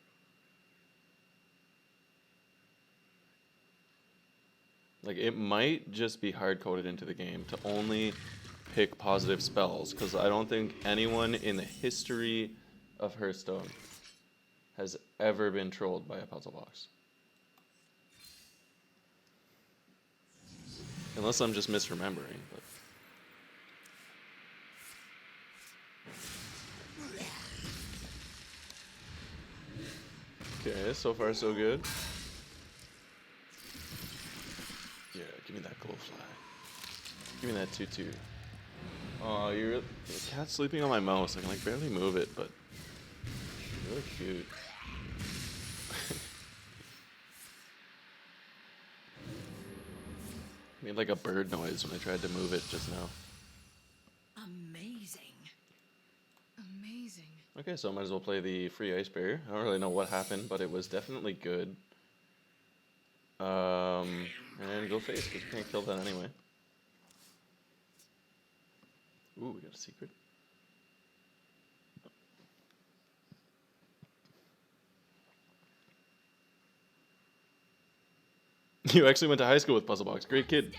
Like, it might just be hard-coded into the game to only pick positive spells, because I don't think anyone in the history of Hearthstone has ever been trolled by a puzzle box. Unless I'm just misremembering, but... Okay, so far so good. Yeah, give me that gold fly. Give me that 2/2. Oh, the cat's sleeping on my mouse. I can like barely move it, but you're really cute. Made like a bird noise when I tried to move it just now. Amazing. Amazing. Okay, so I might as well play the free ice barrier. I don't really know what happened, but it was definitely good. And go face, because you can't kill that anyway. Ooh, we got a secret. You actually went to high school with Puzzle Box. Great kid.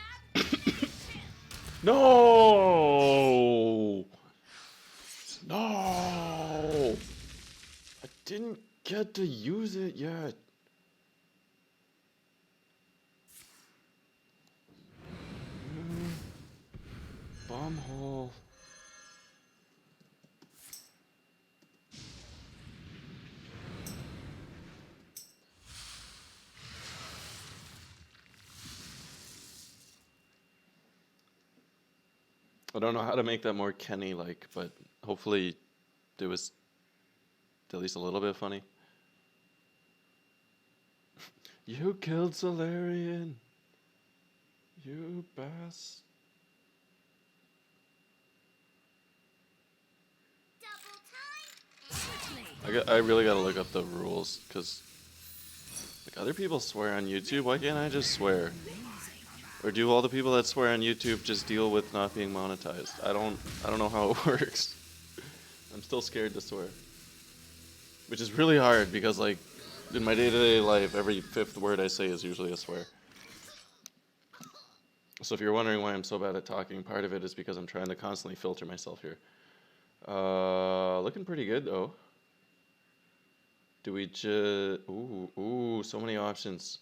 No! No! I didn't get to use it yet. Bomb hole. I don't know how to make that more Kenny-like, but hopefully it was at least a little bit funny. You killed Solarian. You bastard. Double time. I really gotta look up the rules, because like other people swear on YouTube. Why can't I just swear? Or do all the people that swear on YouTube just deal with not being monetized? I don't know how it works. I'm still scared to swear. Which is really hard because like in my day-to-day life, every 5th word I say is usually a swear. So if you're wondering why I'm so bad at talking, part of it is because I'm trying to constantly filter myself here. Looking pretty good though. Do we just... Ooh, so many options.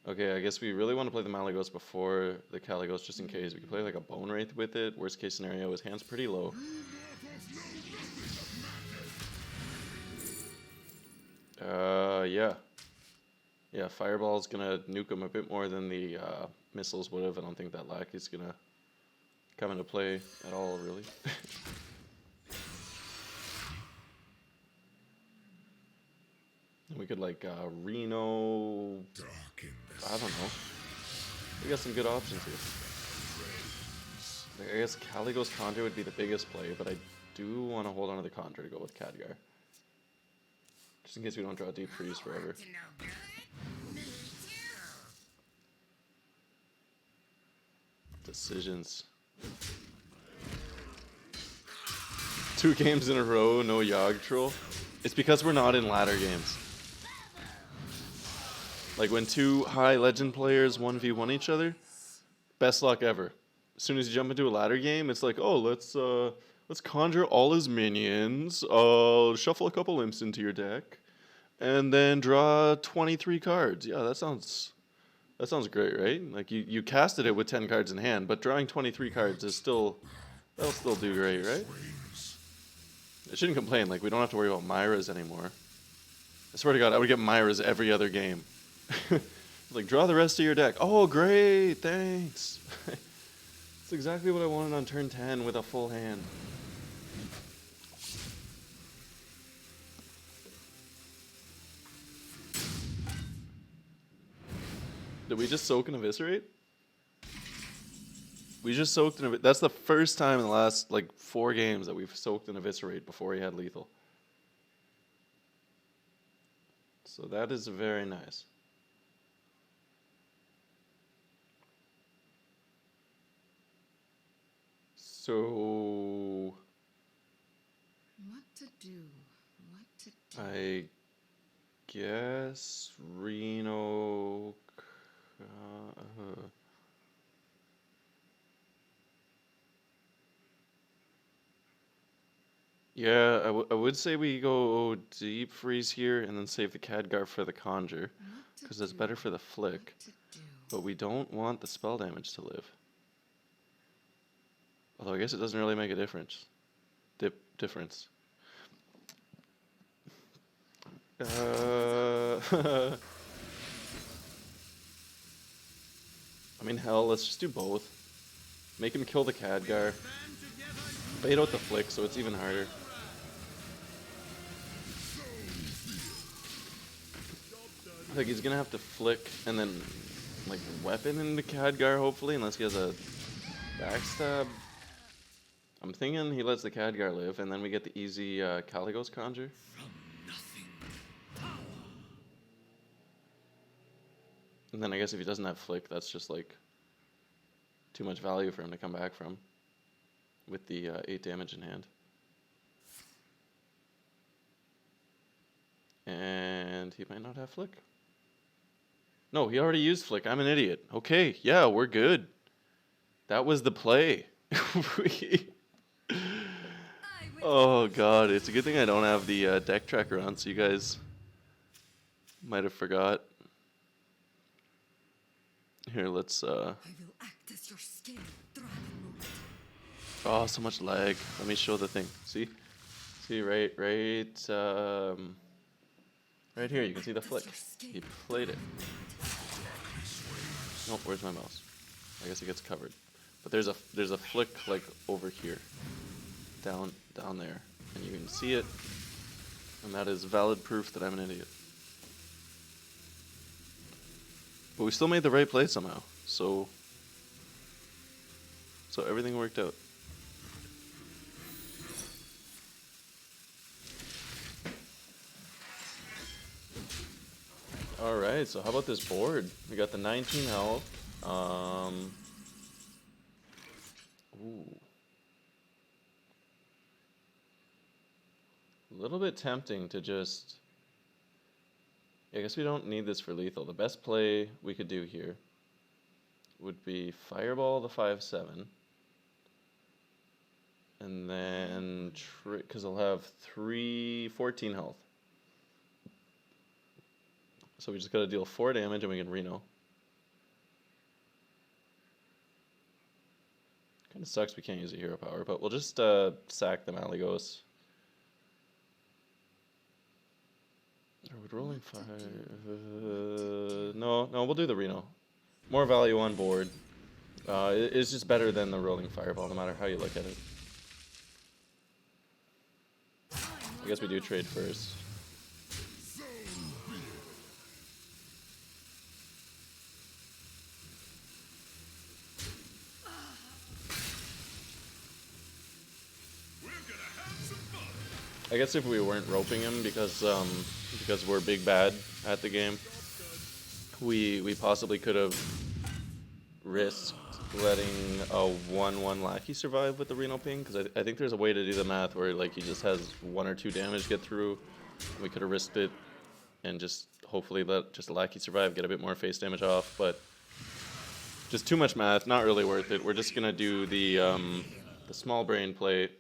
Okay, I guess we really want to play the Mulligans before the Caligos just in case. We can play like a Bone Wraith with it. Worst case scenario, his hand's pretty low. Yeah. Yeah, Fireball's gonna nuke him a bit more than the missiles would have. I don't think that Lackey's gonna come into play at all, really. We could like Reno... I don't know. We got some good options here. Like, I guess Caligo's Conjure would be the biggest play, but I do want to hold on to the Conjure to go with Khadgar. Just in case we don't draw Deep Freeze forever. Decisions. 2 games in a row, no Yogg Troll. It's because we're not in ladder games. Like when 2 high legend players 1v1 each other, best luck ever. As soon as you jump into a ladder game, it's like, oh, let's conjure all his minions, shuffle a couple imps into your deck, and then draw 23 cards. Yeah, that sounds great, right? Like you casted it with 10 cards in hand, but drawing 23 cards is that'll still do great, right? I shouldn't complain, like we don't have to worry about Myras anymore. I swear to God, I would get Myras every other game. Like, draw the rest of your deck. Oh, great, thanks. That's exactly what I wanted on turn 10 with a full hand. Did we just soak and eviscerate? We just soaked and that's the first time in the last, like, 4 games that we've soaked and eviscerate before he had lethal. So that is very nice. So What to do? What to do? I guess Reno. Yeah, I would say we go Deep Freeze here and then save the Khadgar for the Conjure, because that's better for the flick. But we don't want the spell damage to live. Although I guess it doesn't really make a difference. Difference. I mean, hell, let's just do both. Make him kill the Khadgar. Bait out the flick, so it's even harder. Like, he's gonna have to flick and then, like, weapon into Khadgar, hopefully, unless he has a backstab. I'm thinking he lets the Khadgar live, and then we get the easy Caligo's Conjure. And then I guess if he doesn't have flick, that's just, like, too much value for him to come back from with the 8 damage in hand. And he might not have flick. No, he already used flick. I'm an idiot. Okay, yeah, we're good. That was the play. Oh god, it's a good thing I don't have the deck tracker on, so you guys might have forgot. Here, let's I will act as your scale dragon lord. oh, so much lag. Let me show the thing. See, right here. You can see the flick. He played it. Nope, where's my mouse? I guess it gets covered. But there's a flick like over here, down there, and you can see it, and that is valid proof that I'm an idiot. But we still made the right play somehow, so everything worked out. All right, so how about this board? We got the 19 health. Ooh. A little bit tempting to just... I guess we don't need this for lethal. The best play we could do here would be Fireball the 5/7. And then... because I'll have 14 health. So we just gotta deal 4 damage and we can Reno. Kinda sucks we can't use a hero power, but we'll just sack the Mulligans. Or would rolling fire... no, we'll do the Reno. More value on board. It's just better than the rolling fireball, no matter how you look at it. I guess we do trade first. I guess if we weren't roping him because we're big bad at the game, we possibly could have risked letting a 1/1 lackey survive with the Reno ping, because I think there's a way to do the math where like he just has 1 or 2 damage get through. We could have risked it and just hopefully let just a lackey survive, get a bit more face damage off, but just too much math, not really worth it. We're just gonna do the small brain play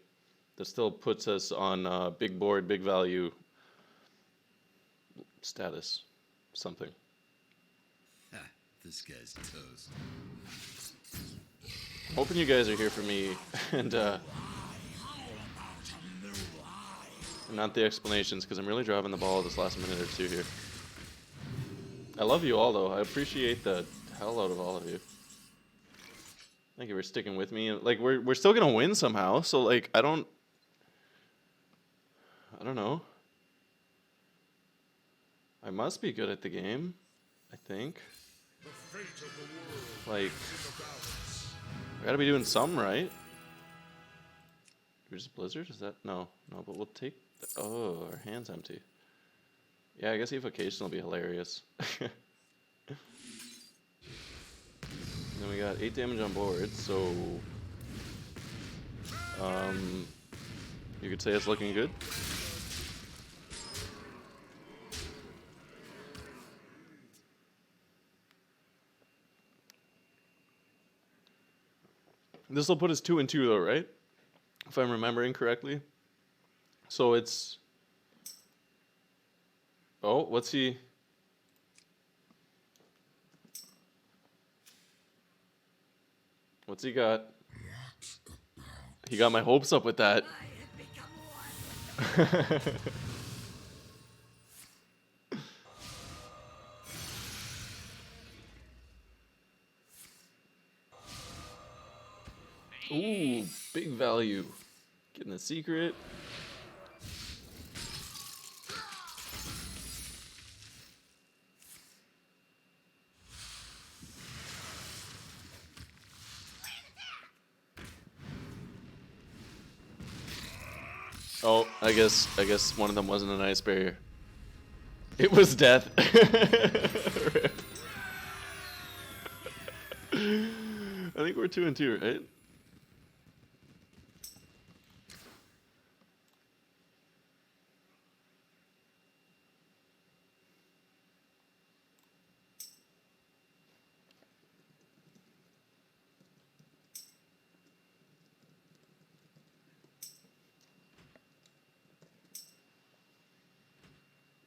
that still puts us on big board, big value status, something. This guy's toast. Hoping you guys are here for me and not the explanations, because I'm really dropping the ball this last minute or two here. I love you all though. I appreciate the hell out of all of you. Thank you for sticking with me. Like we're still gonna win somehow. So like I don't know. I must be good at the game, I think. The fate of the world Like is in the balance. I gotta be doing some right. Here's Blizzard. Is that no? But we'll take. Oh, our hand's empty. Yeah, I guess evocation will be hilarious. Then we got 8 damage on board, so you could say it's looking good. This will put us 2-2 though, right? If I'm remembering correctly. So it's... Oh, what's he... What's he got? He got my hopes up with that. Ooh, big value. Getting the secret. Oh, I guess one of them wasn't an ice barrier. It was death. Rip. I think we're 2-2, right?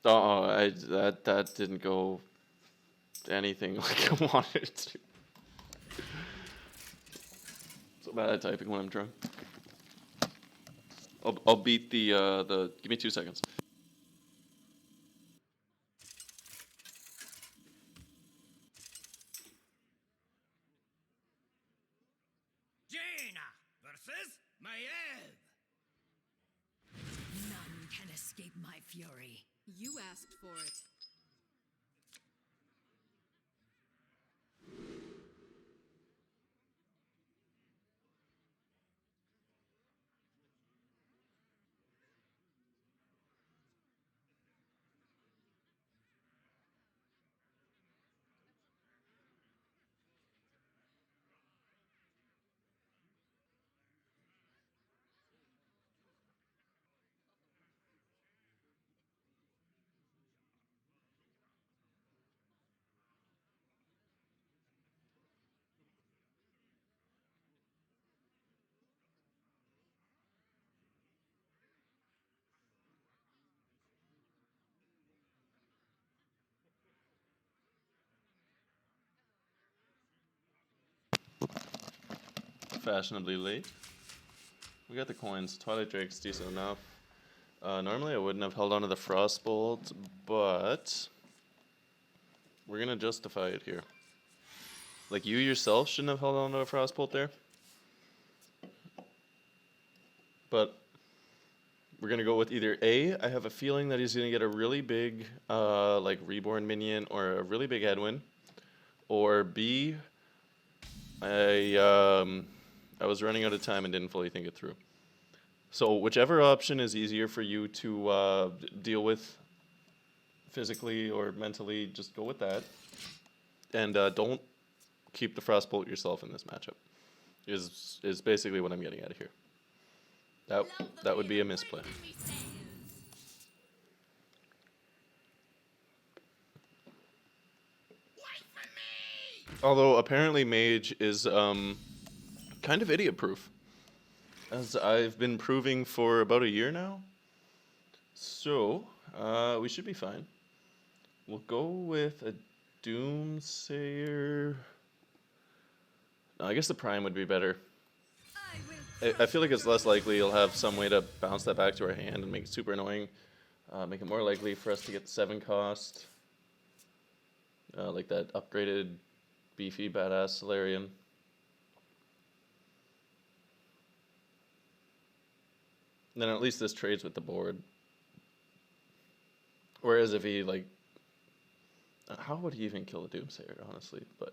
Oh, that didn't go anything like I wanted to. So bad at typing when I'm drunk. I'll beat the. Give me 2 seconds. Jaina versus Maiev. None can escape my fury. You asked for it. Fashionably late. We got the coins. Twilight Drake's decent enough. Normally I wouldn't have held on to the Frostbolt, but we're gonna justify it here. Like you yourself shouldn't have held on to a Frostbolt there. But we're gonna go with either A, I have a feeling that he's gonna get a really big like Reborn minion or a really big Edwin. Or B, I was running out of time and didn't fully think it through. So whichever option is easier for you to deal with physically or mentally, just go with that. And don't keep the Frostbolt yourself in this matchup. Is basically what I'm getting at here. That would be a misplay. Although apparently Mage is kind of idiot proof, as I've been proving for about a year now. So we should be fine. We'll go with a Doomsayer. No, I guess the Prime would be better. I feel like it's less likely you'll have some way to bounce that back to our hand and make it super annoying. Make it more likely for us to get the 7 cost. Like that upgraded, beefy, badass Solarian. And then at least this trades with the board. Whereas if he, like... how would he even kill a Doomsayer, honestly? But...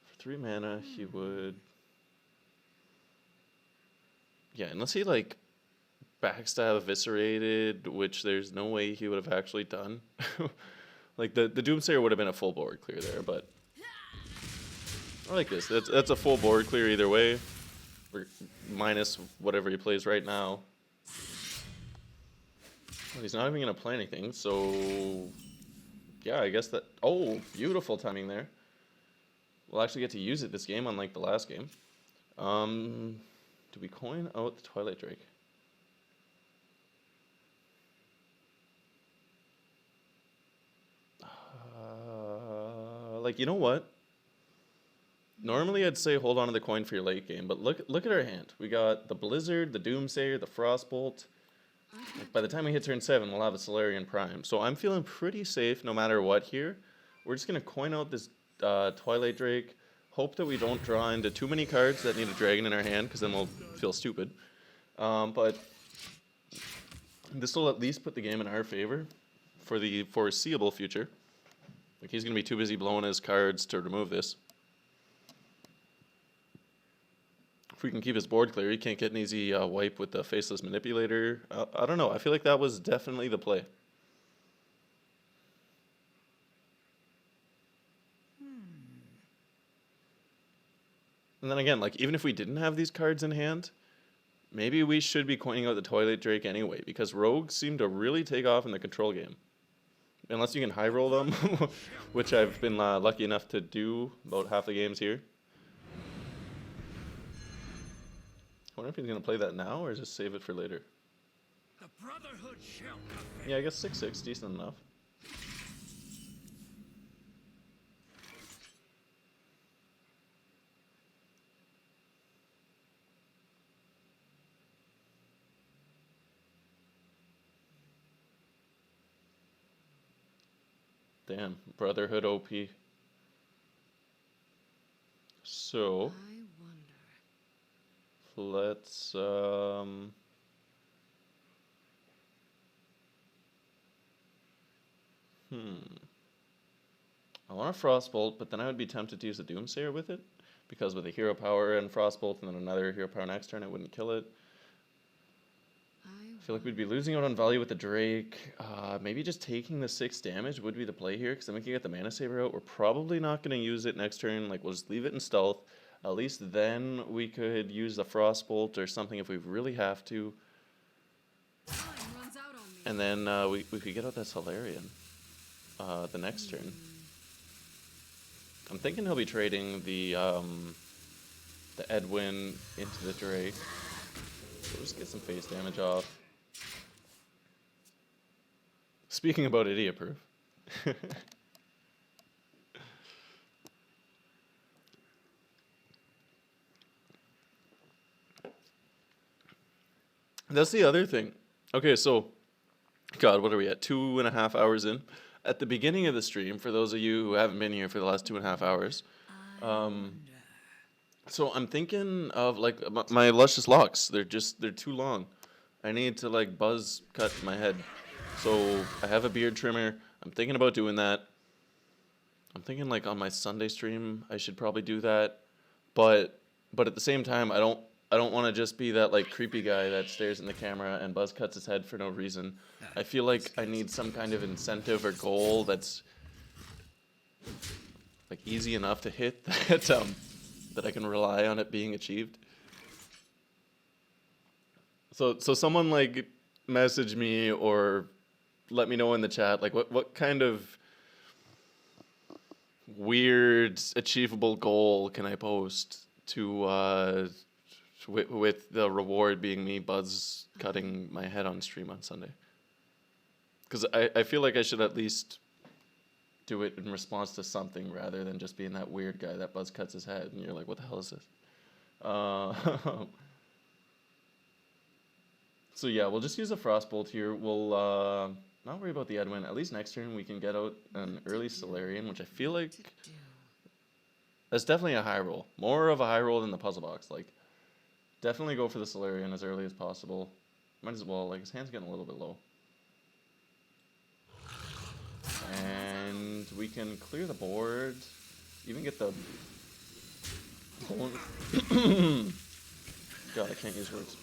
for 3 mana, he would... yeah, unless he, like, backstab eviscerated, which there's no way he would have actually done. Like, the Doomsayer would have been a full board clear there, but... I like this. That's a full board clear either way. Minus whatever he plays right now. Well, he's not even going to play anything, so... yeah, I guess that... oh, beautiful timing there. We'll actually get to use it this game, unlike the last game. Do we coin out the Twilight Drake? Like, you know what? Normally I'd say hold on to the coin for your late game, but look at our hand. We got the Blizzard, the Doomsayer, the Frostbolt. Like, by the time we hit turn 7, we'll have a Solarian Prime. So I'm feeling pretty safe no matter what here. We're just going to coin out this Twilight Drake. Hope that we don't draw into too many cards that need a dragon in our hand, because then we'll feel stupid. But this will at least put the game in our favor for the foreseeable future. Like, he's going to be too busy blowing his cards to remove this. If we can keep his board clear, he can't get an easy wipe with the Faceless Manipulator. I don't know. I feel like that was definitely the play. And then again, like, even if we didn't have these cards in hand, maybe we should be coining out the Twilight Drake anyway, because rogues seem to really take off in the control game. Unless you can high roll them, which I've been lucky enough to do about half the games here. I wonder if he's going to play that now or just save it for later. The Brotherhood shall prevail. Yeah, I guess 6/6, decent enough. Damn, Brotherhood OP. So, I wonder. let's I want a Frostbolt, but then I would be tempted to use a Doomsayer with it, because with a Hero Power and Frostbolt and then another Hero Power next turn, I wouldn't kill it. I feel like we'd be losing out on value with the Drake. Maybe just taking the 6 damage would be the play here, because then we can get the Mana Saber out. We're probably not going to use it next turn. Like, we'll just leave it in stealth. At least then we could use the Frostbolt or something if we really have to. Time runs out on me. And then we could get out that Solarian the next turn. I'm thinking he'll be trading the Edwin into the Drake. So we'll just get some face damage off. Speaking about idiot proof. That's the other thing. Okay, so, God, what are we at? 2.5 hours in. At the beginning of the stream, for those of you who haven't been here for the last 2.5 hours, so I'm thinking of, like, my luscious locks. They're too long. I need to, like, buzz cut my head. So I have a beard trimmer. I'm thinking about doing that. I'm thinking, like, on my Sunday stream, I should probably do that. But at the same time, I don't I don't want to just be that like creepy guy that stares in the camera and buzz cuts his head for no reason. I feel like I need some kind of incentive or goal that's like easy enough to hit that I can rely on it being achieved. So someone like message me or let me know in the chat like what kind of weird achievable goal can I post to with the reward being me buzz cutting my head on stream on Sunday. Because I feel like I should at least do it in response to something rather than just being that weird guy that buzz cuts his head and you're like, what the hell is this? So yeah, we'll just use a Frostbolt here. We'll not worry about the Edwin. At least next turn we can get out an early Solarian, which I feel like that's definitely a high roll. More of a high roll than the puzzle box. Like, definitely go for the Solarian as early as possible. Might as well, like his hand's getting a little bit low. And we can clear the board. Even get the bone. God, I can't use words.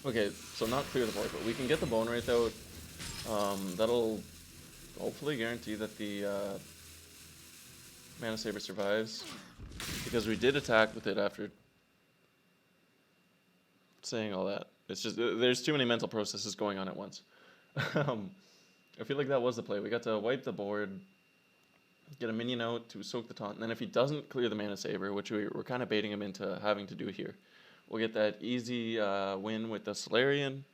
Okay, so not clear the board, but we can get the bone wraith out. That'll hopefully guarantee that the Mana Saber survives. Because we did attack with it after saying all that. It's just, there's too many mental processes going on at once. I feel like that was the play. We got to wipe the board, get a minion out to soak the taunt, and then if he doesn't clear the Mana Saber, which we're kind of baiting him into having to do here, we'll get that easy win with the Solarian.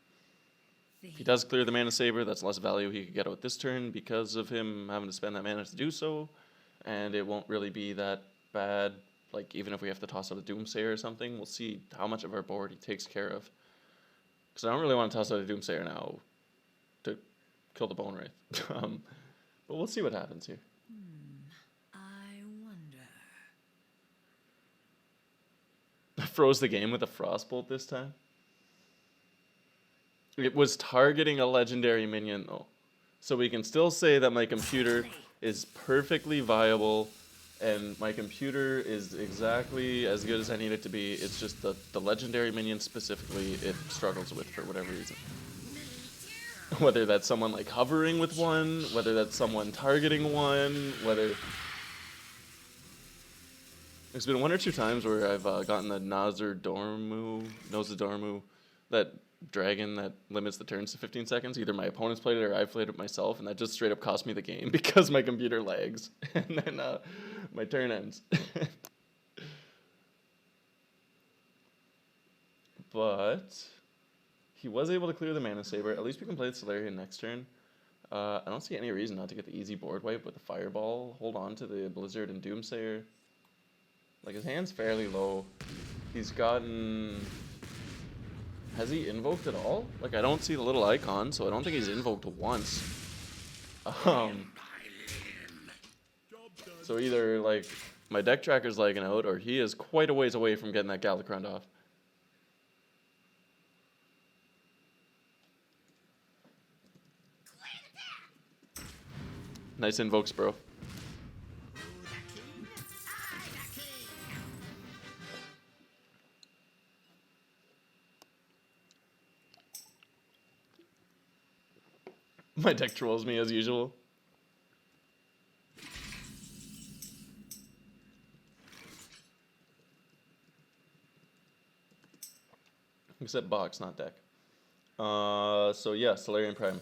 If he does clear the Mana Saber, that's less value he could get out this turn because of him having to spend that mana to do so, and it won't really be that bad. Like, even if we have to toss out a Doomsayer or something, we'll see how much of our board he takes care of. Because I don't really want to toss out a Doomsayer now to kill the Bone Wraith. But we'll see what happens here. I wonder. I froze the game with a Frostbolt this time. It was targeting a legendary minion though. So we can still say that my computer is perfectly viable and my computer is exactly as good as I need it to be. It's just the legendary minion specifically it struggles with for whatever reason. Whether that's someone like hovering with one, whether that's someone targeting one, whether... There's been one or two times where I've gotten the Nosodormu, that dragon that limits the turns to 15 seconds. Either my opponent's played it or I've played it myself, and that just straight up cost me the game because my computer lags, and then my turn ends. But he was able to clear the Mana Saber. At least we can play the Solarian next turn. I don't see any reason not to get the easy board wipe with the Fireball. Hold on to the Blizzard and Doomsayer. Like, his hand's fairly low. He's gotten... Has he invoked at all? Like, I don't see the little icon, so I don't think he's invoked once. So either, like, my deck tracker's lagging out, or he is quite a ways away from getting that Galacrond off. Nice invokes, bro. My deck trolls me as usual. Except box, not deck. So yeah, Solarian Prime.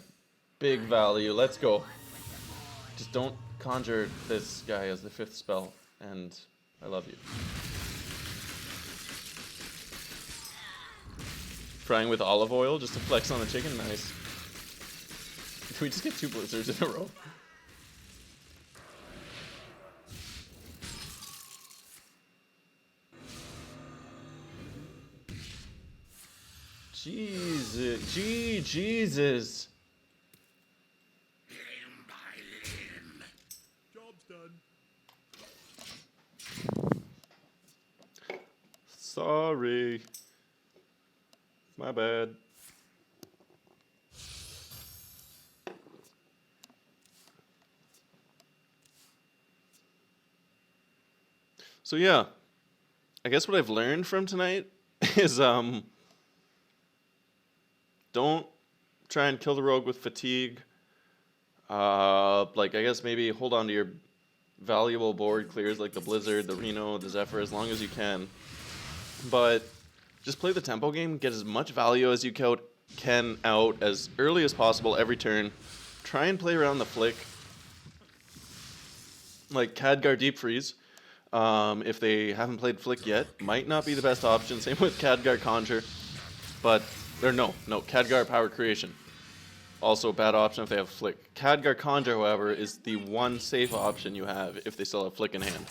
Big value, let's go. Just don't conjure this guy as the 5th spell, and I love you. Frying with olive oil just to flex on the chicken, nice. Did we just get 2 blizzards in a row? Jesus. Jesus. Limb by limb. Job's done. Sorry. My bad. So yeah, I guess what I've learned from tonight is don't try and kill the rogue with fatigue. Like I guess maybe hold on to your valuable board clears like the Blizzard, the Reno, the Zephyr as long as you can. But just play the tempo game, get as much value as you can out as early as possible every turn. Try and play around the flick. Like Khadgar Deep Freeze, if they haven't played flick yet, might not be the best option. Same with Khadgar Conjure, but no, Khadgar Power Creation. Also a bad option if they have flick. Khadgar Conjure, however, is the one safe option you have if they still have flick in hand.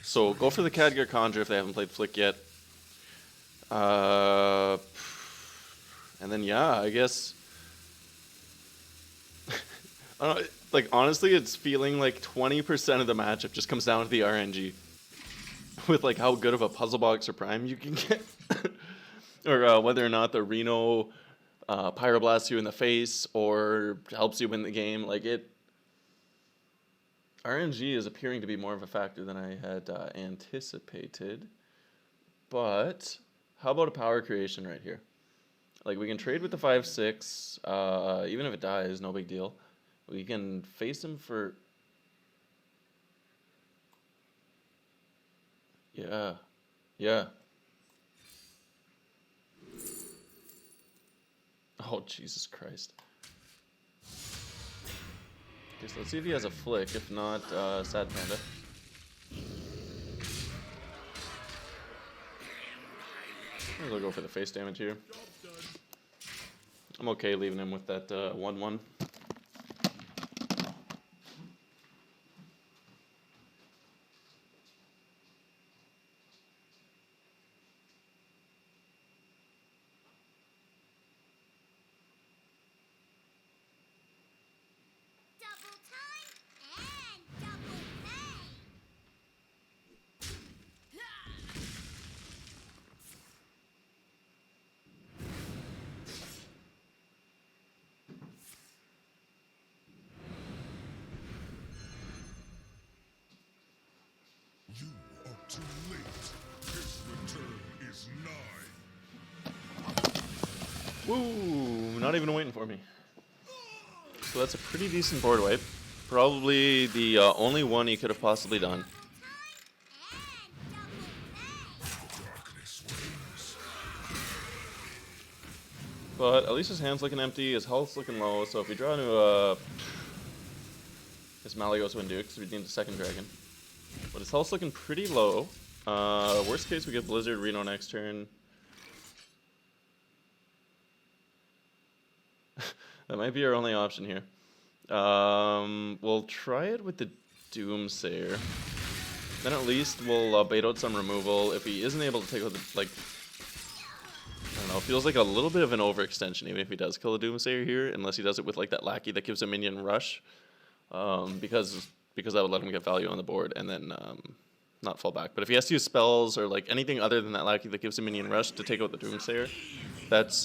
So go for the Khadgar Conjure if they haven't played flick yet. And then yeah, I guess. I don't know, like honestly, it's feeling like 20% of the matchup just comes down to the RNG, with like how good of a puzzle box or prime you can get, or whether or not the Reno pyroblasts you in the face or helps you win the game. Like it, RNG is appearing to be more of a factor than I had anticipated. But how about a power creation right here? Like we can trade with the 5/6, even if it dies, no big deal. We can face him for... Yeah. Oh, Jesus Christ. Okay, so let's see if he has a flick. If not, Sad Panda. I'll go for the face damage here. I'm okay leaving him with that 1/1. Double time and double pay. You are too late. His return is nigh. Woo! Not even waiting for me. So that's a pretty decent board wipe. Probably the only one he could have possibly done. Darkness wins. But at least his hand's looking empty, his health's looking low, so if we draw into his Malygos wouldn't do it because we need the second dragon. But his health's looking pretty low. Worst case we get Blizzard Reno next turn. That might be our only option here. We'll try it with the Doomsayer. Then at least we'll bait out some removal. If he isn't able to take out the, like, I don't know, it feels like a little bit of an overextension even if he does kill the Doomsayer here, unless he does it with like that Lackey that gives a minion rush. Because that would let him get value on the board and then not fall back. But if he has to use spells or like anything other than that Lackey that gives a minion rush to take out the Doomsayer, that's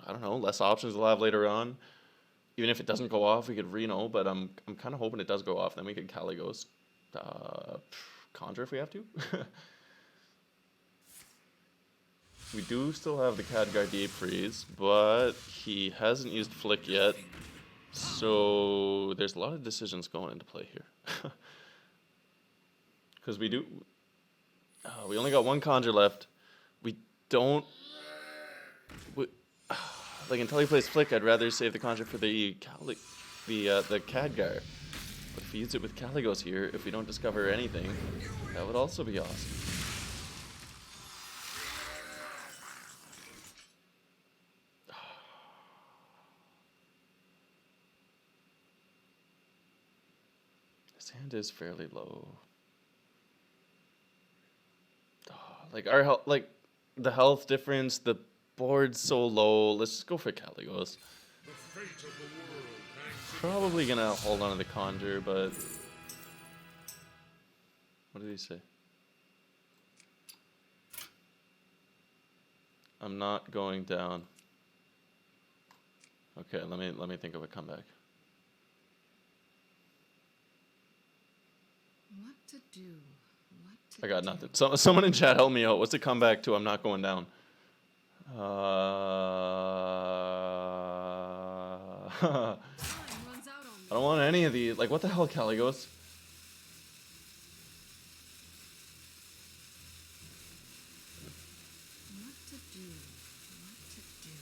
I don't know, less options we'll have later on. Even if it doesn't go off, we could Reno, but I'm kind of hoping it does go off. Then we could Caligos Conjure if we have to. We do still have the Khadgar Deep Freeze, but he hasn't used Flick yet. So there's a lot of decisions going into play here. Because we only got one Conjure left. We don't... like, until he plays Flick, I'd rather save the Conjure for the Khadgar. But if he uses it with Caligos here, if we don't discover anything, that would also be awesome. His hand is fairly low. Like our health, like the health difference, the board's so low. Let's just go for Caligos. The fate of the world hangs in Probably gonna hold on to the Conjure, but what did he say? I'm not going down. Okay, let me think of a comeback. What to do? What I got nothing. So, someone in chat help me out. What's the comeback to I'm not going down? time runs out on me. I don't want any of these. Like, what the hell, Caligos? What to do? What to do?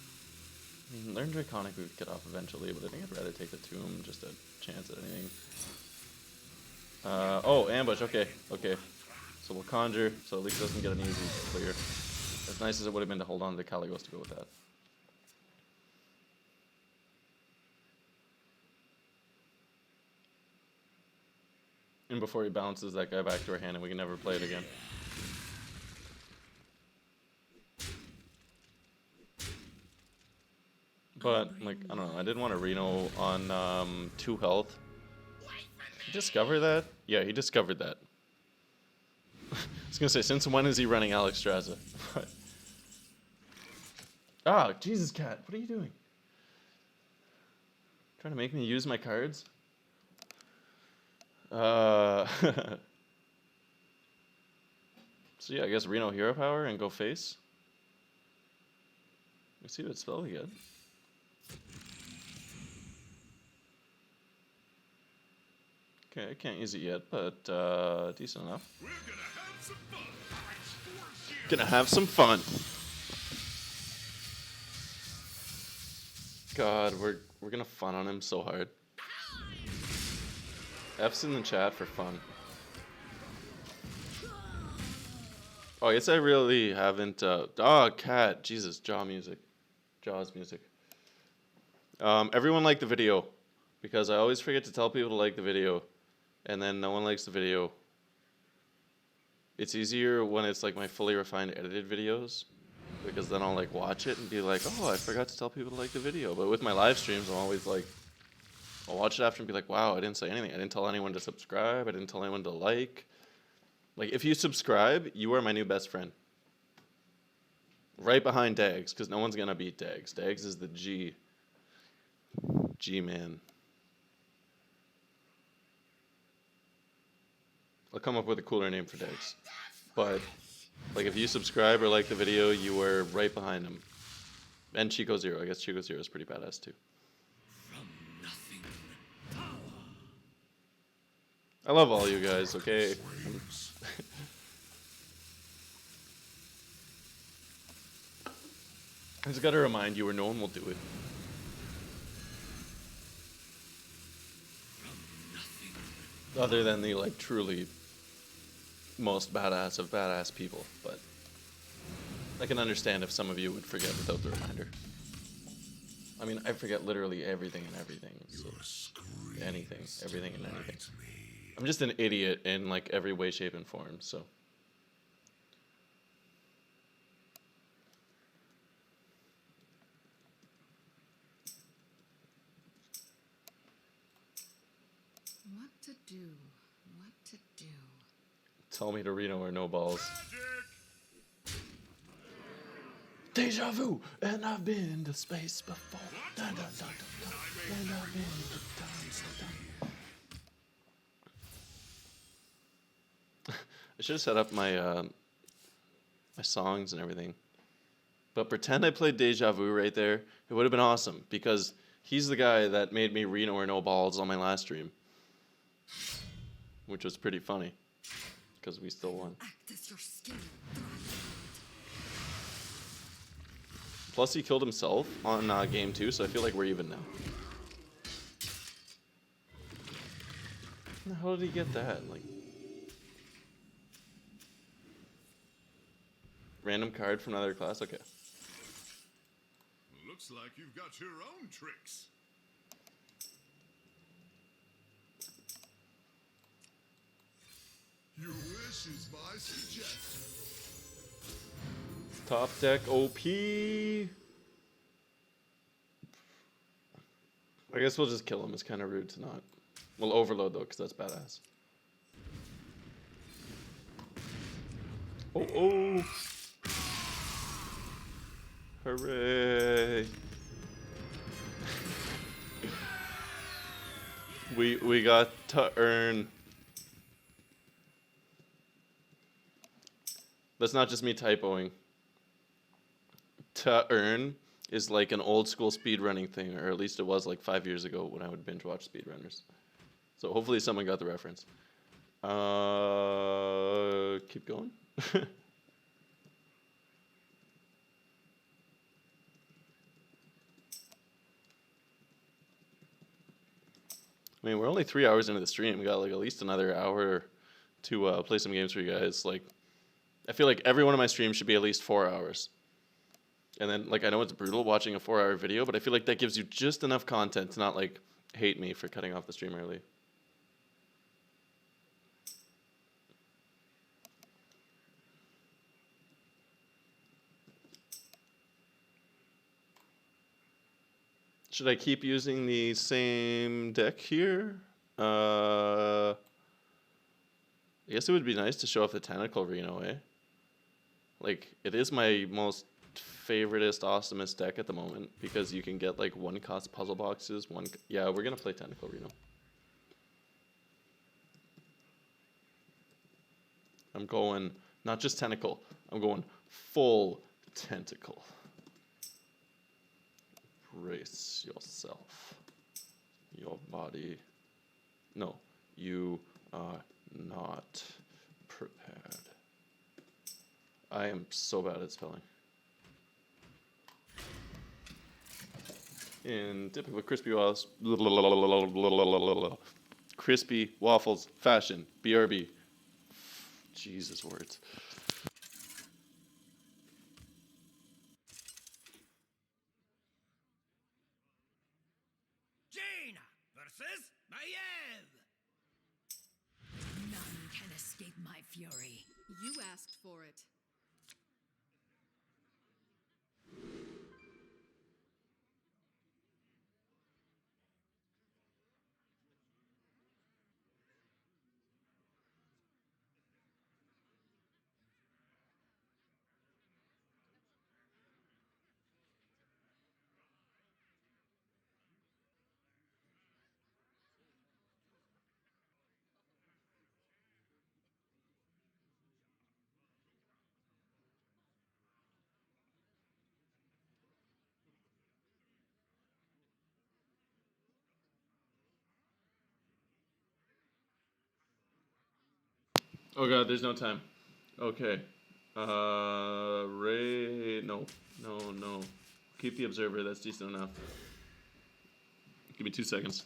I mean, Learn Draconic we could get off eventually, but I think I'd rather take the Tomb just a chance at anything. Oh, ambush. Okay, okay. So we'll conjure, so at least it doesn't get an easy clear. As nice as it would have been to hold on to the Caligos to go with that. And before he bounces that guy back to our hand and we can never play it again. But, like, I don't know, I didn't want a Reno on 2 health. He discovered that? Yeah, he discovered that. I was gonna say, since when is he running Alex Straza? Ah, Jesus, cat, what are you doing? Trying to make me use my cards? So yeah, I guess Reno Hero Power and go face. Let's see what spell we get. Okay, I can't use it yet, but decent enough. We're gonna have some fun. Gonna have some fun. God, we're gonna fun on him so hard. F's in the chat for fun. Oh, I guess I really haven't. Oh, cat, Jesus, Jaws music. Everyone liked the video because I always forget to tell people to like the video, and then no one likes the video. It's easier when it's like my fully refined edited videos, because then I'll like watch it and be like, oh, I forgot to tell people to like the video. But with my live streams, I'm always like, I'll watch it after and be like, wow, I didn't say anything. I didn't tell anyone to subscribe. I didn't tell anyone to like. Like, if you subscribe, you are my new best friend. Right behind Dags, because no one's going to beat Dags. Dags is the G-man. I'll come up with a cooler name for Dags. But, like, if you subscribe or like the video, you are right behind him. And Chico Zero. I guess Chico Zero is pretty badass, too. I love all you guys, okay? I just gotta remind you where no one will do it. Other than the, like, truly most badass of badass people, but I can understand if some of you would forget without the reminder. I mean, I forget literally everything and everything. So anything, everything and anything. I'm just an idiot in, like, every way, shape, and form, so. What to do? What to do? Tell me to Reno or no balls. Magic! Deja vu, and I've been to space before. Dun, dun, dun, dun, dun. And I've been to time. I should have set up my my songs and everything. But pretend I played Deja Vu right there. It would have been awesome because he's the guy that made me Reno or no balls on my last stream, which was pretty funny because we still won. Act as your skin. Plus, he killed himself on game 2, so I feel like we're even now. How did he get that? Like, random card from another class? Okay. Looks like you've got your own tricks. Your wish is my suggestion. Top deck OP. I guess we'll just kill him. It's kind of rude to not. We'll overload though, because that's badass. Oh. Hooray. We got to earn. That's not just me typoing. To earn is like an old school speedrunning thing, or at least it was like 5 years ago when I would binge watch speedrunners. So hopefully someone got the reference. Keep going. I mean, we're only 3 hours into the stream. We got like at least another hour to play some games for you guys. Like, I feel like every one of my streams should be at least 4 hours. And then, like, I know it's brutal watching a 4 hour video, but I feel like that gives you just enough content to not, like, hate me for cutting off the stream early. Should I keep using the same deck here? I guess it would be nice to show off the Tentacle Reno, eh? Like, it is my most favoriteest, awesomest deck at the moment because you can get like 1-cost puzzle boxes. Yeah, we're gonna play Tentacle Reno. I'm going not just tentacle. I'm going full tentacle. Brace yourself. Your body. No, you are not prepared. I am so bad at spelling. In typical crispy waffles fashion, BRB. Jesus words. Jaina versus Maiev. None can escape my fury. You asked for it. Oh god, there's no time. Okay. Ray. No. No. Keep the observer. That's decent enough. Give me 2 seconds.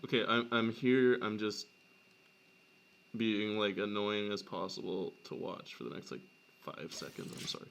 Okay, I'm here. I'm just being like annoying as possible to watch for the next like 5 seconds. I'm sorry.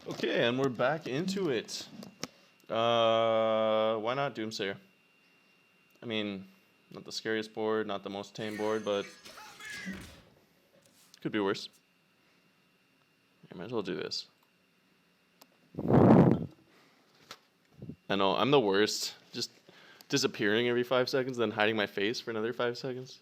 Okay, and we're back into it. Why not Doomsayer? I mean, not the scariest board, not the most tame board, but could be worse. I might as well do this. I know, I'm the worst. Just disappearing every 5 seconds, then hiding my face for another 5 seconds.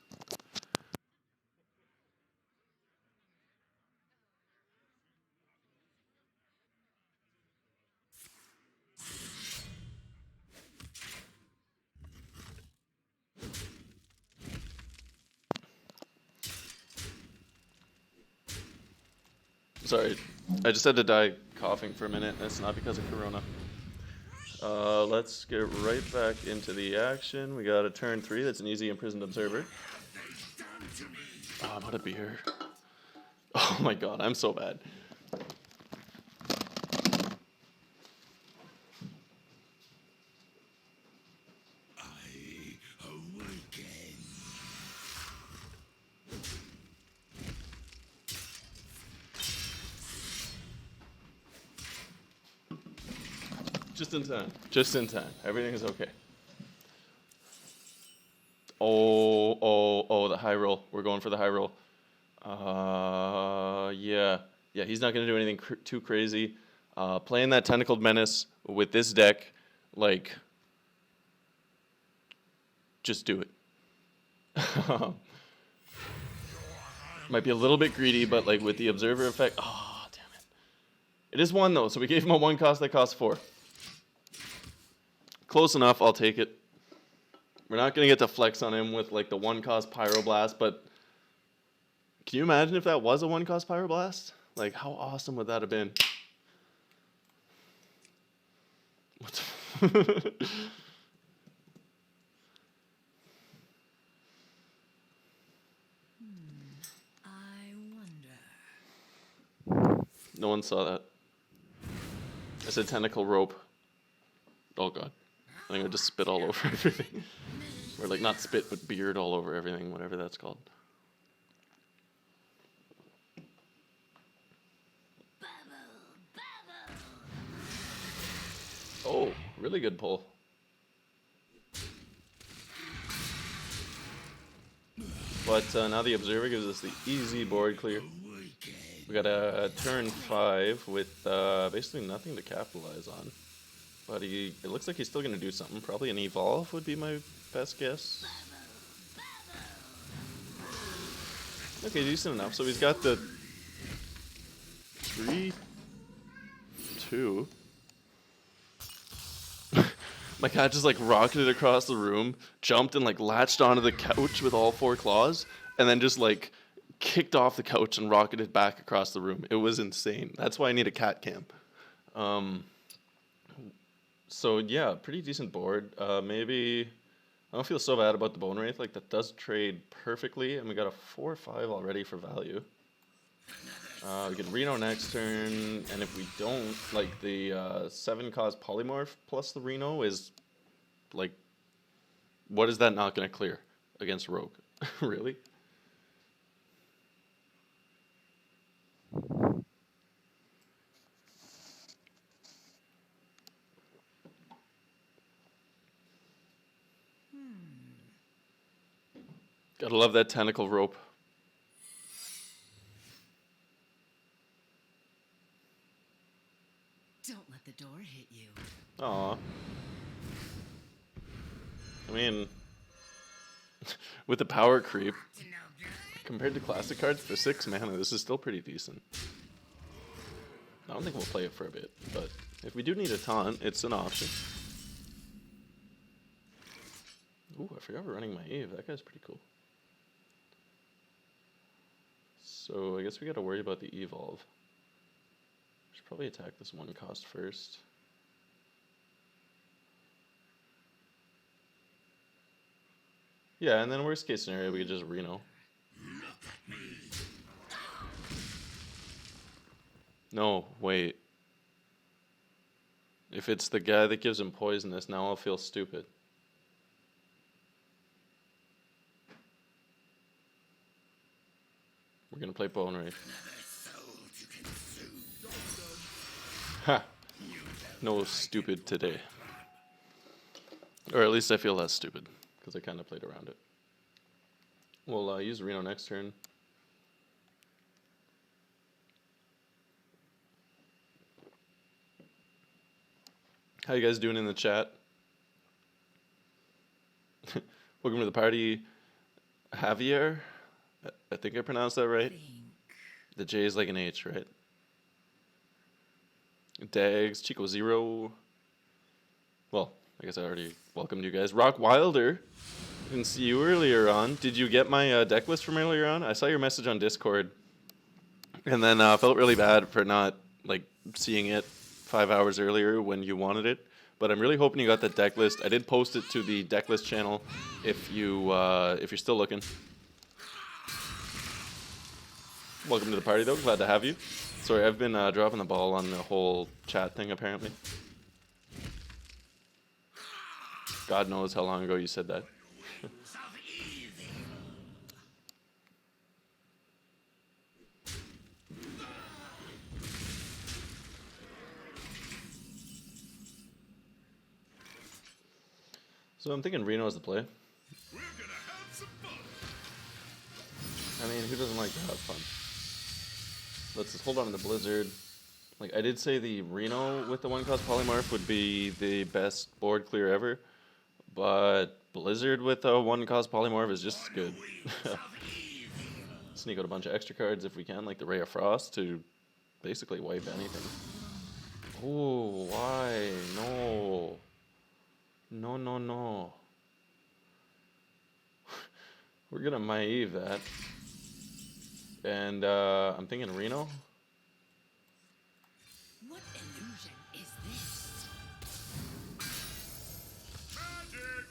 Sorry, I just had to die coughing for a minute. That's not because of Corona. Let's get right back into the action. We got a turn 3. That's an easy Imprisoned Observer. Oh, not a beer. Oh my god, I'm so bad. I awaken. Just in time. Just in time. Everything is okay. Oh, the high roll. We're going for the high roll. Yeah. Yeah, he's not going to do anything too crazy. Playing that Tentacled Menace with this deck, like, just do it. Might be a little bit greedy, but, like, with the Observer effect, oh, damn it. It is 1, though, so we gave him a 1 cost that costs 4. Close enough, I'll take it. We're not going to get to flex on him with, like, the 1 cost Pyroblast, but can you imagine if that was a 1 cost Pyroblast? Like, how awesome would that have been? What the I wonder. No one saw that. I said tentacle rope. Oh god. I think I just spit all over everything. Or like not spit, but beard all over everything, whatever that's called. Oh, really good pull. But now the Observer gives us the easy board clear. We got a turn 5 with basically nothing to capitalize on. But it looks like he's still going to do something. Probably an Evolve would be my best guess. Okay, decent enough. So he's got the 3, 2. My cat just like rocketed across the room, jumped and like latched onto the couch with all 4 claws, and then just like kicked off the couch and rocketed back across the room. It was insane. That's why I need a cat cam. So yeah, pretty decent board. Maybe I don't feel so bad about the Bone Wraith. Like that does trade perfectly, and we got a 4/5 already for value. We get Reno next turn, and if we don't, like the 7 cost Polymorph plus the Reno is like, what is that not going to clear against Rogue? Really? Gotta love that tentacle rope. Don't let the door hit you. Aw. I mean, with the power creep, compared to classic cards, for 6 mana, this is still pretty decent. I don't think we'll play it for a bit, but if we do need a taunt, it's an option. Ooh, I forgot we're running my Eve. That guy's pretty cool. So I guess we gotta worry about the Evolve. Should probably attack this 1 cost first. Yeah, and then worst case scenario, we could just Reno. No, wait. If it's the guy that gives him poisonous, now I'll feel stupid. We're gonna play Bone Wraith. Ha! No stupid today. Or at least I feel less stupid, because I kind of played around it. We'll use Reno next turn. How you guys doing in the chat? Welcome to the party, Javier. I think I pronounced that right. The J is like an H, right? Dags, Chico Zero. Well, I guess I already welcomed you guys. Rock Wilder. Didn't see you earlier on. Did you get my deck list from earlier on? I saw your message on Discord, and then felt really bad for not like seeing it 5 hours earlier when you wanted it. But I'm really hoping you got that deck list. I did post it to the deck list channel if you're still looking. Welcome to the party, though. Glad to have you. Sorry, I've been dropping the ball on the whole chat thing, apparently. God knows how long ago you said that. So I'm thinking Reno is the play. We're gonna have some fun. I mean, who doesn't like to have fun? Let's just hold on to the Blizzard. Like, I did say the Reno with the 1-cost Polymorph would be the best board clear ever. But Blizzard with a 1-cost Polymorph is just as good. Sneak out a bunch of extra cards if we can, like the Ray of Frost, to basically wipe anything. Oh, why? No. No, no, no. We're gonna Maeve that. And I'm thinking Reno. What illusion is this? Magic.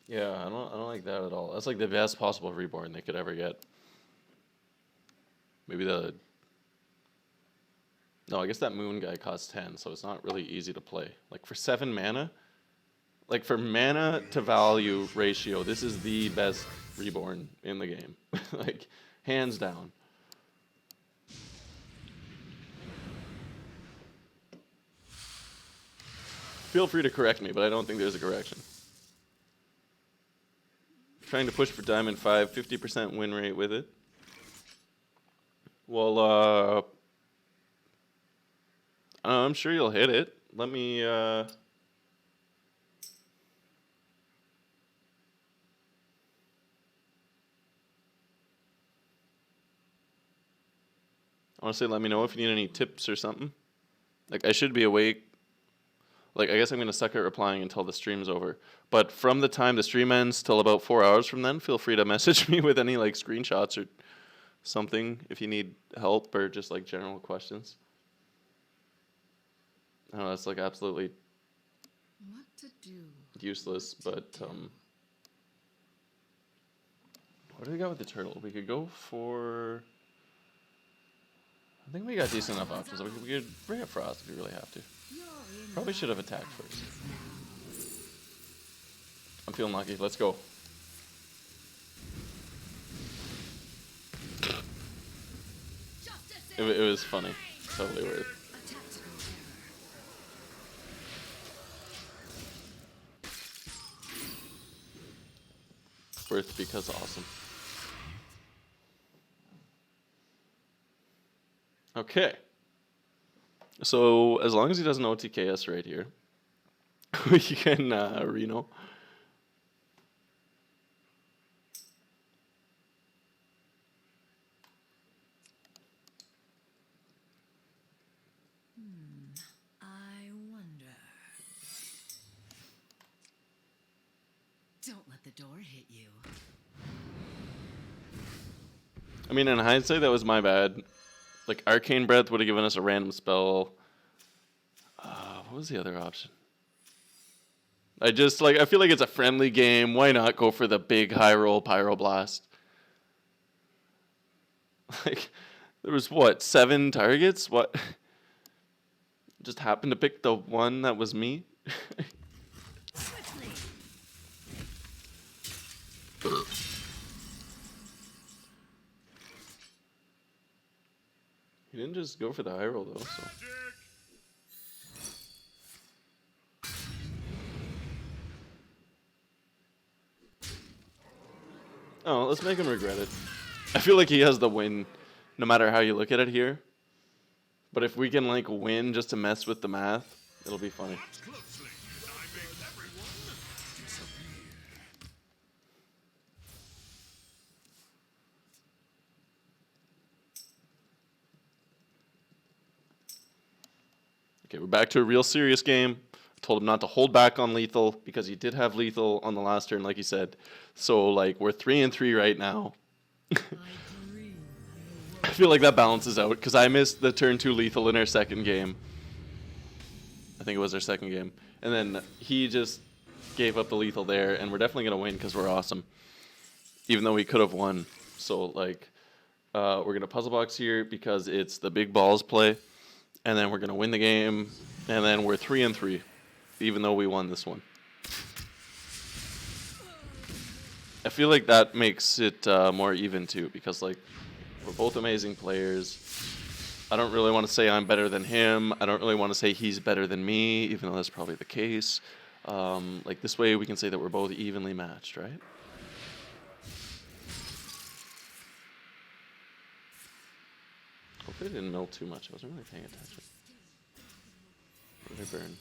Yeah, I don't like that at all. That's like the best possible reborn they could ever get. Maybe the... No, I guess that moon guy costs 10, so it's not really easy to play. Like for 7 mana, like for mana to value ratio, this is the best reborn in the game. Like, hands down. Feel free to correct me, but I don't think there's a correction. Trying to push for Diamond 5, 50% win rate with it. Well, I'm sure you'll hit it. Let me, I want to say let me know if you need any tips or something. Like, I should be awake. Like, I guess I'm going to suck at replying until the stream's over. But from the time the stream ends till about 4 hours from then, feel free to message me with any, like, screenshots or something if you need help or just, like, general questions. I know that's, like, absolutely What to do? useless, but, what do we got with the turtle? We could go for... I think we got decent enough options. We could bring up Frost if we really have to. Probably should have attacked first. I'm feeling lucky. Let's go. It was funny. Totally worth it. Worth because awesome. Okay. So as long as he doesn't OTK us right here, we can Reno. I wonder. Don't let the door hit you. I mean, in hindsight, that was my bad. Like, Arcane Breath would have given us a random spell. What was the other option? I feel like it's a friendly game. Why not go for the big high roll Pyroblast? Like, there was, what, 7 targets? What? Just happened to pick the one that was me? He didn't just go for the high roll, though, so... Oh, let's make him regret it. I feel like he has the win, no matter how you look at it here. But if we can, like, win just to mess with the math, it'll be funny. Okay, we're back to a real serious game. Told him not to hold back on lethal because he did have lethal on the last turn, like he said. So, like, we're 3-3 right now. I feel like that balances out because I missed the turn 2 lethal in our second game. I think it was our second game. And then he just gave up the lethal there, and we're definitely going to win because we're awesome. Even though we could have won. So, like, we're going to puzzle box here because it's the big balls play. And then we're going to win the game. And then we're 3-3, even though we won this one. I feel like that makes it more even, too, because, like, we're both amazing players. I don't really want to say I'm better than him. I don't really want to say he's better than me, even though that's probably the case. Like, this way we can say that we're both evenly matched, right? Hopefully I didn't mill too much. I wasn't really paying attention. What did I burn?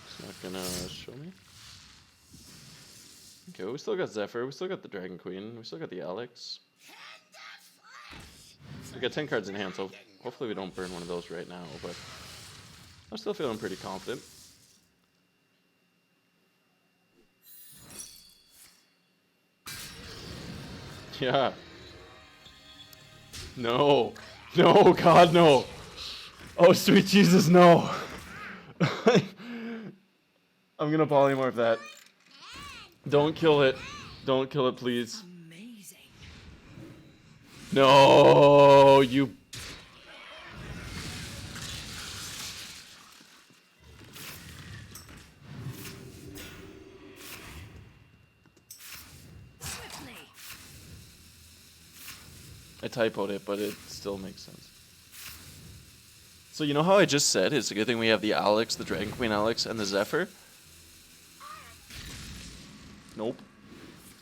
It's not gonna show me. Okay, well, we still got Zephyr, we still got the Dragon Queen, we still got the Alex. We got 10 cards in hand, so hopefully we don't burn one of those right now, but I'm still feeling pretty confident. Yeah. No. No, God, no. Oh, sweet Jesus, no. I'm gonna polymorph that. Don't kill it. Don't kill it, please. Amazing. No, you. Swiftly. I typoed it, but it still makes sense. So you know how I just said it's a good thing we have the Alex, the Dragon Queen Alex, and the Zephyr? Nope.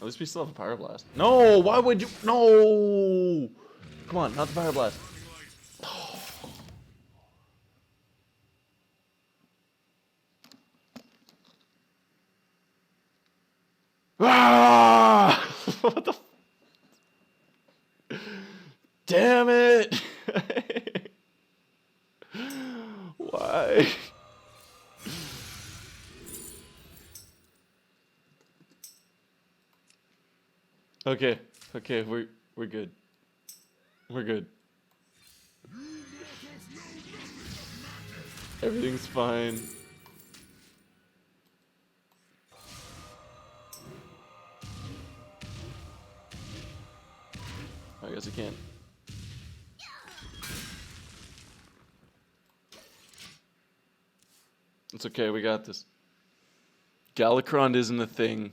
At least we still have a Pyroblast. No, why would you? No! Come on, not the Pyroblast. Ah! What the? Damn it! Why? Okay, okay, we're good. We're good. Everything's fine. I guess I can't. It's okay, we got this. Galakron isn't a thing.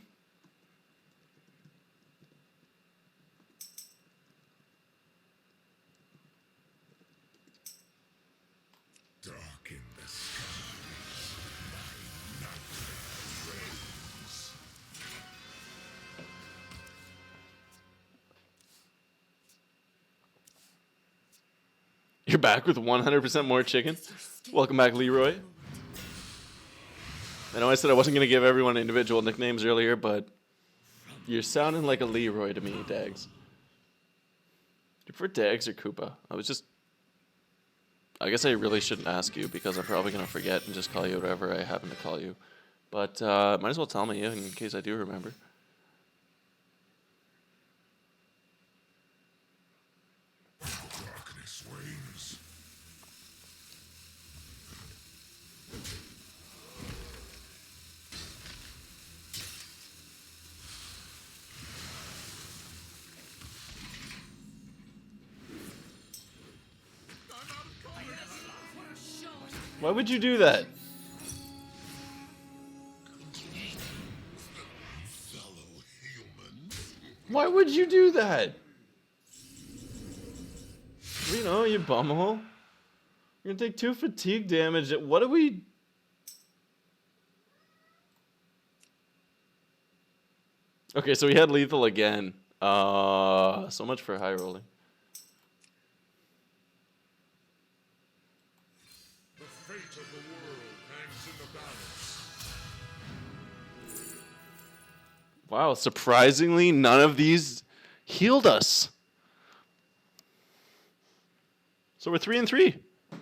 Dark in the skies, my nightmare reigns. You're back with 100% more chicken? Welcome back, Leroy. I know I said I wasn't going to give everyone individual nicknames earlier, but you're sounding like a Leroy to me, Dags. Do you prefer Dags or Koopa? I guess I really shouldn't ask you because I'm probably going to forget and just call you whatever I happen to call you. But might as well tell me in case I do remember. Darkness wanes. Why would you do that? Fellow human. Why would you do that? Reno, you bumhole. You're gonna take 2 fatigue damage. What do we... Okay, so we had lethal again. So much for high rolling. The fate of the world hangs in the balance. Wow, surprisingly, none of these healed us. So we're 3-3. I'm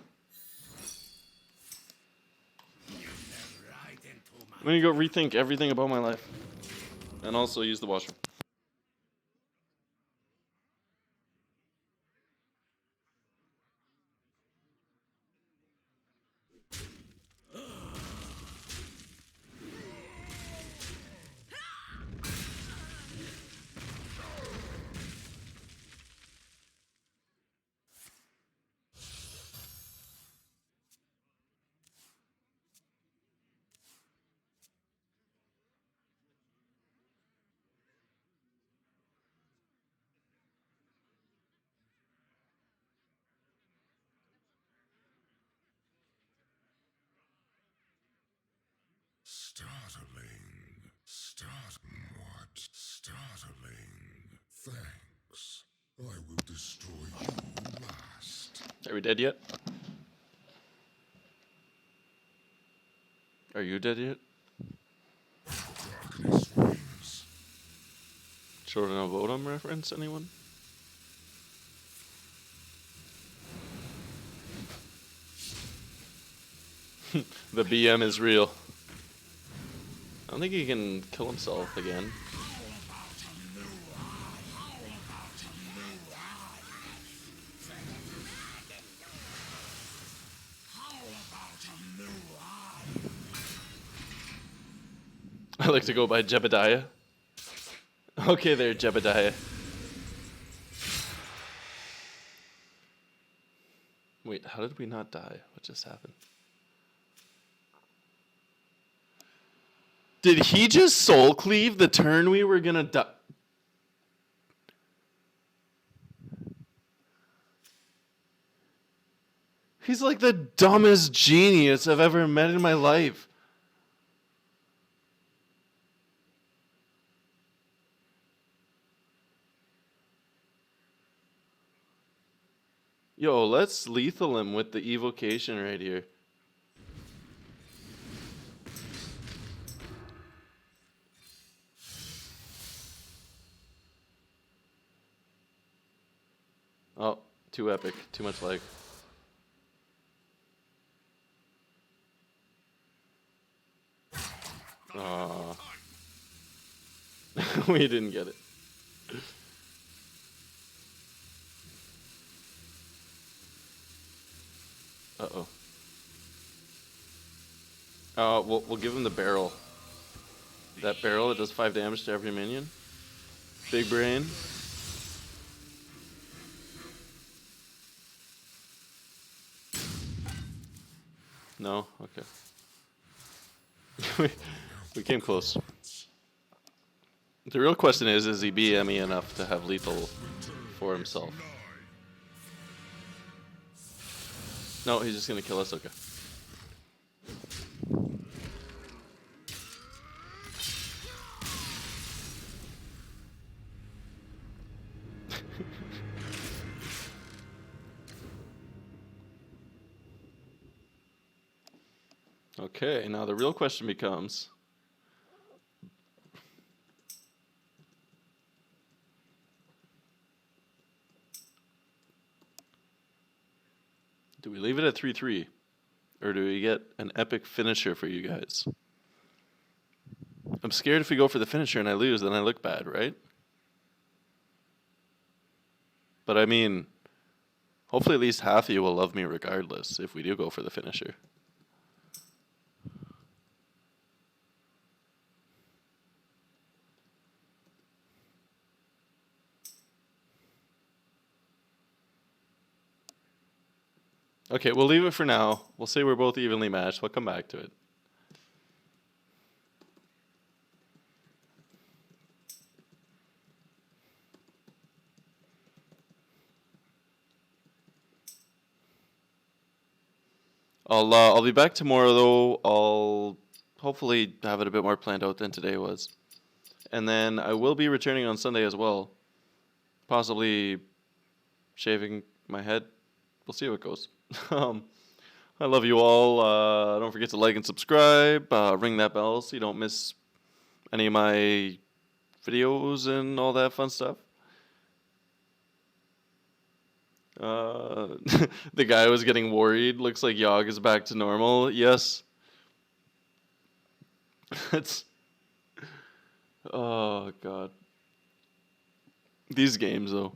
gonna go rethink everything about my life, and also use the washroom. Startling. What? Startling. Thanks. I will destroy you last. Are we dead yet? Are you dead yet? Darkness reigns. Children of Odom reference, anyone? The BM is real. I don't think he can kill himself again. I like to go by Jebediah. Okay there, Jebediah. Wait, how did we not die? What just happened? Did he just soul cleave the turn we were gonna die? He's like the dumbest genius I've ever met in my life. Yo, let's lethal him with the evocation right here. Oh, too epic. Too much lag. Aw. We didn't get it. Uh-oh. We'll give him the barrel. That barrel that does 5 damage to every minion. Big brain. No? Okay. We came close. The real question is he BME enough to have lethal for himself? No, he's just gonna kill us, okay. Okay, now the real question becomes... do we leave it at 3-3? Or do we get an epic finisher for you guys? I'm scared if we go for the finisher and I lose, then I look bad, right? But I mean, hopefully at least half of you will love me regardless if we do go for the finisher. Okay, we'll leave it for now. We'll say we're both evenly matched. We'll come back to it. I'll be back tomorrow though. I'll hopefully have it a bit more planned out than today was. And then I will be returning on Sunday as well. Possibly shaving my head. We'll see how it goes. I love you all. Don't forget to like and subscribe. Ring that bell so you don't miss any of my videos and all that fun stuff. The guy was getting worried. Looks like Yogg is back to normal. Yes. It's. Oh god. These games though.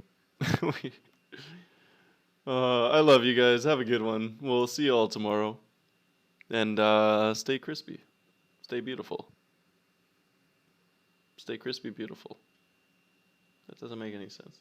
I love you guys. Have a good one. We'll see you all tomorrow. And stay crispy. Stay beautiful. Stay crispy beautiful. That doesn't make any sense.